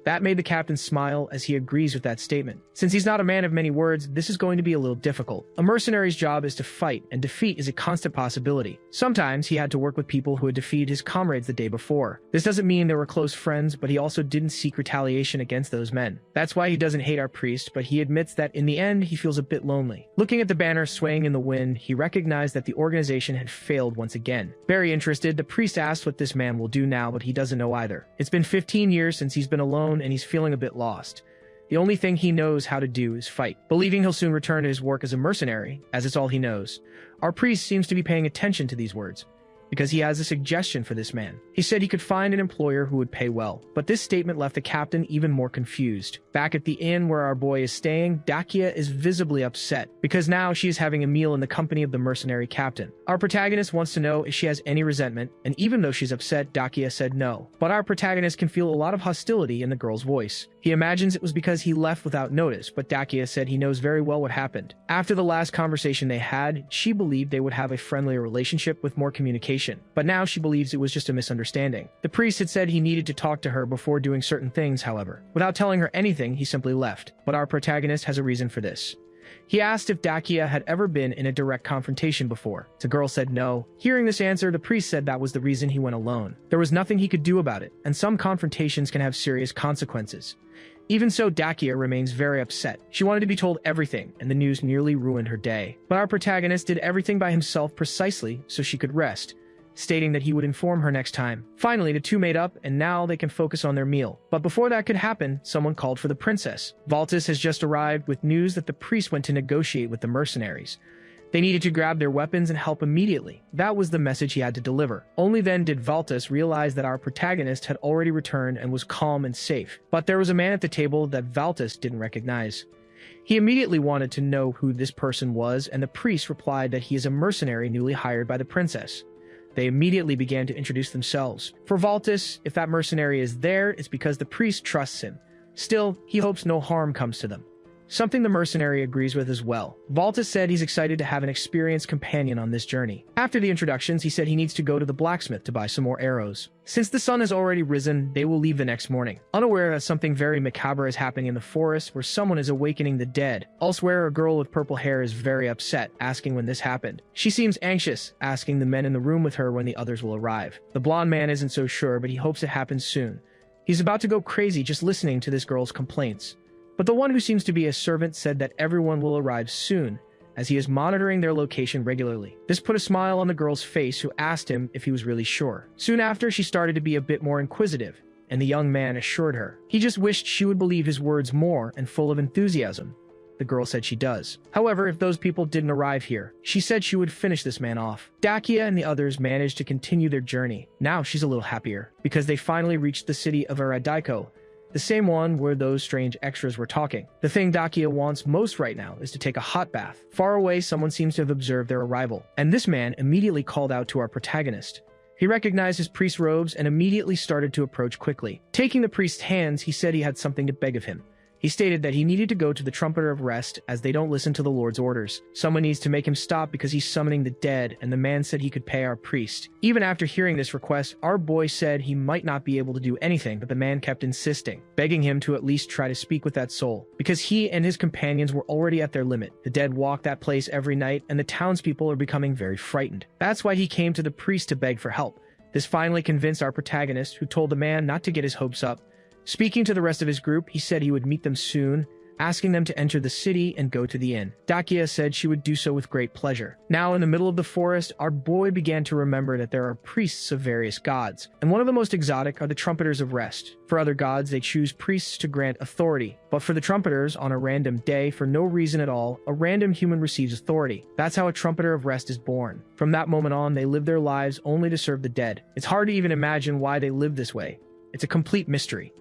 That made the captain smile, as he agrees with that statement. Since he's not a man of many words, this is going to be a little difficult. A mercenary's job is to fight, and defeat is a constant possibility. Sometimes he had to work with people who had defeated his comrades the day before. This doesn't mean they were close friends, but he also didn't seek retaliation against those men. That's why he doesn't hate our priest, but he admits that in the end, he feels a bit lonely. Looking at the banner swaying in the wind, he recognized that the organization had failed once again. Very interested, the priest asked what this man will do now, but he doesn't know either. It's been 15 years since he's been alone, and he's feeling a bit lost. The only thing he knows how to do is fight, believing he'll soon return to his work as a mercenary, as it's all he knows. Our priest seems to be paying attention to these words, because he has a suggestion for this man. He said he could find an employer who would pay well, but this statement left the captain even more confused. Back at the inn where our boy is staying, Dakia is visibly upset, because now she is having a meal in the company of the mercenary captain. Our protagonist wants to know if she has any resentment, and even though she's upset, Dakia said no. But our protagonist can feel a lot of hostility in the girl's voice. He imagines it was because he left without notice, but Dakia said he knows very well what happened. After the last conversation they had, she believed they would have a friendlier relationship with more communication, but now she believes it was just a misunderstanding. The priest had said he needed to talk to her before doing certain things, however. Without telling her anything, he simply left, but our protagonist has a reason for this. He asked if Dakia had ever been in a direct confrontation before. The girl said no. Hearing this answer, the priest said that was the reason he went alone. There was nothing he could do about it, and some confrontations can have serious consequences. Even so, Dakia remains very upset. She wanted to be told everything, and the news nearly ruined her day. But our protagonist did everything by himself precisely so she could rest, stating that he would inform her next time. Finally, the two made up, and now they can focus on their meal. But before that could happen, someone called for the princess. Valtis has just arrived with news that the priest went to negotiate with the mercenaries. They needed to grab their weapons and help immediately. That was the message he had to deliver. Only then did Valtis realize that our protagonist had already returned and was calm and safe. But there was a man at the table that Valtis didn't recognize. He immediately wanted to know who this person was, and the priest replied that he is a mercenary newly hired by the princess. They immediately began to introduce themselves. For Valtis, if that mercenary is there, it's because the priest trusts him. Still, he hopes no harm comes to them. Something the mercenary agrees with as well. Valtis said he's excited to have an experienced companion on this journey. After the introductions, he said he needs to go to the blacksmith to buy some more arrows. Since the sun has already risen, they will leave the next morning, unaware that something very macabre is happening in the forest where someone is awakening the dead. Elsewhere, a girl with purple hair is very upset, asking when this happened. She seems anxious, asking the men in the room with her when the others will arrive. The blonde man isn't so sure, but he hopes it happens soon. He's about to go crazy just listening to this girl's complaints. But the one who seems to be a servant said that everyone will arrive soon, as he is monitoring their location regularly. This put a smile on the girl's face, who asked him if he was really sure. Soon after, she started to be a bit more inquisitive, and the young man assured her. He just wished she would believe his words more and full of enthusiasm. The girl said she does. However, if those people didn't arrive here, she said she would finish this man off. Dakia and the others managed to continue their journey. Now she's a little happier, because they finally reached the city of Aradaiko, the same one where those strange extras were talking. The thing Dakia wants most right now is to take a hot bath. Far away, someone seems to have observed their arrival, and this man immediately called out to our protagonist. He recognized his priest's robes and immediately started to approach quickly. Taking the priest's hands, he said he had something to beg of him. He stated that he needed to go to the Trumpeter of Rest as they don't listen to the Lord's orders. Someone needs to make him stop because he's summoning the dead, and the man said he could pay our priest. Even after hearing this request, our boy said he might not be able to do anything, but the man kept insisting, begging him to at least try to speak with that soul, because he and his companions were already at their limit. The dead walk that place every night, and the townspeople are becoming very frightened. That's why he came to the priest to beg for help. This finally convinced our protagonist, who told the man not to get his hopes up. Speaking to the rest of his group, he said he would meet them soon, asking them to enter the city and go to the inn. Dakia said she would do so with great pleasure. Now, in the middle of the forest, our boy began to remember that there are priests of various gods, and one of the most exotic are the Trumpeters of Rest. For other gods, they choose priests to grant authority, but for the Trumpeters, on a random day, for no reason at all, a random human receives authority. That's how a Trumpeter of Rest is born. From that moment on, they live their lives only to serve the dead. It's hard to even imagine why they live this way. It's a complete mystery.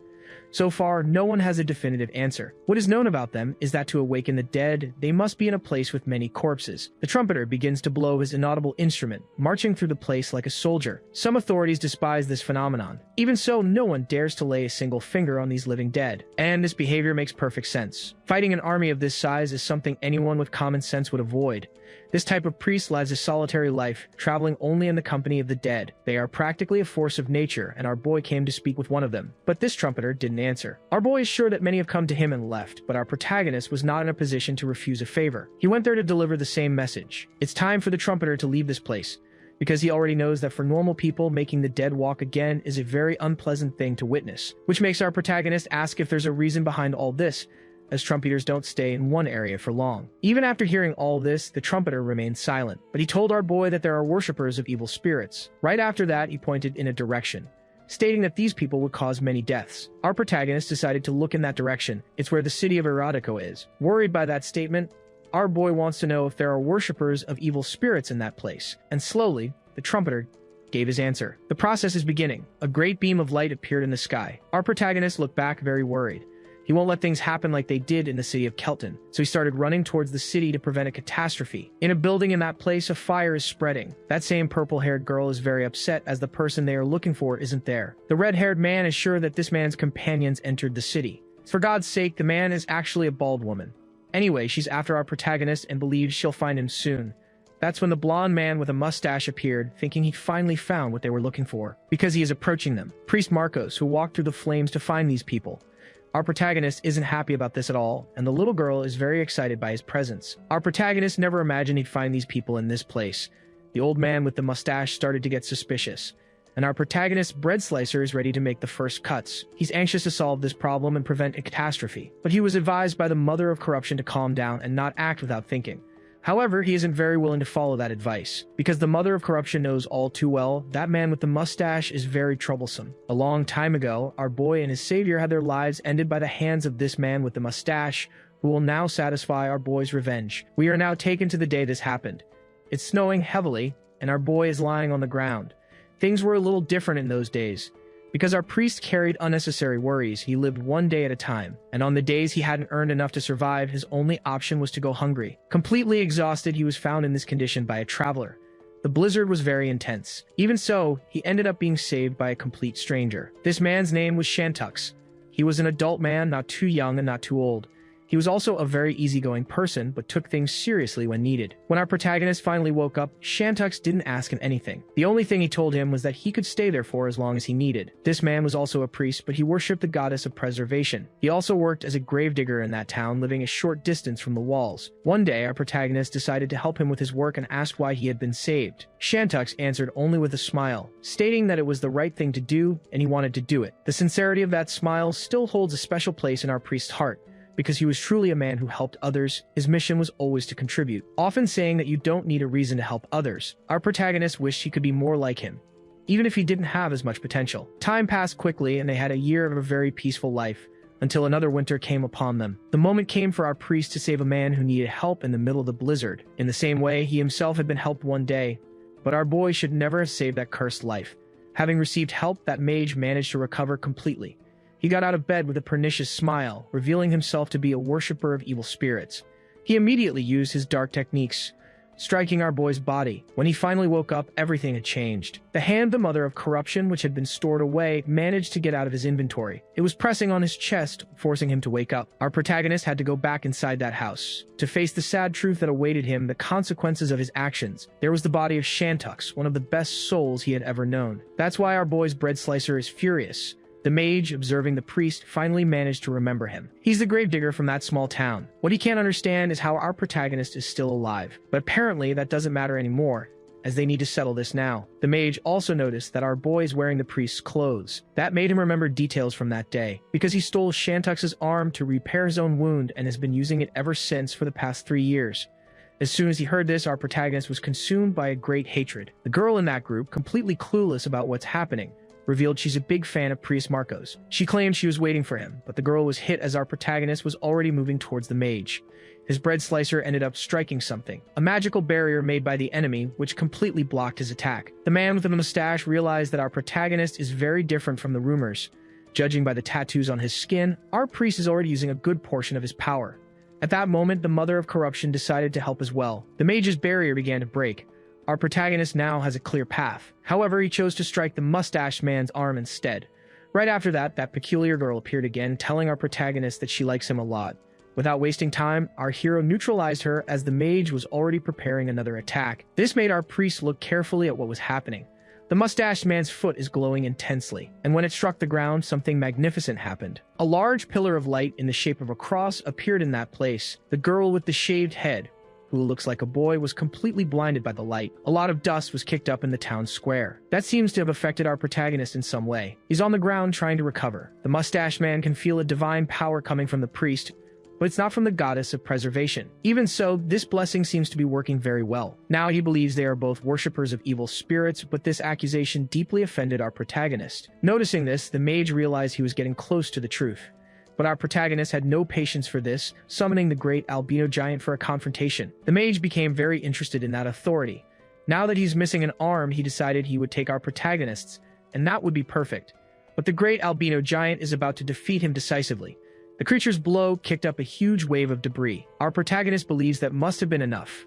So far, no one has a definitive answer. What is known about them is that to awaken the dead, they must be in a place with many corpses. The trumpeter begins to blow his inaudible instrument, marching through the place like a soldier. Some authorities despise this phenomenon. Even so, no one dares to lay a single finger on these living dead. And this behavior makes perfect sense. Fighting an army of this size is something anyone with common sense would avoid. This type of priest lives a solitary life, traveling only in the company of the dead. They are practically a force of nature, and our boy came to speak with one of them. But this trumpeter didn't answer. Our boy is sure that many have come to him and left, but our protagonist was not in a position to refuse a favor. He went there to deliver the same message. It's time for the trumpeter to leave this place, because he already knows that for normal people, making the dead walk again is a very unpleasant thing to witness, which makes our protagonist ask if there's a reason behind all this, as trumpeters don't stay in one area for long. Even after hearing all this, the trumpeter remained silent, but he told our boy that there are worshippers of evil spirits. Right after that, he pointed in a direction, stating that these people would cause many deaths. Our protagonist decided to look in that direction. It's where the city of Erotico is. Worried by that statement, our boy wants to know if there are worshippers of evil spirits in that place, and slowly, the trumpeter gave his answer. The process is beginning. A great beam of light appeared in the sky. Our protagonist looked back very worried. He won't let things happen like they did in the city of Kelton, so he started running towards the city to prevent a catastrophe. In a building in that place, a fire is spreading. That same purple-haired girl is very upset as the person they are looking for isn't there. The red-haired man is sure that this man's companions entered the city. For God's sake, the man is actually a bald woman. Anyway, she's after our protagonist and believes she'll find him soon. That's when the blonde man with a mustache appeared, thinking he finally found what they were looking for, because he is approaching them. Priest Marcos, who walked through the flames to find these people. Our protagonist isn't happy about this at all, and the little girl is very excited by his presence. Our protagonist never imagined he'd find these people in this place. The old man with the mustache started to get suspicious, and our protagonist's bread slicer is ready to make the first cuts. He's anxious to solve this problem and prevent a catastrophe, but he was advised by the mother of corruption to calm down and not act without thinking. However, he isn't very willing to follow that advice, because the mother of corruption knows all too well that man with the mustache is very troublesome. A long time ago, our boy and his savior had their lives ended by the hands of this man with the mustache, who will now satisfy our boy's revenge. We are now taken to the day this happened. It's snowing heavily, and our boy is lying on the ground. Things were a little different in those days. Because our priest carried unnecessary worries, he lived one day at a time, and on the days he hadn't earned enough to survive, his only option was to go hungry. Completely exhausted, he was found in this condition by a traveler. The blizzard was very intense. Even so, he ended up being saved by a complete stranger. This man's name was Shantux. He was an adult man, not too young and not too old. He was also a very easygoing person, but took things seriously when needed. When our protagonist finally woke up, Shantux didn't ask him anything. The only thing he told him was that he could stay there for as long as he needed. This man was also a priest, but he worshipped the goddess of preservation. He also worked as a gravedigger in that town, living a short distance from the walls. One day, our protagonist decided to help him with his work and asked why he had been saved. Shantux answered only with a smile, stating that it was the right thing to do, and he wanted to do it. The sincerity of that smile still holds a special place in our priest's heart, because he was truly a man who helped others. His mission was always to contribute, often saying that you don't need a reason to help others. Our protagonist wished he could be more like him, even if he didn't have as much potential. Time passed quickly, and they had a year of a very peaceful life, until another winter came upon them. The moment came for our priest to save a man who needed help in the middle of the blizzard. In the same way, he himself had been helped one day, but our boy should never have saved that cursed life. Having received help, that mage managed to recover completely. He got out of bed with a pernicious smile, revealing himself to be a worshipper of evil spirits. He immediately used his dark techniques, striking our boy's body. When he finally woke up, everything had changed. The hand, the mother of corruption, which had been stored away, managed to get out of his inventory. It was pressing on his chest, forcing him to wake up. Our protagonist had to go back inside that house to face the sad truth that awaited him, the consequences of his actions. There was the body of Shantux, one of the best souls he had ever known. That's why our boy's bread slicer is furious. The mage, observing the priest, finally managed to remember him. He's the gravedigger from that small town. What he can't understand is how our protagonist is still alive. But apparently that doesn't matter anymore, as they need to settle this now. The mage also noticed that our boy is wearing the priest's clothes. That made him remember details from that day, because he stole Shantux's arm to repair his own wound and has been using it ever since for the past 3 years. As soon as he heard this, our protagonist was consumed by a great hatred. The girl in that group, completely clueless about what's happening, revealed she's a big fan of Priest Marcos. She claimed she was waiting for him, but the girl was hit as our protagonist was already moving towards the mage. His bread slicer ended up striking something, a magical barrier made by the enemy, which completely blocked his attack. The man with the mustache realized that our protagonist is very different from the rumors. Judging by the tattoos on his skin, our priest is already using a good portion of his power. At that moment, the mother of corruption decided to help as well. The mage's barrier began to break. Our protagonist now has a clear path. However, he chose to strike the mustached man's arm instead. Right after that, that peculiar girl appeared again, telling our protagonist that she likes him a lot. Without wasting time, our hero neutralized her as the mage was already preparing another attack. This made our priest look carefully at what was happening. The mustached man's foot is glowing intensely, and when it struck the ground, something magnificent happened. A large pillar of light in the shape of a cross appeared in that place. The girl with the shaved head, who looks like a boy, was completely blinded by the light. A lot of dust was kicked up in the town square. That seems to have affected our protagonist in some way. He's on the ground trying to recover. The mustached man can feel a divine power coming from the priest, but it's not from the goddess of preservation. Even so, this blessing seems to be working very well. Now he believes they are both worshippers of evil spirits, but this accusation deeply offended our protagonist. Noticing this, the mage realized he was getting close to the truth. But our protagonist had no patience for this, summoning the great albino giant for a confrontation. The mage became very interested in that authority. Now that he's missing an arm, he decided he would take our protagonists, and that would be perfect. But the great albino giant is about to defeat him decisively. The creature's blow kicked up a huge wave of debris. Our protagonist believes that must have been enough.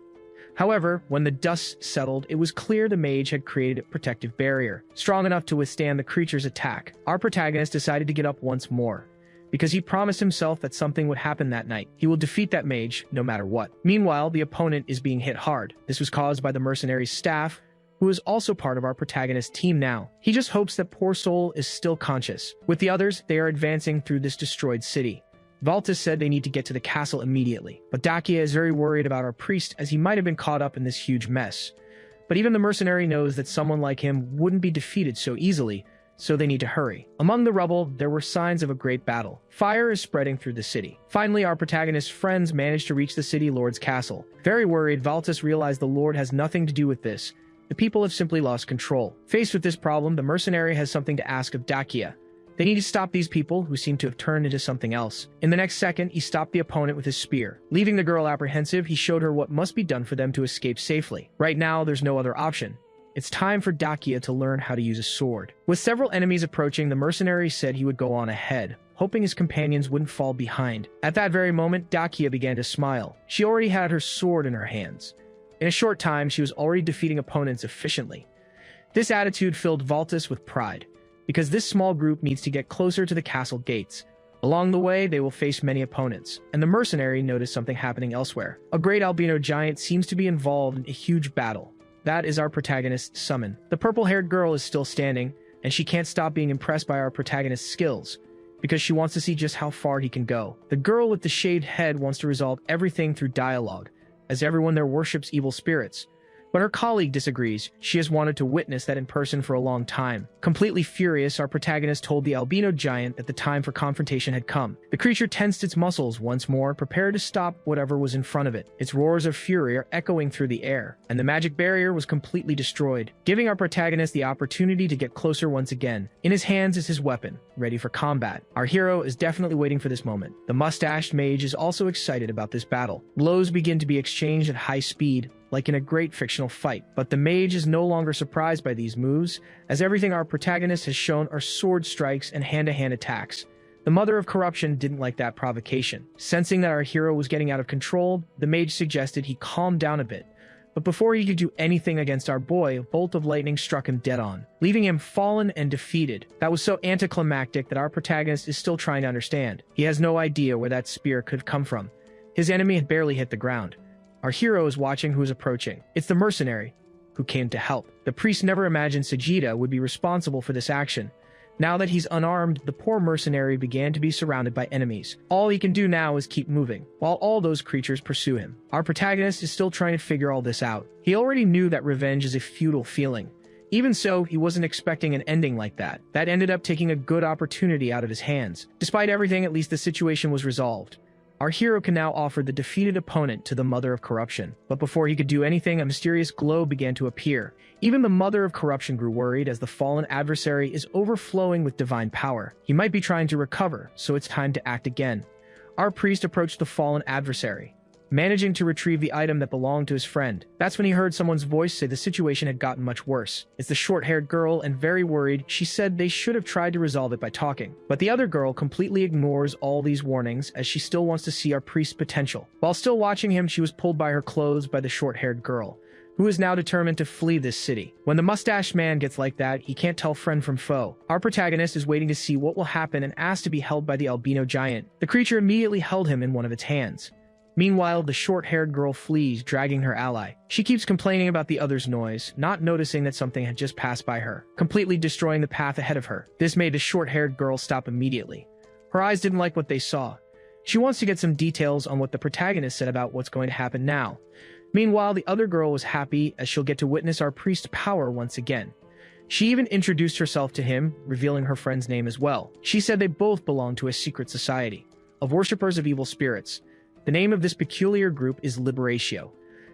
However, when the dust settled, it was clear the mage had created a protective barrier, strong enough to withstand the creature's attack. Our protagonist decided to get up once more, because he promised himself that something would happen that night. He will defeat that mage no matter what. Meanwhile, the opponent is being hit hard. This was caused by the mercenary's staff, who is also part of our protagonist's team now. He just hopes that poor soul is still conscious. With the others, they are advancing through this destroyed city. Valtis said they need to get to the castle immediately, but Dakia is very worried about our priest as he might have been caught up in this huge mess. But even the mercenary knows that someone like him wouldn't be defeated so easily, so they need to hurry. Among the rubble, there were signs of a great battle. Fire is spreading through the city. Finally, our protagonist's friends managed to reach the city lord's castle. Very worried, Valtis realized the lord has nothing to do with this. The people have simply lost control. Faced with this problem, the mercenary has something to ask of Dakia. They need to stop these people, who seem to have turned into something else. In the next second, he stopped the opponent with his spear. Leaving the girl apprehensive, he showed her what must be done for them to escape safely. Right now, there's no other option. It's time for Dakia to learn how to use a sword. With several enemies approaching, the mercenary said he would go on ahead, hoping his companions wouldn't fall behind. At that very moment, Dakia began to smile. She already had her sword in her hands. In a short time, she was already defeating opponents efficiently. This attitude filled Valtis with pride, because this small group needs to get closer to the castle gates. Along the way, they will face many opponents, and the mercenary noticed something happening elsewhere. A great albino giant seems to be involved in a huge battle. That is our protagonist's summon. The purple-haired girl is still standing, and she can't stop being impressed by our protagonist's skills, because she wants to see just how far he can go. The girl with the shaved head wants to resolve everything through dialogue, as everyone there worships evil spirits. But her colleague disagrees. She has wanted to witness that in person for a long time. Completely furious, our protagonist told the albino giant that the time for confrontation had come. The creature tensed its muscles once more, prepared to stop whatever was in front of it. Its roars of fury are echoing through the air, and the magic barrier was completely destroyed, giving our protagonist the opportunity to get closer once again. In his hands is his weapon, ready for combat. Our hero is definitely waiting for this moment. The mustached mage is also excited about this battle. Blows begin to be exchanged at high speed, like in a great fictional fight. But the mage is no longer surprised by these moves, as everything our protagonist has shown are sword strikes and hand-to-hand attacks. The mother of corruption didn't like that provocation. Sensing that our hero was getting out of control, the mage suggested he calm down a bit, But before he could do anything against our boy, a bolt of lightning struck him dead on, leaving him fallen and defeated. That was so anticlimactic that our protagonist is still trying to understand. He has no idea where that spear could have come from. His enemy had barely hit the ground. Our hero is watching who is approaching. It's the mercenary, who came to help. The priest never imagined Sajida would be responsible for this action. Now that he's unarmed, the poor mercenary began to be surrounded by enemies. All he can do now is keep moving, while all those creatures pursue him. Our protagonist is still trying to figure all this out. He already knew that revenge is a futile feeling. Even so, he wasn't expecting an ending like that. That ended up taking a good opportunity out of his hands. Despite everything, at least the situation was resolved. Our hero can now offer the defeated opponent to the Mother of Corruption. But before he could do anything, a mysterious glow began to appear. Even the Mother of Corruption grew worried as the fallen adversary is overflowing with divine power. He might be trying to recover, so it's time to act again. Our priest approached the fallen adversary, managing to retrieve the item that belonged to his friend. That's when he heard someone's voice say the situation had gotten much worse. It's the short-haired girl, and very worried, she said they should have tried to resolve it by talking. But the other girl completely ignores all these warnings as she still wants to see our priest's potential. While still watching him, she was pulled by her clothes by the short-haired girl, who is now determined to flee this city. When the mustached man gets like that, he can't tell friend from foe. Our protagonist is waiting to see what will happen and asks to be held by the albino giant. The creature immediately held him in one of its hands. Meanwhile, the short-haired girl flees, dragging her ally. She keeps complaining about the other's noise, not noticing that something had just passed by her, completely destroying the path ahead of her. This made the short-haired girl stop immediately. Her eyes didn't like what they saw. She wants to get some details on what the protagonist said about what's going to happen now. Meanwhile, the other girl was happy as she'll get to witness our priest's power once again. She even introduced herself to him, revealing her friend's name as well. She said they both belong to a secret society of worshippers of evil spirits. The name of this peculiar group is Liberatio.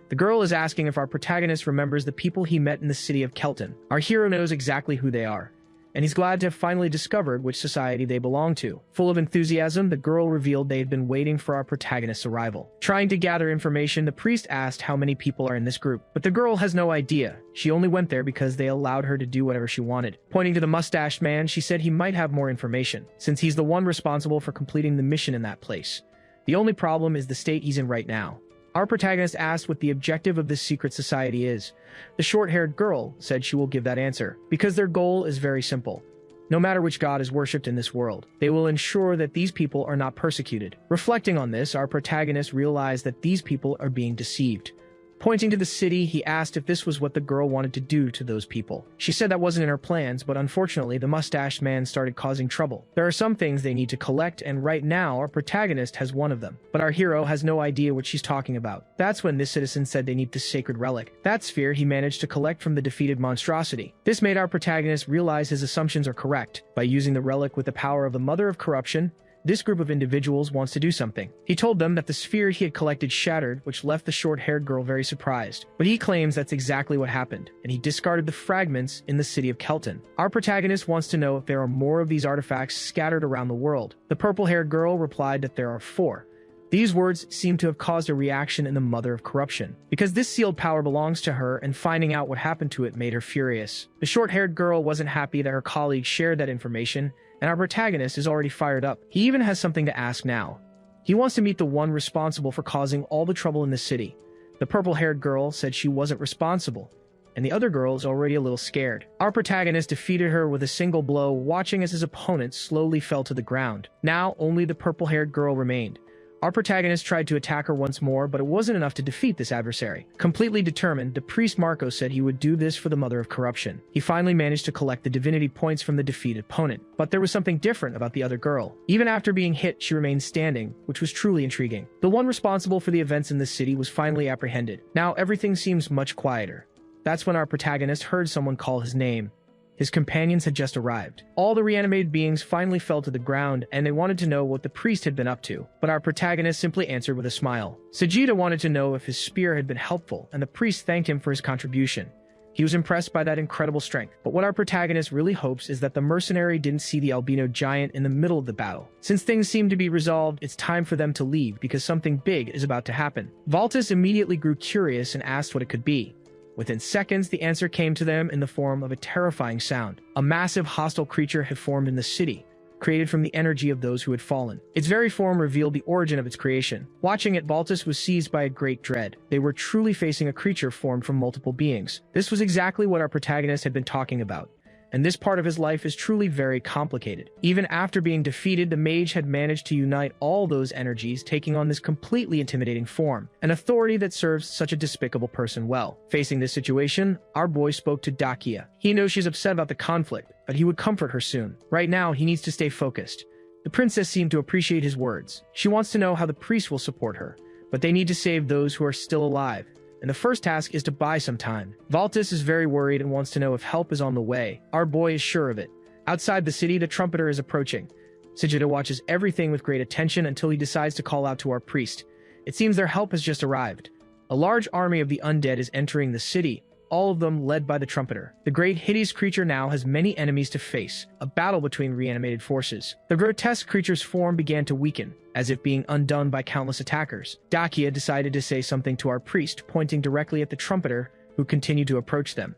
The girl is asking if our protagonist remembers the people he met in the city of Kelton. Our hero knows exactly who they are, and he's glad to have finally discovered which society they belong to. Full of enthusiasm, the girl revealed they had been waiting for our protagonist's arrival. Trying to gather information, the priest asked how many people are in this group, but the girl has no idea. She only went there because they allowed her to do whatever she wanted. Pointing to the mustached man, she said he might have more information, since he's the one responsible for completing the mission in that place. The only problem is the state he's in right now. Our protagonist asked what the objective of this secret society is. The short-haired girl said she will give that answer, because their goal is very simple. No matter which god is worshipped in this world, they will ensure that these people are not persecuted. Reflecting on this, our protagonist realized that these people are being deceived. Pointing to the city, he asked if this was what the girl wanted to do to those people. She said that wasn't in her plans, but unfortunately, the mustached man started causing trouble. There are some things they need to collect, and right now, our protagonist has one of them. But our hero has no idea what she's talking about. That's when this citizen said they need this sacred relic. That sphere he managed to collect from the defeated monstrosity. This made our protagonist realize his assumptions are correct. By using the relic with the power of the Mother of Corruption, this group of individuals wants to do something. He told them that the sphere he had collected shattered, which left the short-haired girl very surprised. But he claims that's exactly what happened, and he discarded the fragments in the city of Kelton. Our protagonist wants to know if there are more of these artifacts scattered around the world. The purple-haired girl replied that there are 4. These words seem to have caused a reaction in the Mother of Corruption, because this sealed power belongs to her, and finding out what happened to it made her furious. The short-haired girl wasn't happy that her colleague shared that information, and our protagonist is already fired up. He even has something to ask now. He wants to meet the one responsible for causing all the trouble in the city. The purple-haired girl said she wasn't responsible, and the other girl is already a little scared. Our protagonist defeated her with a single blow, watching as his opponent slowly fell to the ground. Now, only the purple-haired girl remained. Our protagonist tried to attack her once more, but it wasn't enough to defeat this adversary. Completely determined, the priest Marco said he would do this for the Mother of Corruption. He finally managed to collect the divinity points from the defeated opponent. But there was something different about the other girl. Even after being hit, she remained standing, which was truly intriguing. The one responsible for the events in the city was finally apprehended. Now everything seems much quieter. That's when our protagonist heard someone call his name. His companions had just arrived. All the reanimated beings finally fell to the ground, and they wanted to know what the priest had been up to. But our protagonist simply answered with a smile. Sajida wanted to know if his spear had been helpful, and the priest thanked him for his contribution. He was impressed by that incredible strength. But what our protagonist really hopes is that the mercenary didn't see the albino giant in the middle of the battle. Since things seem to be resolved, it's time for them to leave because something big is about to happen. Valtis immediately grew curious and asked what it could be. Within seconds, the answer came to them in the form of a terrifying sound. A massive hostile creature had formed in the city, created from the energy of those who had fallen. Its very form revealed the origin of its creation. Watching it, Baltus was seized by a great dread. They were truly facing a creature formed from multiple beings. This was exactly what our protagonist had been talking about. And this part of his life is truly very complicated. Even after being defeated, the mage had managed to unite all those energies, taking on this completely intimidating form, an authority that serves such a despicable person well. Facing this situation, our boy spoke to Dakia. He knows she's upset about the conflict, but he would comfort her soon. Right now, he needs to stay focused. The princess seemed to appreciate his words. She wants to know how the priest will support her, but they need to save those who are still alive. And the first task is to buy some time. Baltus is very worried and wants to know if help is on the way. Our boy is sure of it. Outside the city, the trumpeter is approaching. Sujita watches everything with great attention until he decides to call out to our priest. It seems their help has just arrived. A large army of the undead is entering the city, all of them led by the trumpeter. The great hideous creature now has many enemies to face, a battle between reanimated forces. The grotesque creature's form began to weaken, as if being undone by countless attackers. Dakia decided to say something to our priest, pointing directly at the trumpeter, who continued to approach them.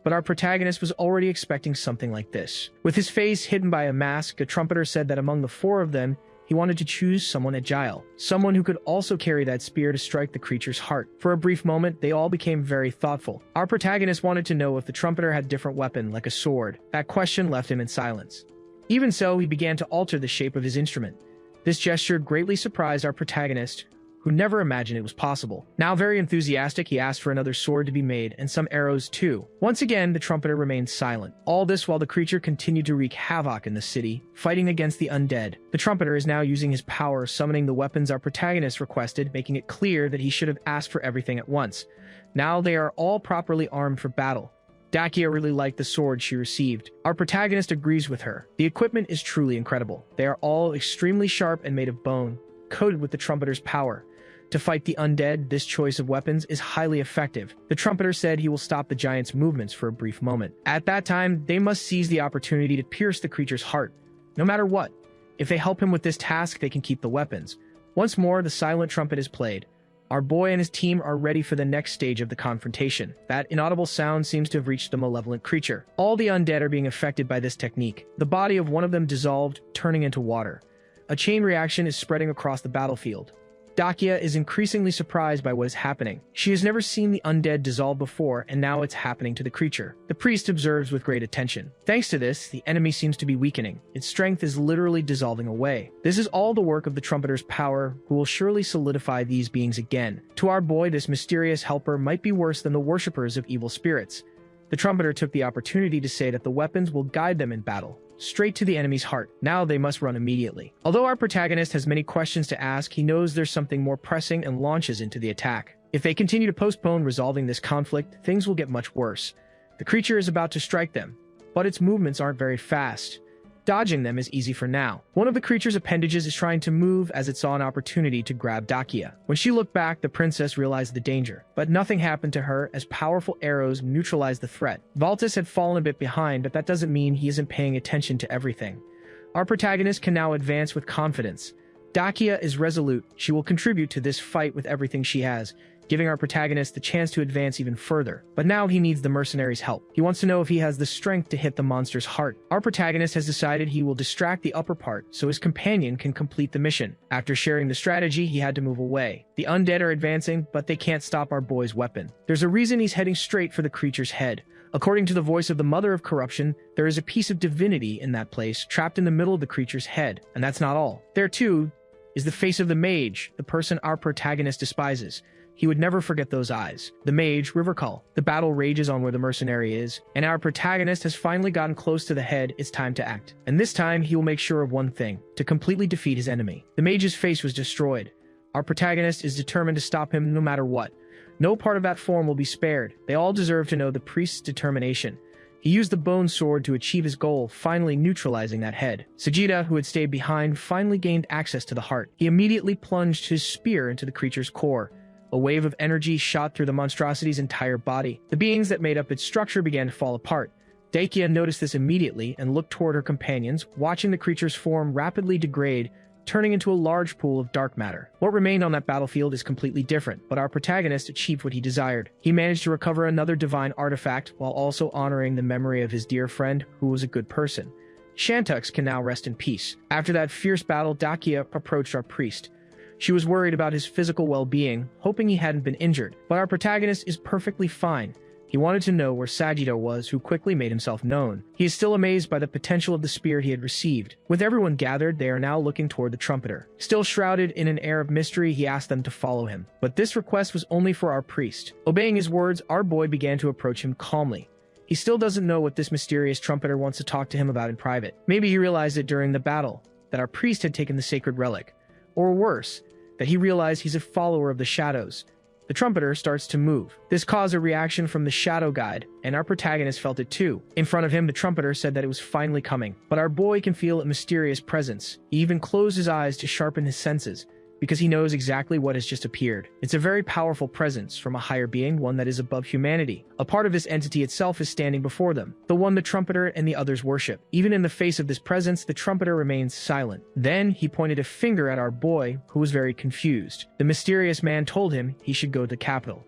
But our protagonist was already expecting something like this. With his face hidden by a mask, the trumpeter said that among the four of them, he wanted to choose someone agile, someone who could also carry that spear to strike the creature's heart. For a brief moment, they all became very thoughtful. Our protagonist wanted to know if the trumpeter had a different weapon, like a sword. That question left him in silence. Even so, he began to alter the shape of his instrument. This gesture greatly surprised our protagonist, who never imagined it was possible. Now very enthusiastic, he asked for another sword to be made, and some arrows too. Once again, the trumpeter remained silent. All this while the creature continued to wreak havoc in the city, fighting against the undead. The trumpeter is now using his power, summoning the weapons our protagonist requested, making it clear that he should have asked for everything at once. Now they are all properly armed for battle. Dakia really liked the sword she received. Our protagonist agrees with her. The equipment is truly incredible. They are all extremely sharp and made of bone, coated with the trumpeter's power. To fight the undead, this choice of weapons is highly effective. The trumpeter said he will stop the giant's movements for a brief moment. At that time, they must seize the opportunity to pierce the creature's heart, no matter what. If they help him with this task, they can keep the weapons. Once more, the silent trumpet is played. Our boy and his team are ready for the next stage of the confrontation. That inaudible sound seems to have reached the malevolent creature. All the undead are being affected by this technique. The body of one of them dissolved, turning into water. A chain reaction is spreading across the battlefield. Dakia is increasingly surprised by what is happening. She has never seen the undead dissolve before, and now it's happening to the creature. The priest observes with great attention. Thanks to this, the enemy seems to be weakening. Its strength is literally dissolving away. This is all the work of the trumpeter's power, who will surely solidify these beings again. To our boy, this mysterious helper might be worse than the worshippers of evil spirits. The trumpeter took the opportunity to say that the weapons will guide them in battle, straight to the enemy's heart. Now they must run immediately. Although our protagonist has many questions to ask, he knows there's something more pressing and launches into the attack. If they continue to postpone resolving this conflict, things will get much worse. The creature is about to strike them, but its movements aren't very fast. Dodging them is easy for now. One of the creature's appendages is trying to move as it saw an opportunity to grab Dakia. When she looked back, the princess realized the danger, but nothing happened to her as powerful arrows neutralized the threat. Baltus had fallen a bit behind, but that doesn't mean he isn't paying attention to everything. Our protagonist can now advance with confidence. Dakia is resolute. She will contribute to this fight with everything she has, giving our protagonist the chance to advance even further. But now he needs the mercenary's help. He wants to know if he has the strength to hit the monster's heart. Our protagonist has decided he will distract the upper part so his companion can complete the mission. After sharing the strategy, he had to move away. The undead are advancing, but they can't stop our boy's weapon. There's a reason he's heading straight for the creature's head. According to the voice of the mother of corruption, there is a piece of divinity in that place, trapped in the middle of the creature's head. And that's not all. There, too, is the face of the mage, the person our protagonist despises. He would never forget those eyes. The mage, Rivercull. The battle rages on where the mercenary is, and our protagonist has finally gotten close to the head. It's time to act. And this time, he will make sure of one thing: to completely defeat his enemy. The mage's face was destroyed. Our protagonist is determined to stop him no matter what. No part of that form will be spared. They all deserve to know the priest's determination. He used the bone sword to achieve his goal, finally neutralizing that head. Sujita, who had stayed behind, finally gained access to the heart. He immediately plunged his spear into the creature's core. A wave of energy shot through the monstrosity's entire body. The beings that made up its structure began to fall apart. Dakia noticed this immediately and looked toward her companions, watching the creature's form rapidly degrade, turning into a large pool of dark matter. What remained on that battlefield is completely different, but our protagonist achieved what he desired. He managed to recover another divine artifact while also honoring the memory of his dear friend, who was a good person. Shantux can now rest in peace. After that fierce battle, Dakia approached our priest. She was worried about his physical well-being, hoping he hadn't been injured, but our protagonist is perfectly fine. He wanted to know where Sagitta was, who quickly made himself known. He is still amazed by the potential of the spirit he had received. With everyone gathered, they are now looking toward the trumpeter. Still shrouded in an air of mystery, he asked them to follow him. But this request was only for our priest. Obeying his words, our boy began to approach him calmly. He still doesn't know what this mysterious trumpeter wants to talk to him about in private. Maybe he realized it during the battle, that our priest had taken the sacred relic. Or worse, that he realized he's a follower of the shadows. The trumpeter starts to move. This caused a reaction from the shadow guide, and our protagonist felt it too. In front of him, the trumpeter said that it was finally coming. But our boy can feel a mysterious presence. He even closed his eyes to sharpen his senses, because he knows exactly what has just appeared. It's a very powerful presence from a higher being, one that is above humanity. A part of this entity itself is standing before them, the one the trumpeter and the others worship. Even in the face of this presence, the trumpeter remains silent. Then he pointed a finger at our boy, who was very confused. The mysterious man told him he should go to the capital.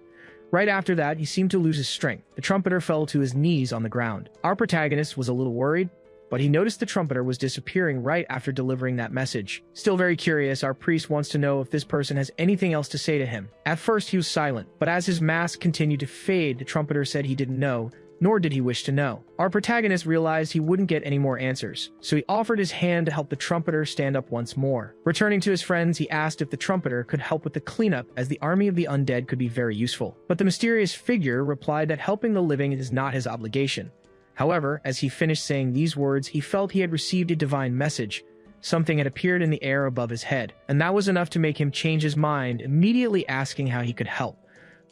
Right after that, he seemed to lose his strength. The trumpeter fell to his knees on the ground. Our protagonist was a little worried, but he noticed the trumpeter was disappearing right after delivering that message. Still very curious, our priest wants to know if this person has anything else to say to him. At first, he was silent, but as his mask continued to fade, the trumpeter said he didn't know, nor did he wish to know. Our protagonist realized he wouldn't get any more answers, so he offered his hand to help the trumpeter stand up once more. Returning to his friends, he asked if the trumpeter could help with the cleanup, as the army of the undead could be very useful. But the mysterious figure replied that helping the living is not his obligation. However, as he finished saying these words, he felt he had received a divine message. Something had appeared in the air above his head, and that was enough to make him change his mind, immediately asking how he could help.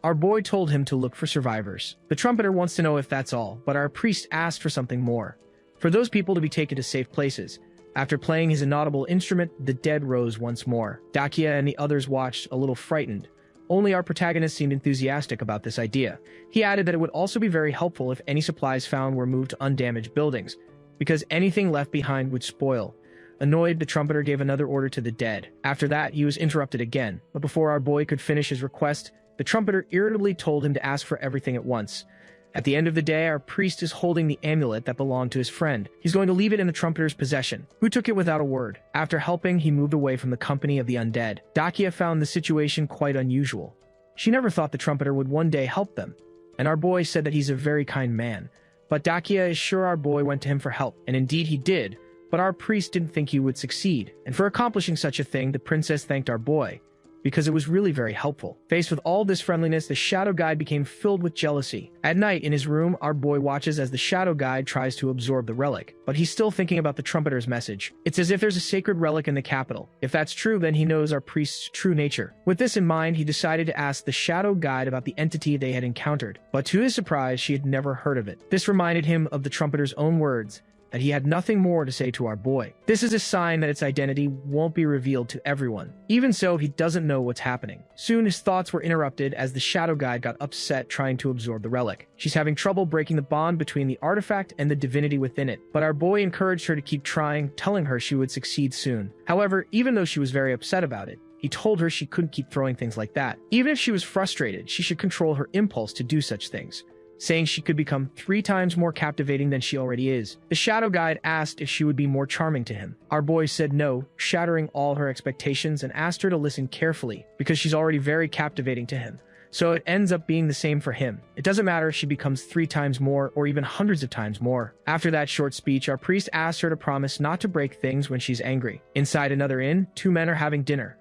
Our boy told him to look for survivors. The trumpeter wants to know if that's all, but our priest asked for something more. For those people to be taken to safe places. After playing his inaudible instrument, the dead rose once more. Dakia and the others watched, a little frightened. Only our protagonist seemed enthusiastic about this idea. He added that it would also be very helpful if any supplies found were moved to undamaged buildings, because anything left behind would spoil. Annoyed, the trumpeter gave another order to the dead. After that, he was interrupted again, but before our boy could finish his request, the trumpeter irritably told him to ask for everything at once. At the end of the day, our priest is holding the amulet that belonged to his friend. He's going to leave it in the trumpeter's possession, who took it without a word. After helping, he moved away from the company of the undead. Dakia found the situation quite unusual. She never thought the trumpeter would one day help them, and our boy said that he's a very kind man. But Dakia is sure our boy went to him for help, and indeed he did, but our priest didn't think he would succeed. And for accomplishing such a thing, the princess thanked our boy, because it was really very helpful. Faced with all this friendliness, the shadow guide became filled with jealousy. At night, in his room, our boy watches as the shadow guide tries to absorb the relic, but he's still thinking about the trumpeter's message. It's as if there's a sacred relic in the capital. If that's true, then he knows our priest's true nature. With this in mind, he decided to ask the shadow guide about the entity they had encountered, but to his surprise, she had never heard of it. This reminded him of the trumpeter's own words, that he had nothing more to say to our boy. This is a sign that its identity won't be revealed to everyone. Even so, he doesn't know what's happening. Soon, his thoughts were interrupted as the shadow guide got upset trying to absorb the relic. She's having trouble breaking the bond between the artifact and the divinity within it, but our boy encouraged her to keep trying, telling her she would succeed soon. However, even though she was very upset about it, he told her she couldn't keep throwing things like that. Even if she was frustrated, she should control her impulse to do such things, saying she could become 3 times more captivating than she already is. The shadow guide asked if she would be more charming to him. Our boy said no, shattering all her expectations, and asked her to listen carefully, because she's already very captivating to him. So it ends up being the same for him. It doesn't matter if she becomes 3 times more, or even hundreds of times more. After that short speech, our priest asked her to promise not to break things when she's angry. Inside another inn, 2 men are having dinner.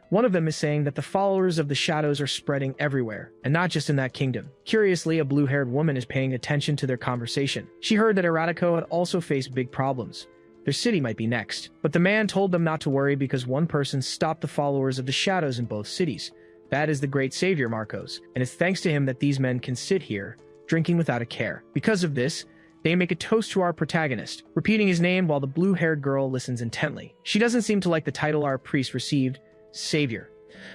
One of them is saying that the followers of the shadows are spreading everywhere, and not just in that kingdom. Curiously, a blue-haired woman is paying attention to their conversation. She heard that Eratico had also faced big problems. Their city might be next. But the man told them not to worry because one person stopped the followers of the shadows in both cities. That is the great savior Marcos, and it's thanks to him that these men can sit here, drinking without a care. Because of this, they make a toast to our protagonist, repeating his name while the blue-haired girl listens intently. She doesn't seem to like the title our priest received, Savior.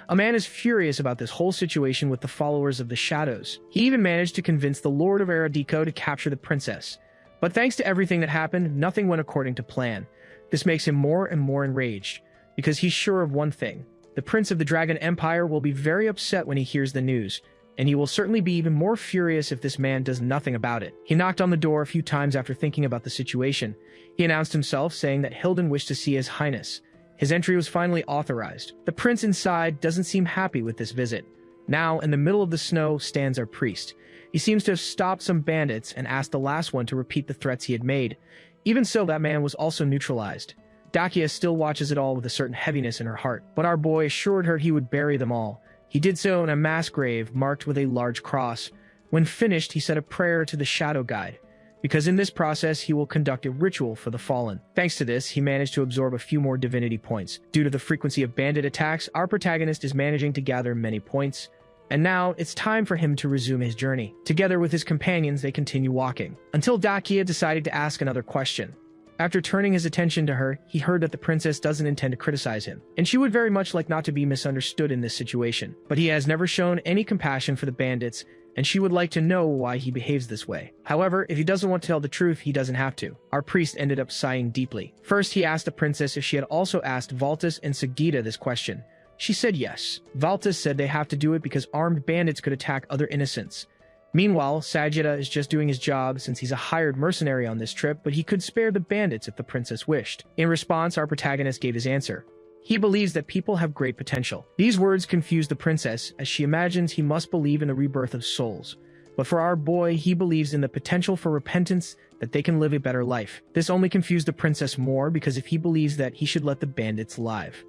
A man is furious about this whole situation with the followers of the shadows. He even managed to convince the Lord of Eradico to capture the princess. But thanks to everything that happened, nothing went according to plan. This makes him more and more enraged, because he's sure of one thing. The Prince of the Dragon Empire will be very upset when he hears the news. and he will certainly be even more furious if this man does nothing about it. He knocked on the door a few times after thinking about the situation. He announced himself, saying that Hilden wished to see His Highness. His entry was finally authorized. The prince inside doesn't seem happy with this visit. Now, in the middle of the snow, stands our priest. He seems to have stopped some bandits and asked the last one to repeat the threats he had made. Even so, that man was also neutralized. Dakia still watches it all with a certain heaviness in her heart, but our boy assured her he would bury them all. He did so in a mass grave marked with a large cross. When finished, he said a prayer to the Shadow Guide, because in this process he will conduct a ritual for the fallen. Thanks to this, he managed to absorb a few more divinity points. Due to the frequency of bandit attacks, our protagonist is managing to gather many points. And now, it's time for him to resume his journey. Together with his companions, they continue walking, until Dakia decided to ask another question. After turning his attention to her, he heard that the princess doesn't intend to criticize him, and she would very much like not to be misunderstood in this situation. But he has never shown any compassion for the bandits, and she would like to know why he behaves this way. However, if he doesn't want to tell the truth, he doesn't have to. Our priest ended up sighing deeply. First, he asked the princess if she had also asked Valtis and Sagita this question. She said yes. Valtis said they have to do it because armed bandits could attack other innocents. Meanwhile, Sagita is just doing his job since he's a hired mercenary on this trip, but he could spare the bandits if the princess wished. In response, our protagonist gave his answer. He believes that people have great potential. These words confuse the princess, as she imagines he must believe in the rebirth of souls. But for our boy, he believes in the potential for repentance, that they can live a better life. This only confused the princess more, because if he believes that, he should let the bandits live.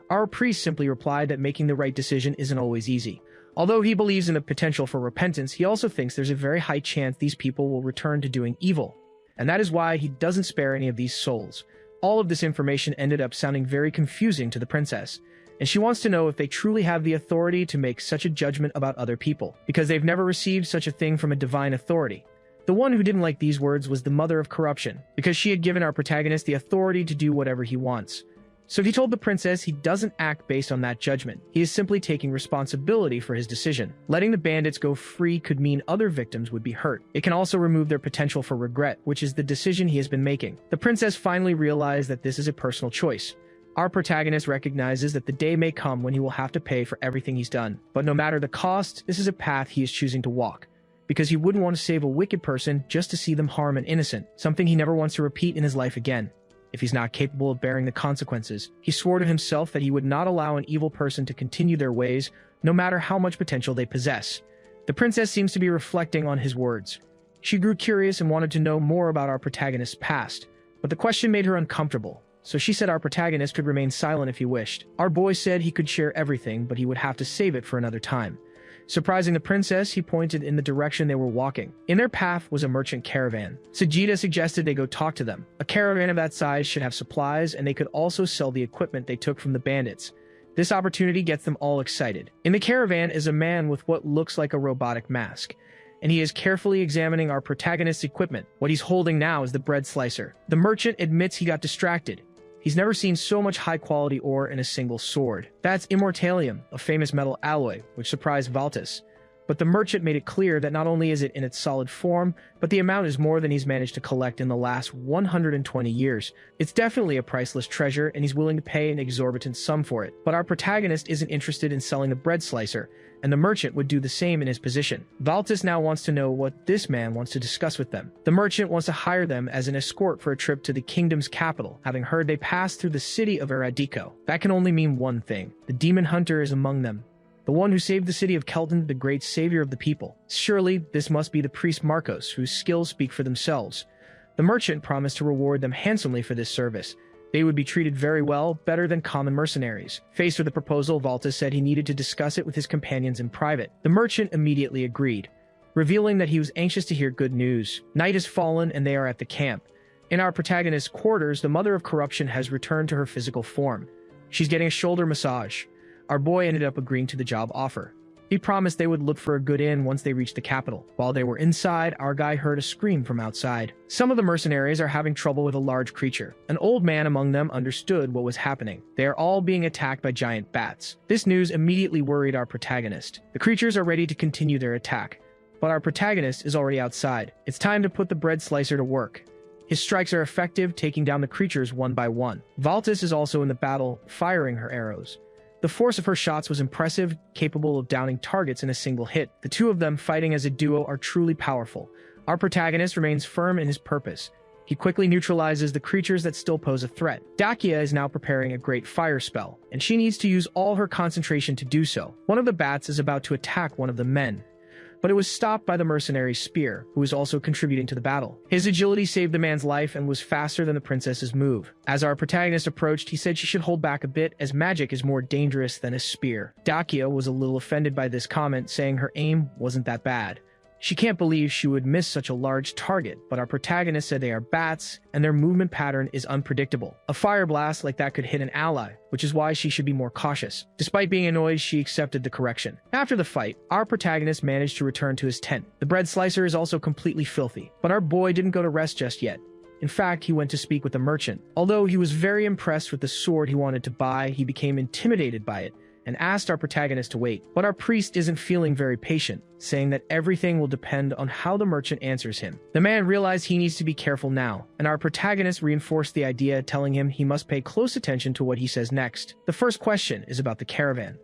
Our priest simply replied that making the right decision isn't always easy. Although he believes in the potential for repentance, he also thinks there's a very high chance these people will return to doing evil. And that is why he doesn't spare any of these souls. All of this information ended up sounding very confusing to the princess, and she wants to know if they truly have the authority to make such a judgment about other people, because they've never received such a thing from a divine authority. The one who didn't like these words was the mother of corruption, because she had given our protagonist the authority to do whatever he wants. So he told the princess he doesn't act based on that judgment. He is simply taking responsibility for his decision. Letting the bandits go free could mean other victims would be hurt. It can also remove their potential for regret, which is the decision he has been making. The princess finally realized that this is a personal choice. Our protagonist recognizes that the day may come when he will have to pay for everything he's done. But no matter the cost, this is a path he is choosing to walk, because he wouldn't want to save a wicked person just to see them harm an innocent, something he never wants to repeat in his life again. If he's not capable of bearing the consequences, he swore to himself that he would not allow an evil person to continue their ways, no matter how much potential they possess. The princess seems to be reflecting on his words. She grew curious and wanted to know more about our protagonist's past, but the question made her uncomfortable, so she said our protagonist could remain silent if he wished. Our boy said he could share everything, but he would have to save it for another time. Surprising the princess, he pointed in the direction they were walking. In their path was a merchant caravan. Sagita suggested they go talk to them. A caravan of that size should have supplies, and they could also sell the equipment they took from the bandits. This opportunity gets them all excited. In the caravan is a man with what looks like a robotic mask, and he is carefully examining our protagonist's equipment. What he's holding now is the bread slicer. The merchant admits he got distracted. He's never seen so much high-quality ore in a single sword. That's immortalium, a famous metal alloy, which surprised Valtis. But the merchant made it clear that not only is it in its solid form, but the amount is more than he's managed to collect in the last 120 years. It's definitely a priceless treasure, and he's willing to pay an exorbitant sum for it. But our protagonist isn't interested in selling the bread slicer, and the merchant would do the same in his position. Valtis now wants to know what this man wants to discuss with them. The merchant wants to hire them as an escort for a trip to the kingdom's capital, having heard they passed through the city of Eradiko. That can only mean one thing. The demon hunter is among them. The one who saved the city of Kelton, the great savior of the people. Surely, this must be the priest Marcos, whose skills speak for themselves. The merchant promised to reward them handsomely for this service. They would be treated very well, better than common mercenaries. Faced with the proposal, Valtis said he needed to discuss it with his companions in private. The merchant immediately agreed, revealing that he was anxious to hear good news. Night has fallen, and they are at the camp. In our protagonist's quarters, the mother of corruption has returned to her physical form. She's getting a shoulder massage. Our boy ended up agreeing to the job offer. He promised they would look for a good inn once they reached the capital. While they were inside, our guy heard a scream from outside. Some of the mercenaries are having trouble with a large creature. An old man among them understood what was happening. They are all being attacked by giant bats. This news immediately worried our protagonist. The creatures are ready to continue their attack, but our protagonist is already outside. It's time to put the bread slicer to work. His strikes are effective, taking down the creatures one by one. Valtis is also in the battle, firing her arrows. The The force of her shots was impressive, capable of downing targets in a single hit. The two of them fighting as a duo are truly powerful. Our protagonist remains firm in his purpose. He quickly neutralizes the creatures that still pose a threat. Dakia is now preparing a great fire spell, and she needs to use all her concentration to do so. One of the bats is about to attack one of the men, but it was stopped by the mercenary's spear, who was also contributing to the battle. His agility saved the man's life and was faster than the princess's move. As our protagonist approached, he said she should hold back a bit, as magic is more dangerous than a spear. Dakia was a little offended by this comment, saying her aim wasn't that bad. She can't believe she would miss such a large target, but our protagonist said they are bats, and their movement pattern is unpredictable. A fire blast like that could hit an ally, which is why she should be more cautious. Despite being annoyed, she accepted the correction. After the fight, our protagonist managed to return to his tent. The bread slicer is also completely filthy, but our boy didn't go to rest just yet. In fact, he went to speak with the merchant. Although he was very impressed with the sword he wanted to buy, he became intimidated by it and asked our protagonist to wait. But our priest isn't feeling very patient, saying that everything will depend on how the merchant answers him. The man realized he needs to be careful now, and our protagonist reinforced the idea, telling him he must pay close attention to what he says next. The first question is about the caravan.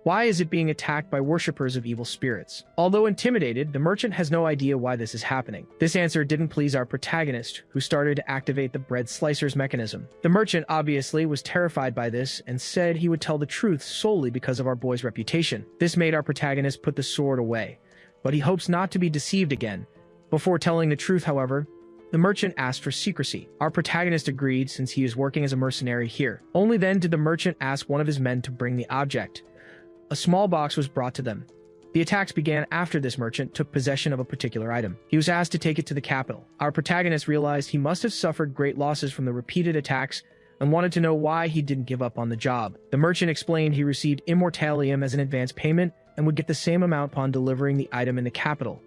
Why is it being attacked by worshippers of evil spirits? Although intimidated, the merchant has no idea why this is happening. This answer didn't please our protagonist, who started to activate the bread slicer's mechanism. The merchant obviously was terrified by this and said he would tell the truth solely because of our boy's reputation. This made our protagonist put the sword away, but he hopes not to be deceived again. Before telling the truth, however, the merchant asked for secrecy. Our protagonist agreed, since he is working as a mercenary here. Only then did the merchant ask one of his men to bring the object. A small box was brought to them. The attacks began after this merchant took possession of a particular item. He was asked to take it to the capital. Our protagonist realized he must have suffered great losses from the repeated attacks and wanted to know why he didn't give up on the job. The merchant explained he received immortalium as an advance payment and would get the same amount upon delivering the item in the capital.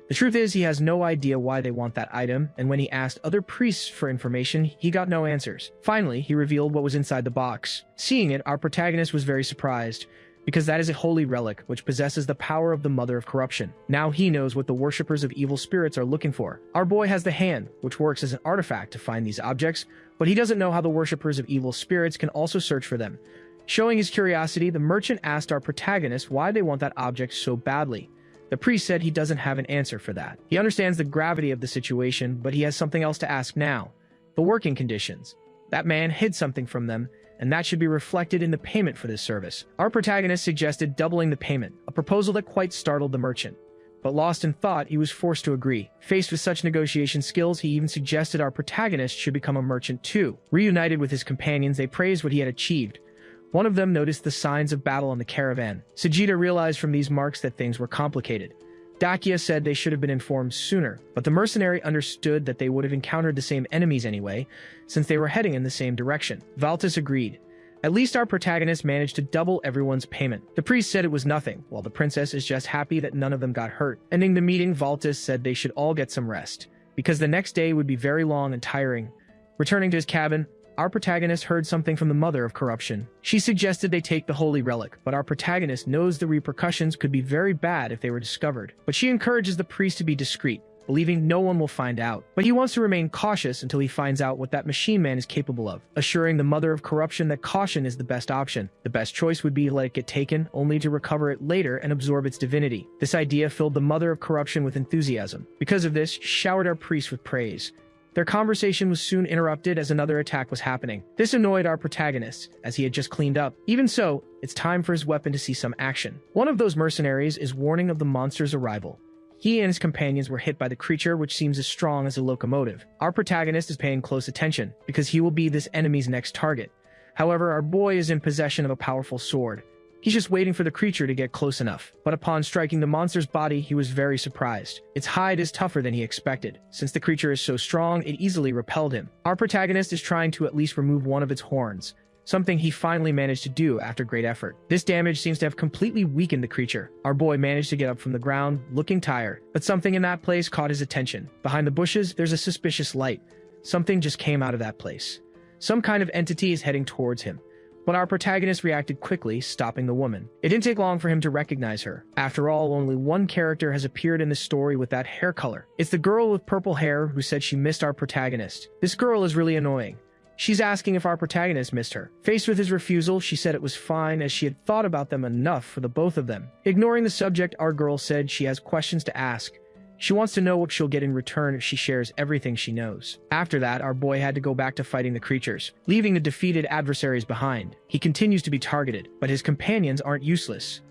The truth is, he has no idea why they want that item, and when he asked other priests for information, he got no answers. Finally, he revealed what was inside the box. Seeing it, our protagonist was very surprised, because that is a holy relic which possesses the power of the mother of corruption. Now he knows what the worshippers of evil spirits are looking for. Our boy has the hand, which works as an artifact to find these objects, but he doesn't know how the worshippers of evil spirits can also search for them. Showing his curiosity, the merchant asked our protagonist why they want that object so badly. The priest said he doesn't have an answer for that. He understands the gravity of the situation, but he has something else to ask now. The working conditions. That man hid something from them, and that should be reflected in the payment for this service. Our protagonist suggested doubling the payment, a proposal that quite startled the merchant. But lost in thought, he was forced to agree. Faced with such negotiation skills, he even suggested our protagonist should become a merchant too. Reunited with his companions, they praised what he had achieved. One of them noticed the signs of battle on the caravan. Sajida realized from these marks that things were complicated. Dakia said they should have been informed sooner, but the mercenary understood that they would have encountered the same enemies anyway, since they were heading in the same direction. Valtis agreed. At least our protagonist managed to double everyone's payment. The priest said it was nothing, while the princess is just happy that none of them got hurt. Ending the meeting, Valtis said they should all get some rest, because the next day would be very long and tiring. Returning to his cabin, our protagonist heard something from the mother of corruption. She suggested they take the holy relic, but our protagonist knows the repercussions could be very bad if they were discovered. But she encourages the priest to be discreet, believing no one will find out. But he wants to remain cautious until he finds out what that machine man is capable of, assuring the mother of corruption that caution is the best option. The best choice would be to let it get taken, only to recover it later and absorb its divinity. This idea filled the mother of corruption with enthusiasm. Because of this, she showered our priest with praise. Their conversation was soon interrupted as another attack was happening. This annoyed our protagonist, as he had just cleaned up. Even so, it's time for his weapon to see some action. One of those mercenaries is warning of the monster's arrival. He and his companions were hit by the creature, which seems as strong as a locomotive. Our protagonist is paying close attention, because he will be this enemy's next target. However, our boy is in possession of a powerful sword. He's just waiting for the creature to get close enough. But upon striking the monster's body, he was very surprised. Its hide is tougher than he expected. Since the creature is so strong, it easily repelled him. Our protagonist is trying to at least remove one of its horns, something he finally managed to do after great effort. This damage seems to have completely weakened the creature. Our boy managed to get up from the ground, looking tired, but something in that place caught his attention. Behind the bushes, there's a suspicious light. Something just came out of that place. Some kind of entity is heading towards him. But our protagonist reacted quickly, stopping the woman. It didn't take long for him to recognize her. After all, only one character has appeared in this story with that hair color. It's the girl with purple hair who said she missed our protagonist. This girl is really annoying. She's asking if our protagonist missed her. Faced with his refusal, she said it was fine as she had thought about them enough for the both of them. Ignoring the subject, our girl said she has questions to ask. She wants to know what she'll get in return if she shares everything she knows. After that, our boy had to go back to fighting the creatures, leaving the defeated adversaries behind. He continues to be targeted, but his companions aren't useless.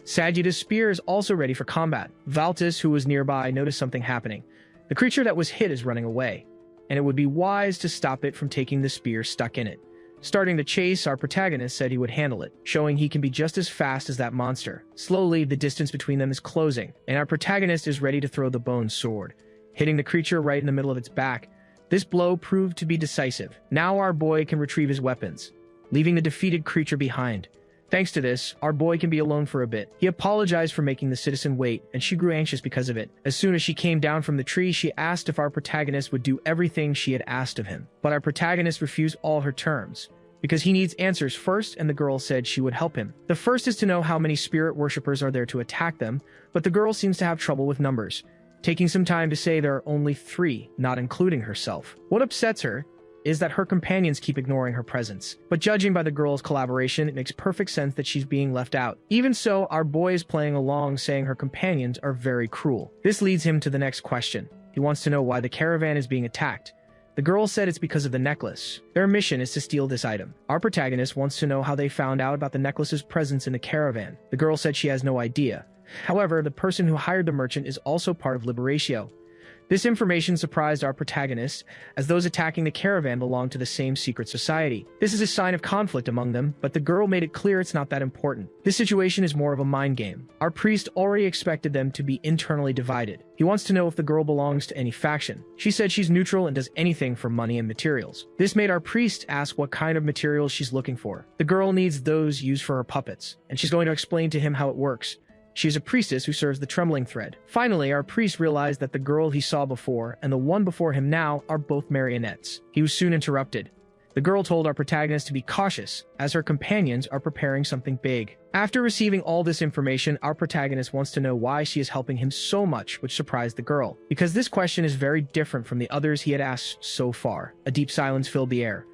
Sagitta's spear is also ready for combat. Valtis, who was nearby, noticed something happening. The creature that was hit is running away, and it would be wise to stop it from taking the spear stuck in it. Starting the chase, our protagonist said he would handle it, showing he can be just as fast as that monster. Slowly, the distance between them is closing, and our protagonist is ready to throw the bone sword, hitting the creature right in the middle of its back. This blow proved to be decisive. Now our boy can retrieve his weapons, leaving the defeated creature behind. Thanks to this, our boy can be alone for a bit. He apologized for making the citizen wait, and she grew anxious because of it. As soon as she came down from the tree, she asked if our protagonist would do everything she had asked of him. But our protagonist refused all her terms, because he needs answers first, and the girl said she would help him. The first is to know how many spirit worshippers are there to attack them, but the girl seems to have trouble with numbers, taking some time to say there are only 3, not including herself. What upsets her is that her companions keep ignoring her presence. But judging by the girl's collaboration, it makes perfect sense that she's being left out. Even so, our boy is playing along, saying her companions are very cruel. This leads him to the next question. He wants to know why the caravan is being attacked. The girl said it's because of the necklace. Their mission is to steal this item. Our protagonist wants to know how they found out about the necklace's presence in the caravan. The girl said she has no idea. However, the person who hired the merchant is also part of Liberatio. This information surprised our protagonist, as those attacking the caravan belong to the same secret society. This is a sign of conflict among them, but the girl made it clear it's not that important. This situation is more of a mind game. Our priest already expected them to be internally divided. He wants to know if the girl belongs to any faction. She said she's neutral and does anything for money and materials. This made our priest ask what kind of materials she's looking for. The girl needs those used for her puppets, and she's going to explain to him how it works. She is a priestess who serves the trembling thread. Finally, our priest realized that the girl he saw before and the one before him now are both marionettes. He was soon interrupted. The girl told our protagonist to be cautious, as her companions are preparing something big. After receiving all this information, our protagonist wants to know why she is helping him so much, which surprised the girl, because this question is very different from the others he had asked so far. A deep silence filled the air.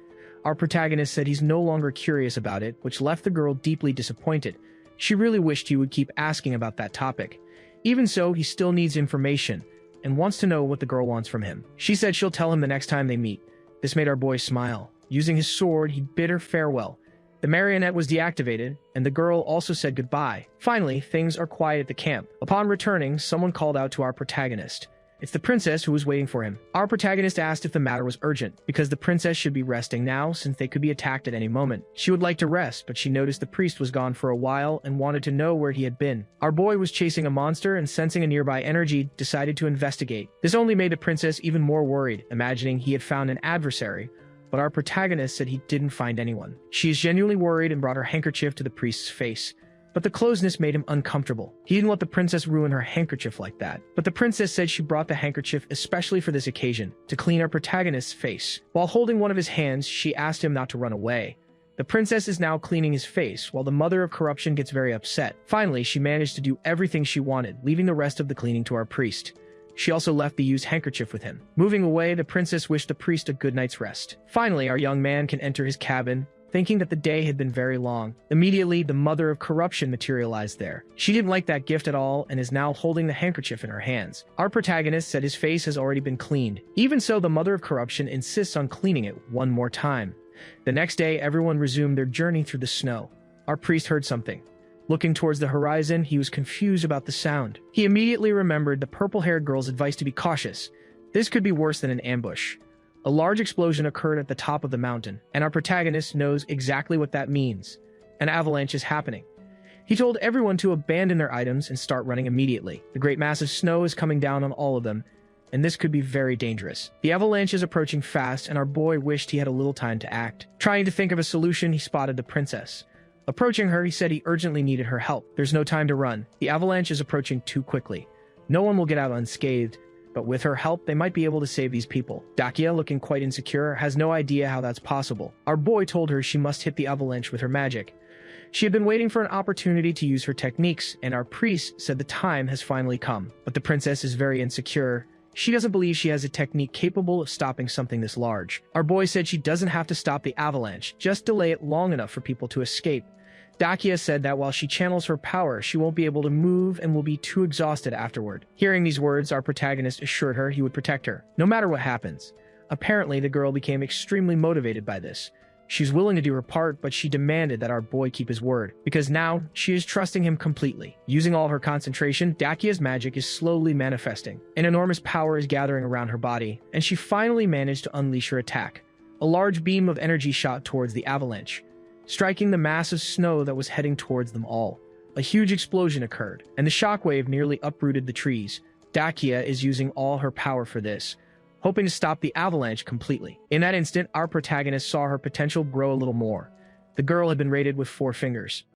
Our protagonist said he's no longer curious about it, which left the girl deeply disappointed. She really wished he would keep asking about that topic. Even so, he still needs information and wants to know what the girl wants from him. She said she'll tell him the next time they meet. This made our boy smile. Using his sword, he bid her farewell. The marionette was deactivated, and the girl also said goodbye. Finally, things are quiet at the camp. Upon returning, someone called out to our protagonist. It's the princess who was waiting for him. Our protagonist asked if the matter was urgent, because the princess should be resting now since they could be attacked at any moment. She would like to rest, but she noticed the priest was gone for a while and wanted to know where he had been. Our boy was chasing a monster and sensing a nearby energy, decided to investigate. This only made the princess even more worried, imagining he had found an adversary, but our protagonist said he didn't find anyone. She is genuinely worried and brought her handkerchief to the priest's face. But the closeness made him uncomfortable. He didn't let the princess ruin her handkerchief like that. But the princess said she brought the handkerchief especially for this occasion, to clean our protagonist's face. While holding one of his hands, she asked him not to run away. The princess is now cleaning his face, while the mother of corruption gets very upset. Finally, she managed to do everything she wanted, leaving the rest of the cleaning to our priest. She also left the used handkerchief with him. Moving away, the princess wished the priest a good night's rest. Finally, our young man can enter his cabin, thinking that the day had been very long. Immediately, the mother of corruption materialized there. She didn't like that gift at all and is now holding the handkerchief in her hands. Our protagonist said his face has already been cleaned. Even so, the mother of corruption insists on cleaning it one more time. The next day, everyone resumed their journey through the snow. Our priest heard something. Looking towards the horizon, he was confused about the sound. He immediately remembered the purple-haired girl's advice to be cautious. This could be worse than an ambush. A large explosion occurred at the top of the mountain, and our protagonist knows exactly what that means. An avalanche is happening. He told everyone to abandon their items and start running immediately. The great mass of snow is coming down on all of them, and this could be very dangerous. The avalanche is approaching fast, and our boy wished he had a little time to act. Trying to think of a solution, he spotted the princess. Approaching her, he said he urgently needed her help. There's no time to run. The avalanche is approaching too quickly. No one will get out unscathed, but with her help, they might be able to save these people. Dakia, looking quite insecure, has no idea how that's possible. Our boy told her she must hit the avalanche with her magic. She had been waiting for an opportunity to use her techniques, and our priest said the time has finally come. But the princess is very insecure. She doesn't believe she has a technique capable of stopping something this large. Our boy said she doesn't have to stop the avalanche, just delay it long enough for people to escape. Dakia said that while she channels her power, she won't be able to move and will be too exhausted afterward. Hearing these words, our protagonist assured her he would protect her, no matter what happens. Apparently, the girl became extremely motivated by this. She's willing to do her part, but she demanded that our boy keep his word, because now she is trusting him completely. Using all her concentration, Dakia's magic is slowly manifesting. An enormous power is gathering around her body, and she finally managed to unleash her attack. A large beam of energy shot towards the avalanche, striking the mass of snow that was heading towards them all. A huge explosion occurred, and the shockwave nearly uprooted the trees. Dakia is using all her power for this, hoping to stop the avalanche completely. In that instant, our protagonist saw her potential grow a little more. The girl had been rated with 4 fingers.